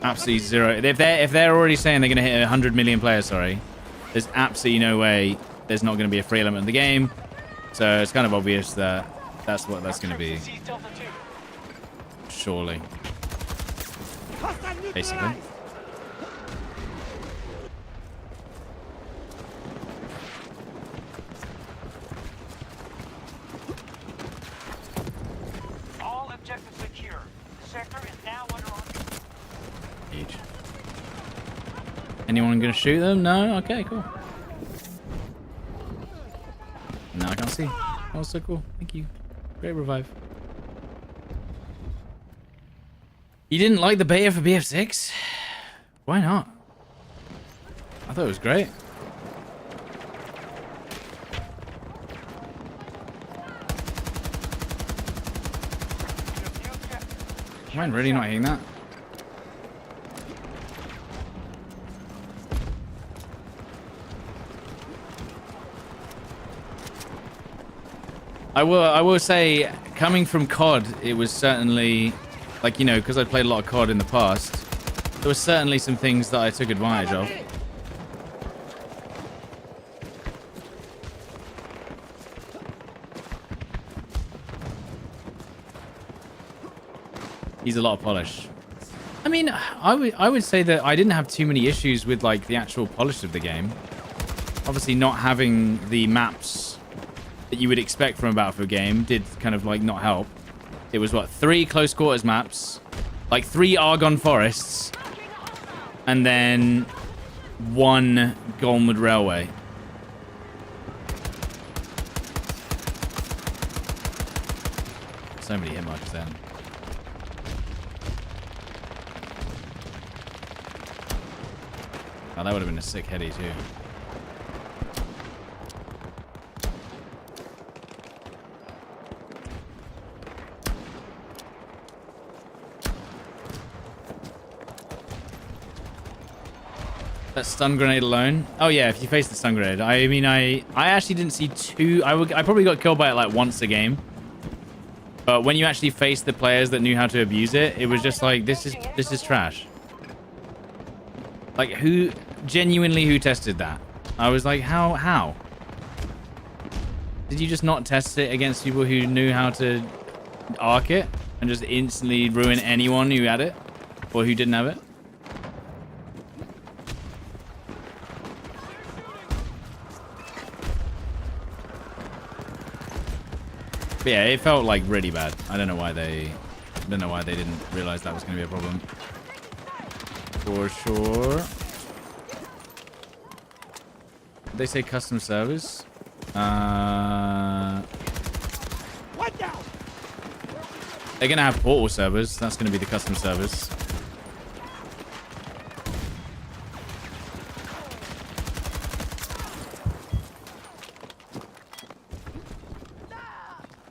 Absolutely zero. If they're already saying they're going to hit 100 million players, sorry, there's absolutely no way there's not going to be a free element in the game. So it's kind of obvious that that's what that's going to be. Surely. Basically. All objectives secure. The sector is now under our... Huge. Anyone gonna shoot them? No? Okay, cool. No, I can't see. Oh, so cool. Thank you. Great revive. You didn't like the beta for BF6? Why not? I thought it was great. Am I really not hitting that? I will say, coming from COD, it was certainly, like, you know, because I played a lot of COD in the past, there were certainly some things that I took advantage of. He's a lot of polish. I mean, I would say that I didn't have too many issues with, like, the actual polish of the game. Obviously, not having the maps that you would expect from a Battlefield game did kind of, like, not help. It was, what, 3 close quarters maps, Like 3 Argonne Forests, and then 1 Golmwood Railway. So many hit markers then. Oh, that would have been a sick heady too. That stun grenade alone. Oh yeah, if you face the stun grenade. I mean, I actually didn't see too. I probably got killed by it like once a game. But when you actually face the players that knew how to abuse it, it was just like, this is trash. Like who tested that? I was like, how? Did you just not test it against people who knew how to arc it and just instantly ruin anyone who had it or who didn't have it? But yeah, it felt like really bad. I don't know why they didn't realize that was going to be a problem. For sure. Did they say custom servers? One down. They're going to have portal servers. That's going to be the custom servers.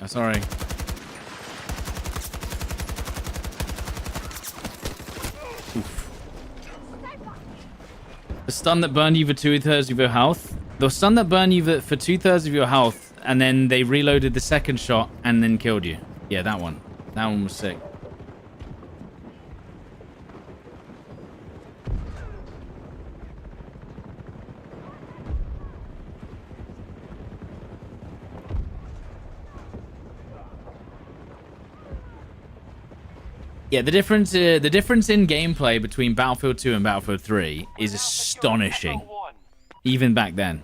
Oh, sorry. Oof. The stun that burned you for 2/3 of your health. The stun that burned you for 2/3 of your health, and then they reloaded the second shot and then killed you. Yeah, that one. That one was sick. Yeah, the difference in gameplay between Battlefield 2 and Battlefield 3 is astonishing. Even back then.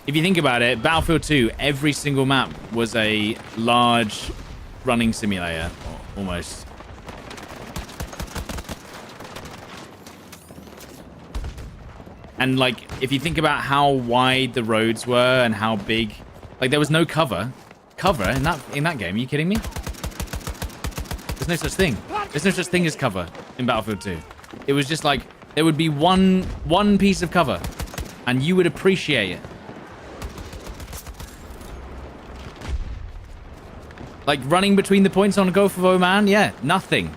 If you think about it, Battlefield 2, every single map was a large running simulator, almost. And like, if you think about how wide the roads were and how big, like there was no cover in that game. Are you kidding me? There's no such thing. There's no such thing as cover in Battlefield 2. It was just like, there would be one piece of cover, and you would appreciate it. Like running between the points on Gulf of Oman, yeah, nothing.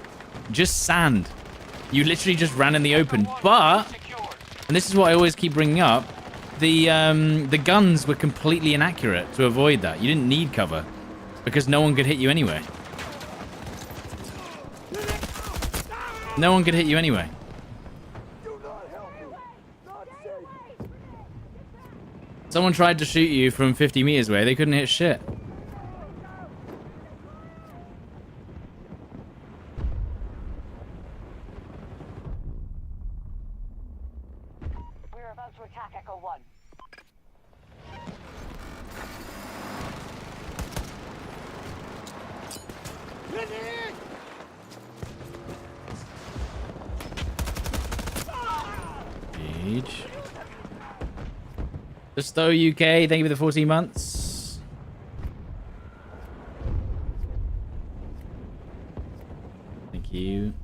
Just sand. You literally just ran in the open. But, and this is what I always keep bringing up, the guns were completely inaccurate to avoid that. You didn't need cover, because no one could hit you anyway. No one could hit you anyway. Someone tried to shoot you from 50 meters away. They couldn't hit shit. We're about to attack Echo 1. Grenade! Siege. The Stowe UK, thank you for the 14 months. Thank you.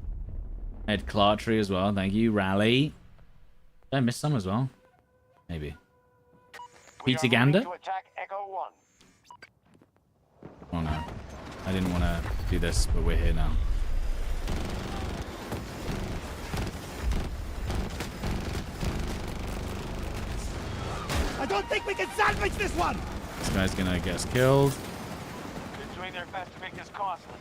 Ed Clartree as well, thank you. Rally. Did I miss some as well? Maybe. Peter Gander? Oh no. I didn't want to do this, but we're here now. I don't think we can salvage this one. This guy's gonna get us killed. They're doing their best to make this costly.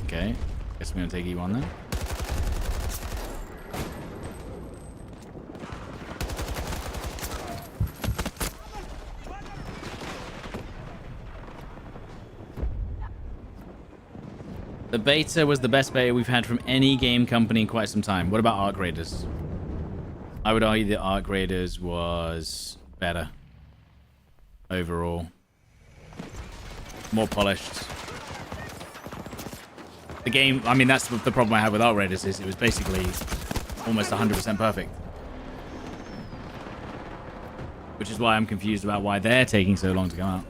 Okay. Guess we're gonna take E1 then. The beta was the best beta we've had from any game company in quite some time. What about Arc Raiders? I would argue that Arc Raiders was better overall. More polished. The game, I mean, that's the problem I had with Arc Raiders, is it was basically almost 100% perfect. Which is why I'm confused about why they're taking so long to come out.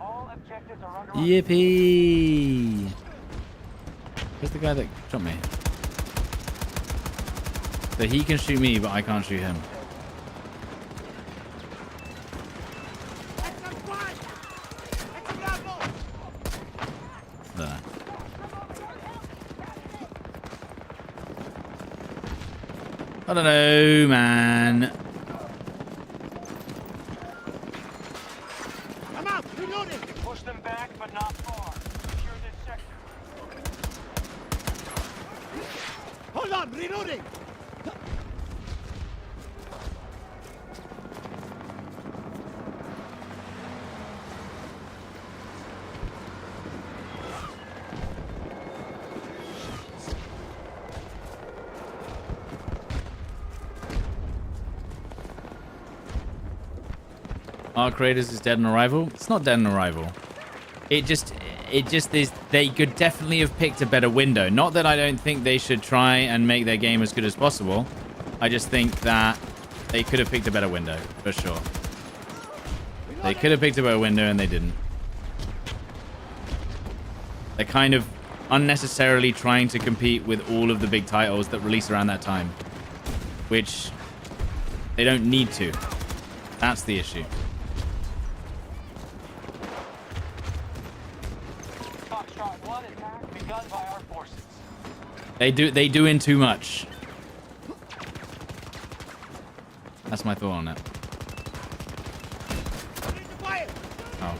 All objectives are under Yippee! Where's the guy that shot me? So he can shoot me, but I can't shoot him. Extra squad! Extra Bravo! There. I don't know, man. I'm out! Reloading! Push them back, but not far. Secure this sector. Hold on! Reloading! Arc Raiders is dead on arrival. It's not dead on arrival. It just is. They could definitely have picked a better window. Not that I don't think they should try and make their game as good as possible. I just think that they could have picked a better window for sure. They could have picked a better window and they didn't. They're kind of unnecessarily trying to compete with all of the big titles that release around that time, which they don't need to. That's the issue. Foxtrot 1 attack begun by our forces. They doing too much. That's my thought on it. Ready to fire! Oh.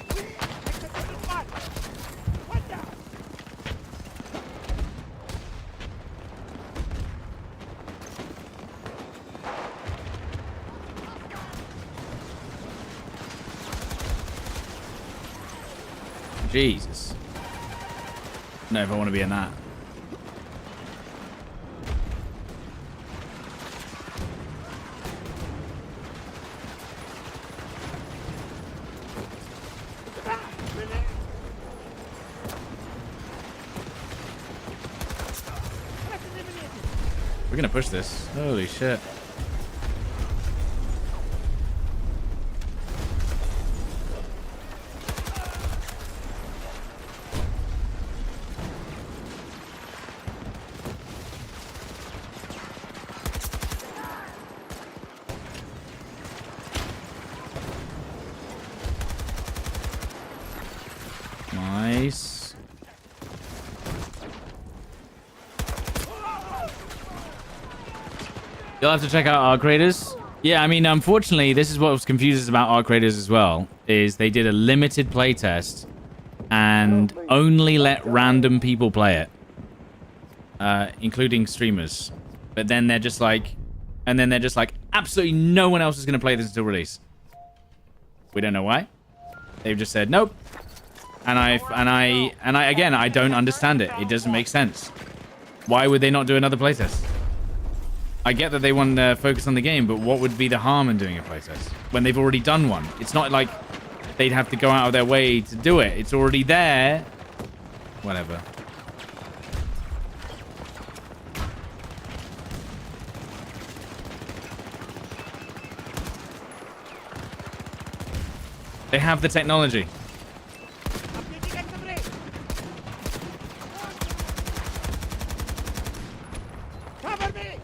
Extra squad! One down! Jesus. No, if I want to be in that. We're gonna push this. Holy shit. Nice. You'll have to check out Arc Raiders. Yeah, I mean, unfortunately, this is what was confusing about Arc Raiders as well, is they did a limited playtest and only let random people play it, including streamers. But then they're just like, absolutely no one else is going to play this until release. We don't know why. They've just said nope. And I again, I don't understand it. It doesn't make sense. Why would they not do another playtest? I get that they want to focus on the game, but what would be the harm in doing a playtest when they've already done one? It's not like they'd have to go out of their way to do it. It's already there. Whatever. They have the technology. Updating extra brake! Cover me!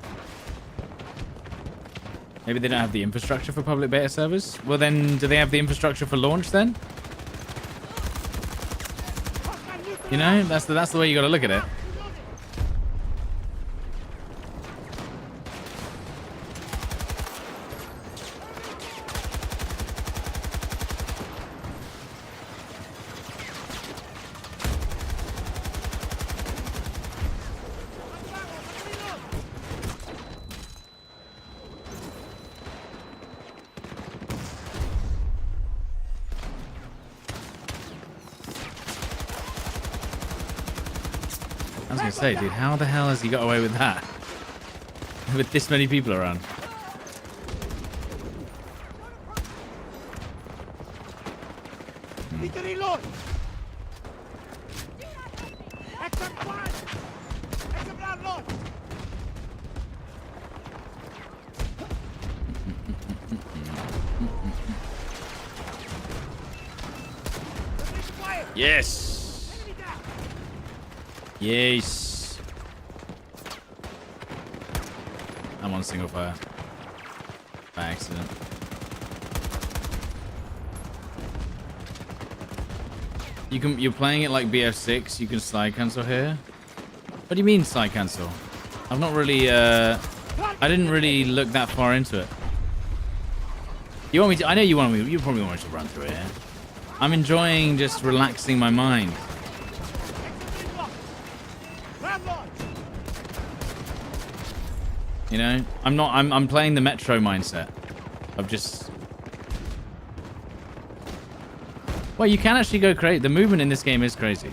Maybe they don't have the infrastructure for public beta servers. Well, then, do they have the infrastructure for launch then? You know, that's the way you got to look at it. I was gonna say, dude, how the hell has he got away with that? With this many people around. Need to reload! Yes. Yes. I'm on single fire. By accident. You're playing it like BF6. You can slide cancel here. What do you mean slide cancel? I've not really. I didn't really look that far into it. You want me to? I know you want me. You probably want me to run through it. Yeah? I'm enjoying just relaxing my mind. You know, I'm not. I'm playing the Metro mindset of just. Well, you can actually go crazy. The movement in this game is crazy,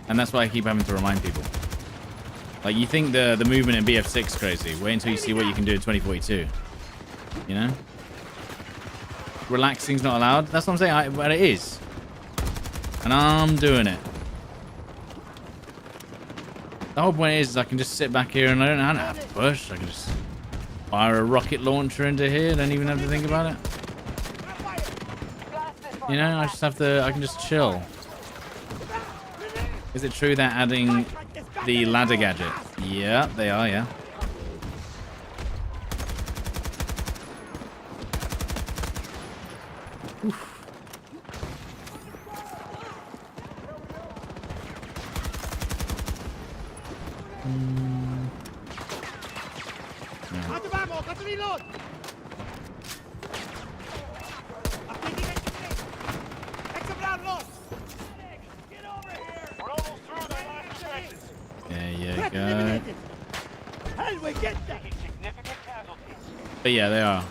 and that's why I keep having to remind people. Like, you think the movement in BF6 crazy. Wait until you see what you can do in 2042. You know? Relaxing's not allowed. That's what I'm saying. But it is. And I'm doing it. The whole point is I can just sit back here and I don't have to push. I can just fire a rocket launcher into here. Don't even have to think about it. You know, I just have to... I can just chill. Is it true that adding the ladder gadget? Yeah, they are, yeah. Oof. But yeah, they are.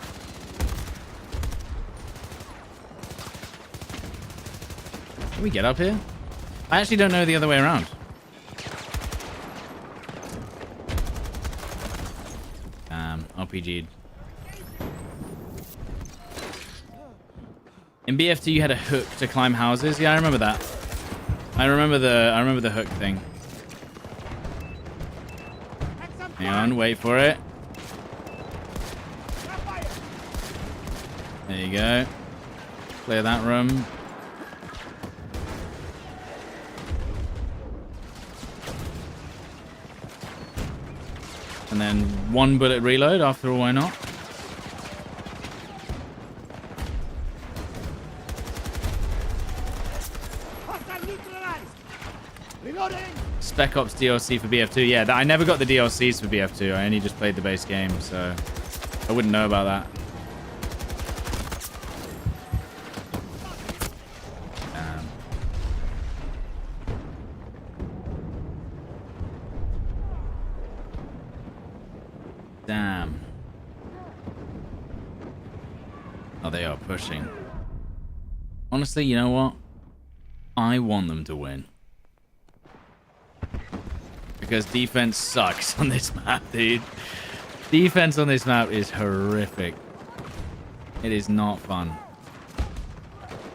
Can we get up here? I actually don't know the other way around. RPG'd. In BF2 you had a hook to climb houses. Yeah, I remember that. I remember the hook thing. Hang on, wait for it. There you go. Clear that room. And then one bullet reload after all, why not? Spec Ops DLC for BF2. Yeah, I never got the DLCs for BF2. I only just played the base game, so I wouldn't know about that. Damn. Oh, they are pushing. Honestly, you know what? I want them to win. Because defense sucks on this map, dude. Defense on this map is horrific. It is not fun.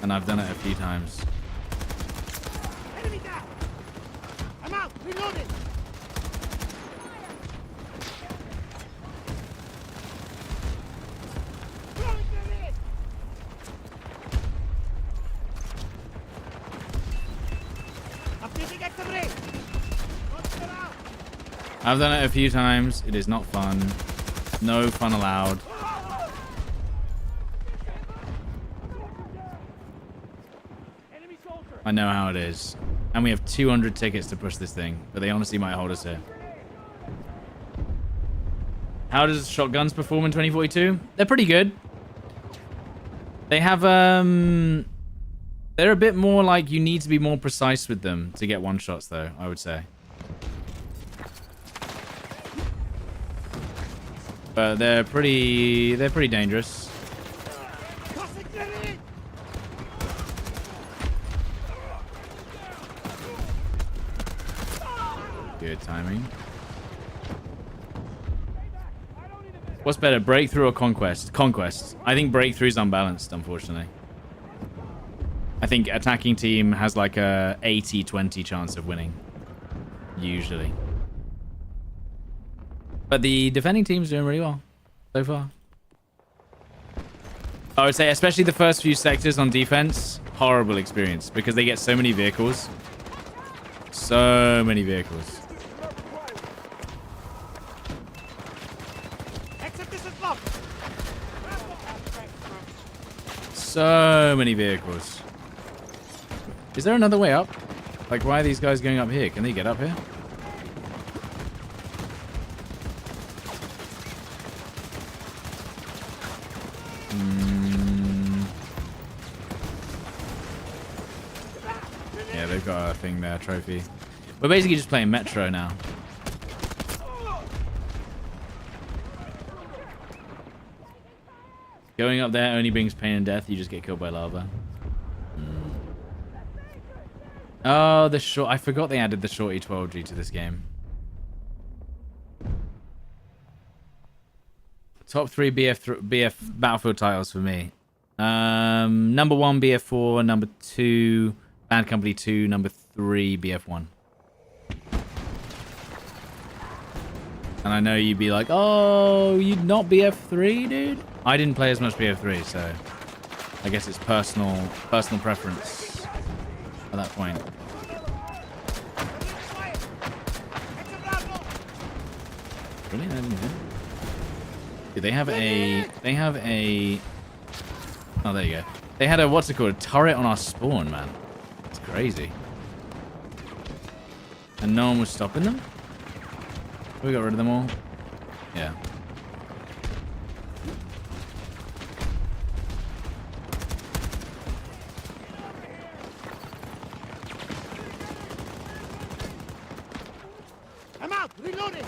And I've done it a few times. Enemy down. I'm out. Reloading. I've done it a few times. It is not fun. No fun allowed. I know how it is. And we have 200 tickets to push this thing, but they honestly might hold us here. How does shotguns perform in 2042? They're pretty good. They have, they're a bit more like you need to be more precise with them to get one shots though, I would say. But they're pretty dangerous. Good timing. What's better, breakthrough or conquest? Conquest. I think breakthrough's unbalanced, unfortunately. I think attacking team has like a 80-20 chance of winning. Usually. But the defending team's doing really well so far. I would say, especially the first few sectors on defense, horrible experience because they get so many vehicles. So many vehicles. Exit this is blocked. So many vehicles. Is there another way up? Like, why are these guys going up here? Can they get up here? Yeah, they've got a thing there, trophy. We're basically just playing Metro now. Going up there only brings pain and death. You just get killed by lava. Oh, the short. I forgot they added the short E12G to this game. Top 3 BF Battlefield titles for me. Number 1 BF4, number 2 Bad Company 2, number 3 BF1. And I know you'd be like, oh, you'd not BF3, dude? I didn't play as much BF3, so I guess it's personal preference at that point. Really? I didn't know. Dude, they have a... Oh, there you go. They had a, what's it called? A turret on our spawn, man. It's crazy. And no one was stopping them? We got rid of them all? Yeah. I'm out. Reloading.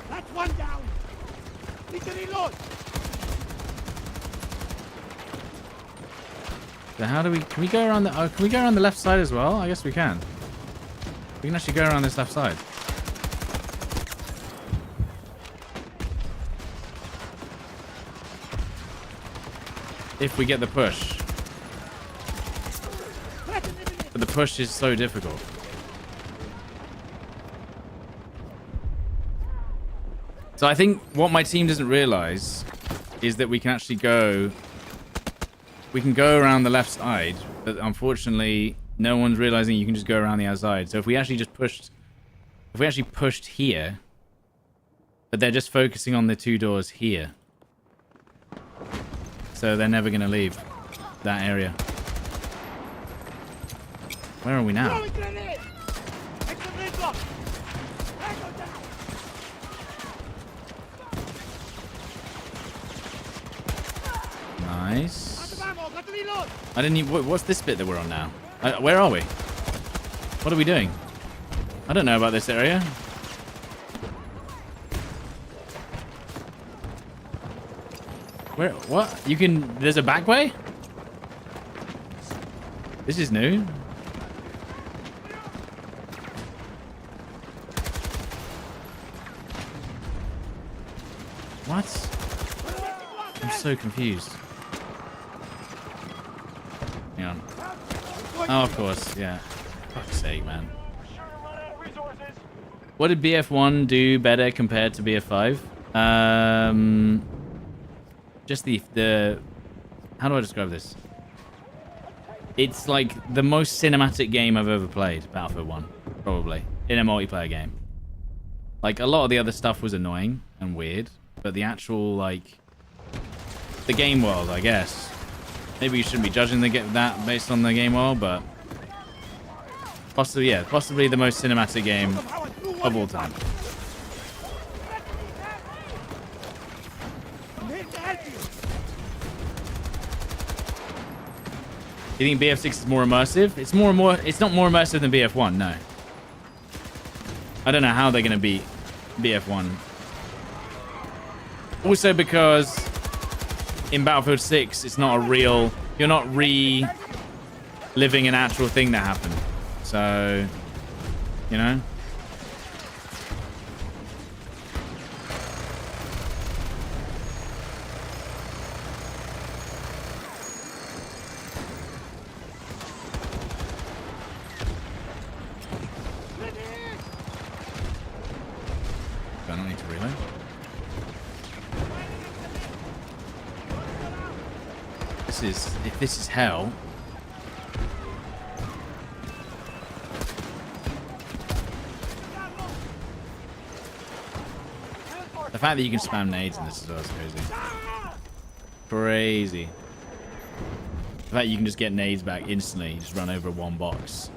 That's one down. Need to reload. So how do we... Can we go around the... can we go around the left side as well? I guess we can. We can actually go around this left side. If we get the push. But the push is so difficult. So I think what my team doesn't realize is that we can actually go... We can go around the left side, but unfortunately, no one's realizing you can just go around the outside. So if we actually just pushed... If we actually pushed here, but they're just focusing on the 2 doors here. So they're never going to leave that area. Where are we now? Throwing grenade. Exit this block. Tango down. Nice. Out of ammo. Got to reload. I didn't even... What's this bit that we're on now? Where are we? What are we doing? I don't know about this area. Where? What? You can... There's a back way? This is new. What? I'm so confused. Hang on. Oh, of course. Yeah. Fuck's sake, man. What did BF1 do better compared to BF5? Just the how do I describe this? It's like the most cinematic game I've ever played, Battlefield 1, probably, in a multiplayer game. Like, a lot of the other stuff was annoying and weird, but the actual, like, the game world, I guess. Maybe you shouldn't be judging that based on the game world, but possibly, yeah, possibly the most cinematic game of all time. I'm here to help you. You think BF6 is more immersive? It's not more immersive than BF1, no. I don't know how they're going to beat BF1. Also because in Battlefield 6, it's not a real... You're not reliving an actual thing that happened. So, you know? I don't need to reload. If this is hell. The fact that you can spam nades in this as well is crazy. Crazy. The fact you can just get nades back instantly, you just run over one box.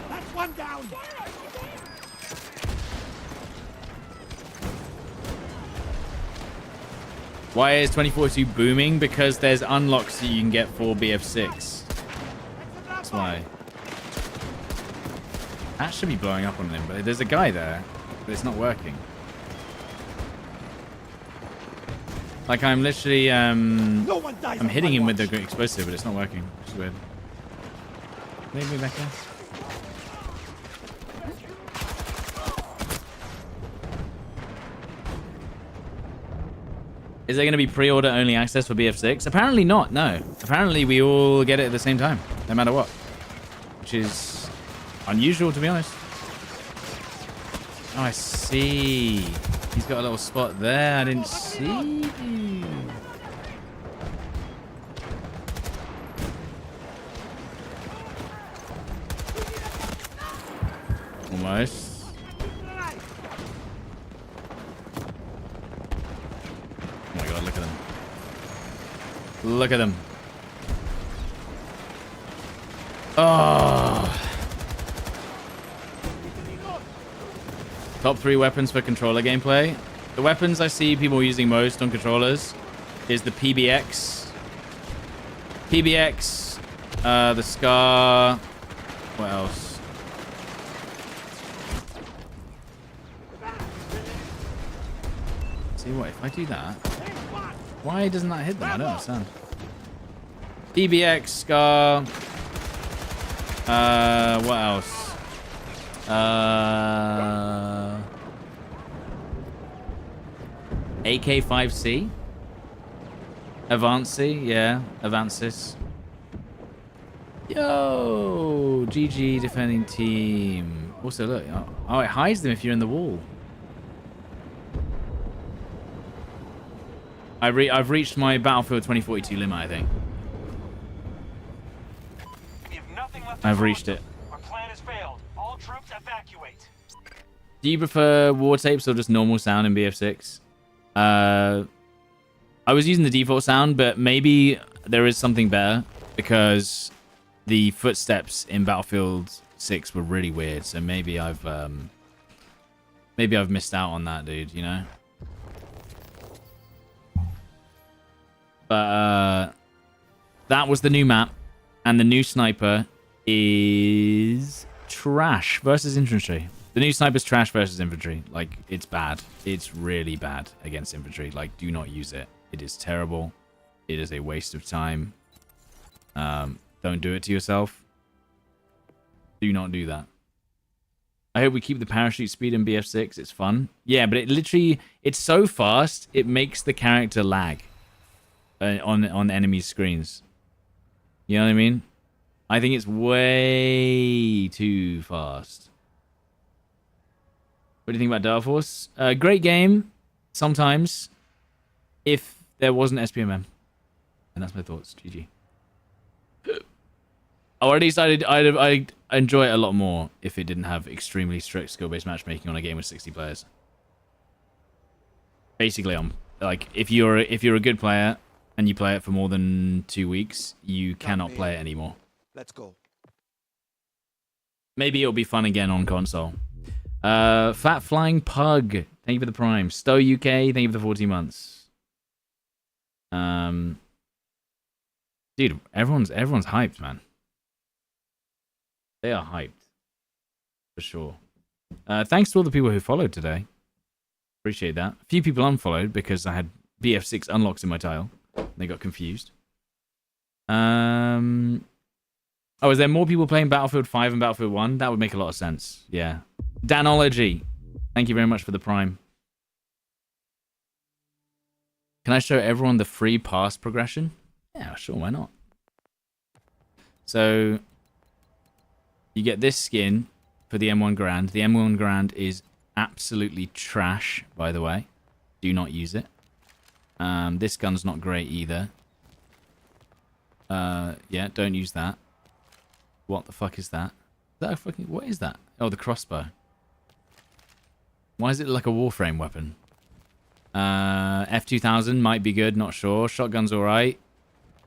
That's one down. Why is 2042 booming? Because there's unlocks that you can get for BF6. That's why. That should be blowing up on him, but there's a guy there, but it's not working. Like I'm literally, No one dies I'm on hitting my him with watch. the explosive, but it's not working. It's weird. Leave me back here. Is there going to be pre-order only access for BF6? Apparently not, no. Apparently we all get it at the same time, no matter what. Which is unusual, to be honest. Oh, I see. He's got a little spot there. I didn't see. Almost. Oh my god, look at them. Look at them. Oh. Top 3 weapons for controller gameplay. The weapons I see people using most on controllers is the PBX. PBX, the Scar. What else? See what, if I do that, why doesn't that hit them? I don't understand. PBX, Scar. What else? AK-5C? Avanci, yeah. Avancis. Yo! GG defending team. Also, look. Oh, it hides them if you're in the wall. I've reached my Battlefield 2042 limit, I think. We have nothing left to I've reached it. Our plan has failed. All troops evacuate. Do you prefer war tapes or just normal sound in BF6? I was using the default sound, but maybe there is something better because the footsteps in Battlefield 6 were really weird. So maybe I've missed out on that, dude. You know. But that was the new map, and the new sniper is trash versus infantry. The new sniper's trash versus infantry. Like, it's bad. It's really bad against infantry. Like, do not use it. It is terrible. It is a waste of time. Don't do it to yourself. Do not do that. I hope we keep the parachute speed in BF6. It's fun. Yeah, but it's so fast, it makes the character lag on enemy screens. You know what I mean? I think it's way too fast. What do you think about Dark Force? Great game, sometimes, if there wasn't SPMM. And that's my thoughts. GG. Or at least I'd enjoy it a lot more if it didn't have extremely strict skill-based matchmaking on a game with 60 players. Basically, like if you're a good player and you play it for more than 2 weeks, you cannot play it anymore. Let's go. Maybe it'll be fun again on console. Fat Flying Pug, thank you for the Prime. Stowe UK, thank you for the 14 months. Dude, everyone's hyped, man. They are hyped. For sure. Thanks to all the people who followed today. Appreciate that. A few people unfollowed because I had BF6 unlocks in my tile. They got confused. Oh, is there more people playing Battlefield 5 and Battlefield 1? That would make a lot of sense. Yeah. Danology, thank you very much for the Prime. Can I show everyone the free pass progression? Yeah, sure, why not? So, you get this skin for the M1 Grand. The M1 Grand is absolutely trash, by the way. Do not use it. This gun's not great either. Yeah, don't use that. What the fuck is that? Is that a fucking... What is that? Oh, the crossbow. Why is it like a Warframe weapon? F2000 might be good, not sure. Shotgun's alright.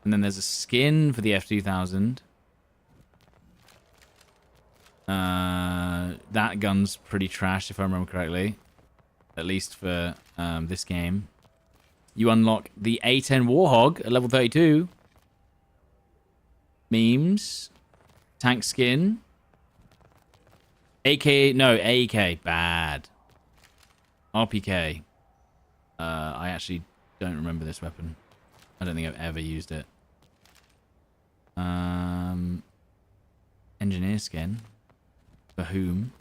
And then there's a skin for the F2000. That gun's pretty trash, if I remember correctly. At least for this game. You unlock the A10 Warhog at level 32. Memes. Tank skin. AK, no, AK. Bad. RPK. I actually don't remember this weapon. I don't think I've ever used it. Engineer skin. For whom?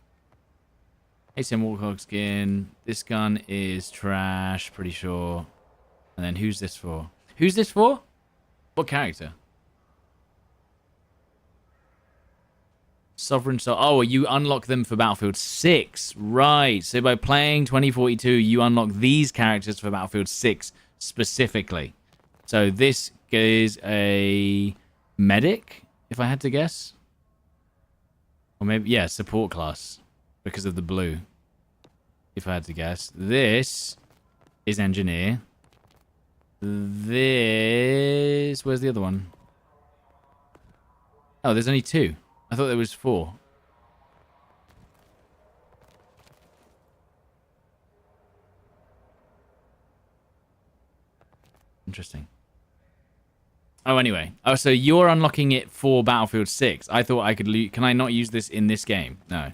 A10 Warhog skin. This gun is trash, pretty sure. And then who's this for? Who's this for? What character? Sovereign Soul. Oh, you unlock them for Battlefield 6. Right. So by playing 2042, you unlock these characters for Battlefield 6 specifically. So this is a medic, if I had to guess. Or maybe, yeah, support class. Because of the blue. If I had to guess. This is engineer. This... Where's the other one? Oh, there's only 2. I thought there was 4. Interesting. Oh, anyway. Oh, so you're unlocking it for Battlefield 6. I thought I could... Can I not use this in this game? No.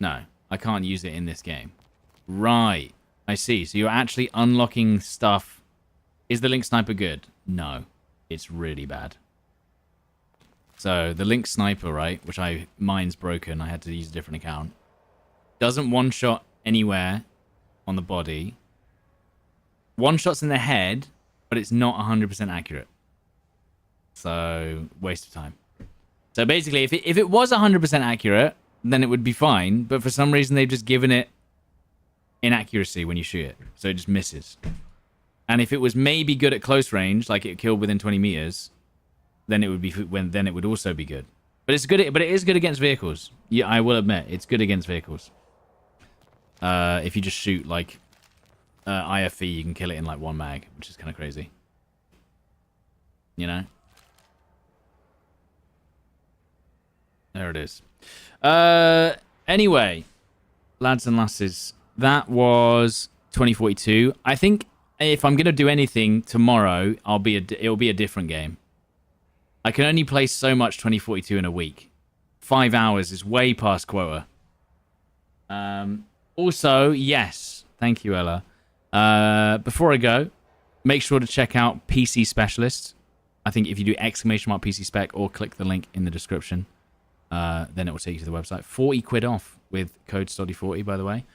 No. I can't use it in this game. Right. I see. So you're actually unlocking stuff. Is the Lynx sniper good? No. It's really bad. So the Lynx sniper, right, which mine's broken. I had to use a different account. Doesn't one-shot anywhere on the body. One-shots in the head, but it's not 100% accurate. So waste of time. So basically, if it was 100% accurate, then it would be fine. But for some reason, they've just given it inaccuracy when you shoot it. So it just misses. And if it was maybe good at close range, like it killed within 20 meters... then it would be then it would also be good. But it's good. But it is good against vehicles. Yeah, I will admit it's good against vehicles. If you just shoot like IFV, you can kill it in like 1 mag, which is kind of crazy. You know. There it is. Anyway, lads and lasses, that was 2042. I think if I'm gonna do anything tomorrow, it'll be a different game. I can only play so much 2042 in a week. 5 hours is way past quota. Also, yes. Thank you, Ella. Before I go, make sure to check out PC Specialist. I think if you do !PC spec or click the link in the description, then it will take you to the website. 40 quid off with code STODDY40, by the way.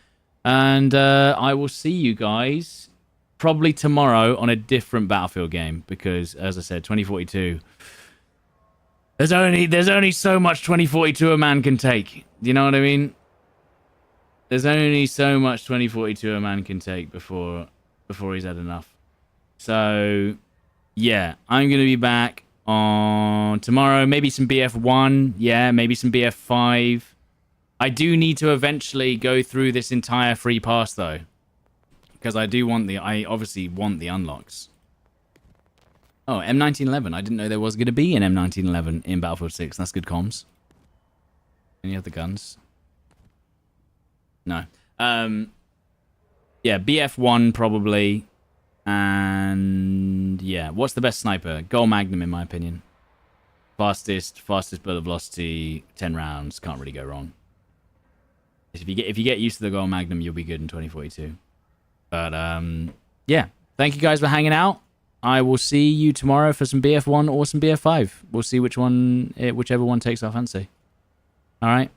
And I will see you guys probably tomorrow on a different Battlefield game. Because, as I said, 2042... There's only so much 2042 a man can take. Do you know what I mean? There's only so much 2042 a man can take before he's had enough. So, yeah, I'm going to be back on tomorrow. Maybe some BF1. Yeah, maybe some BF5. I do need to eventually go through this entire free pass, though. Because I obviously want the unlocks. Oh, M1911. I didn't know there was going to be an M1911 in Battlefield 6. That's good comms. Any other guns? No. Yeah, BF1 probably. And yeah, what's the best sniper? Gold Magnum, in my opinion. Fastest bullet velocity, 10 rounds. Can't really go wrong. If you get used to the Gold Magnum, you'll be good in 2042. But yeah, thank you guys for hanging out. I will see you tomorrow for some BF1 or some BF5. We'll see whichever one takes our fancy. All right.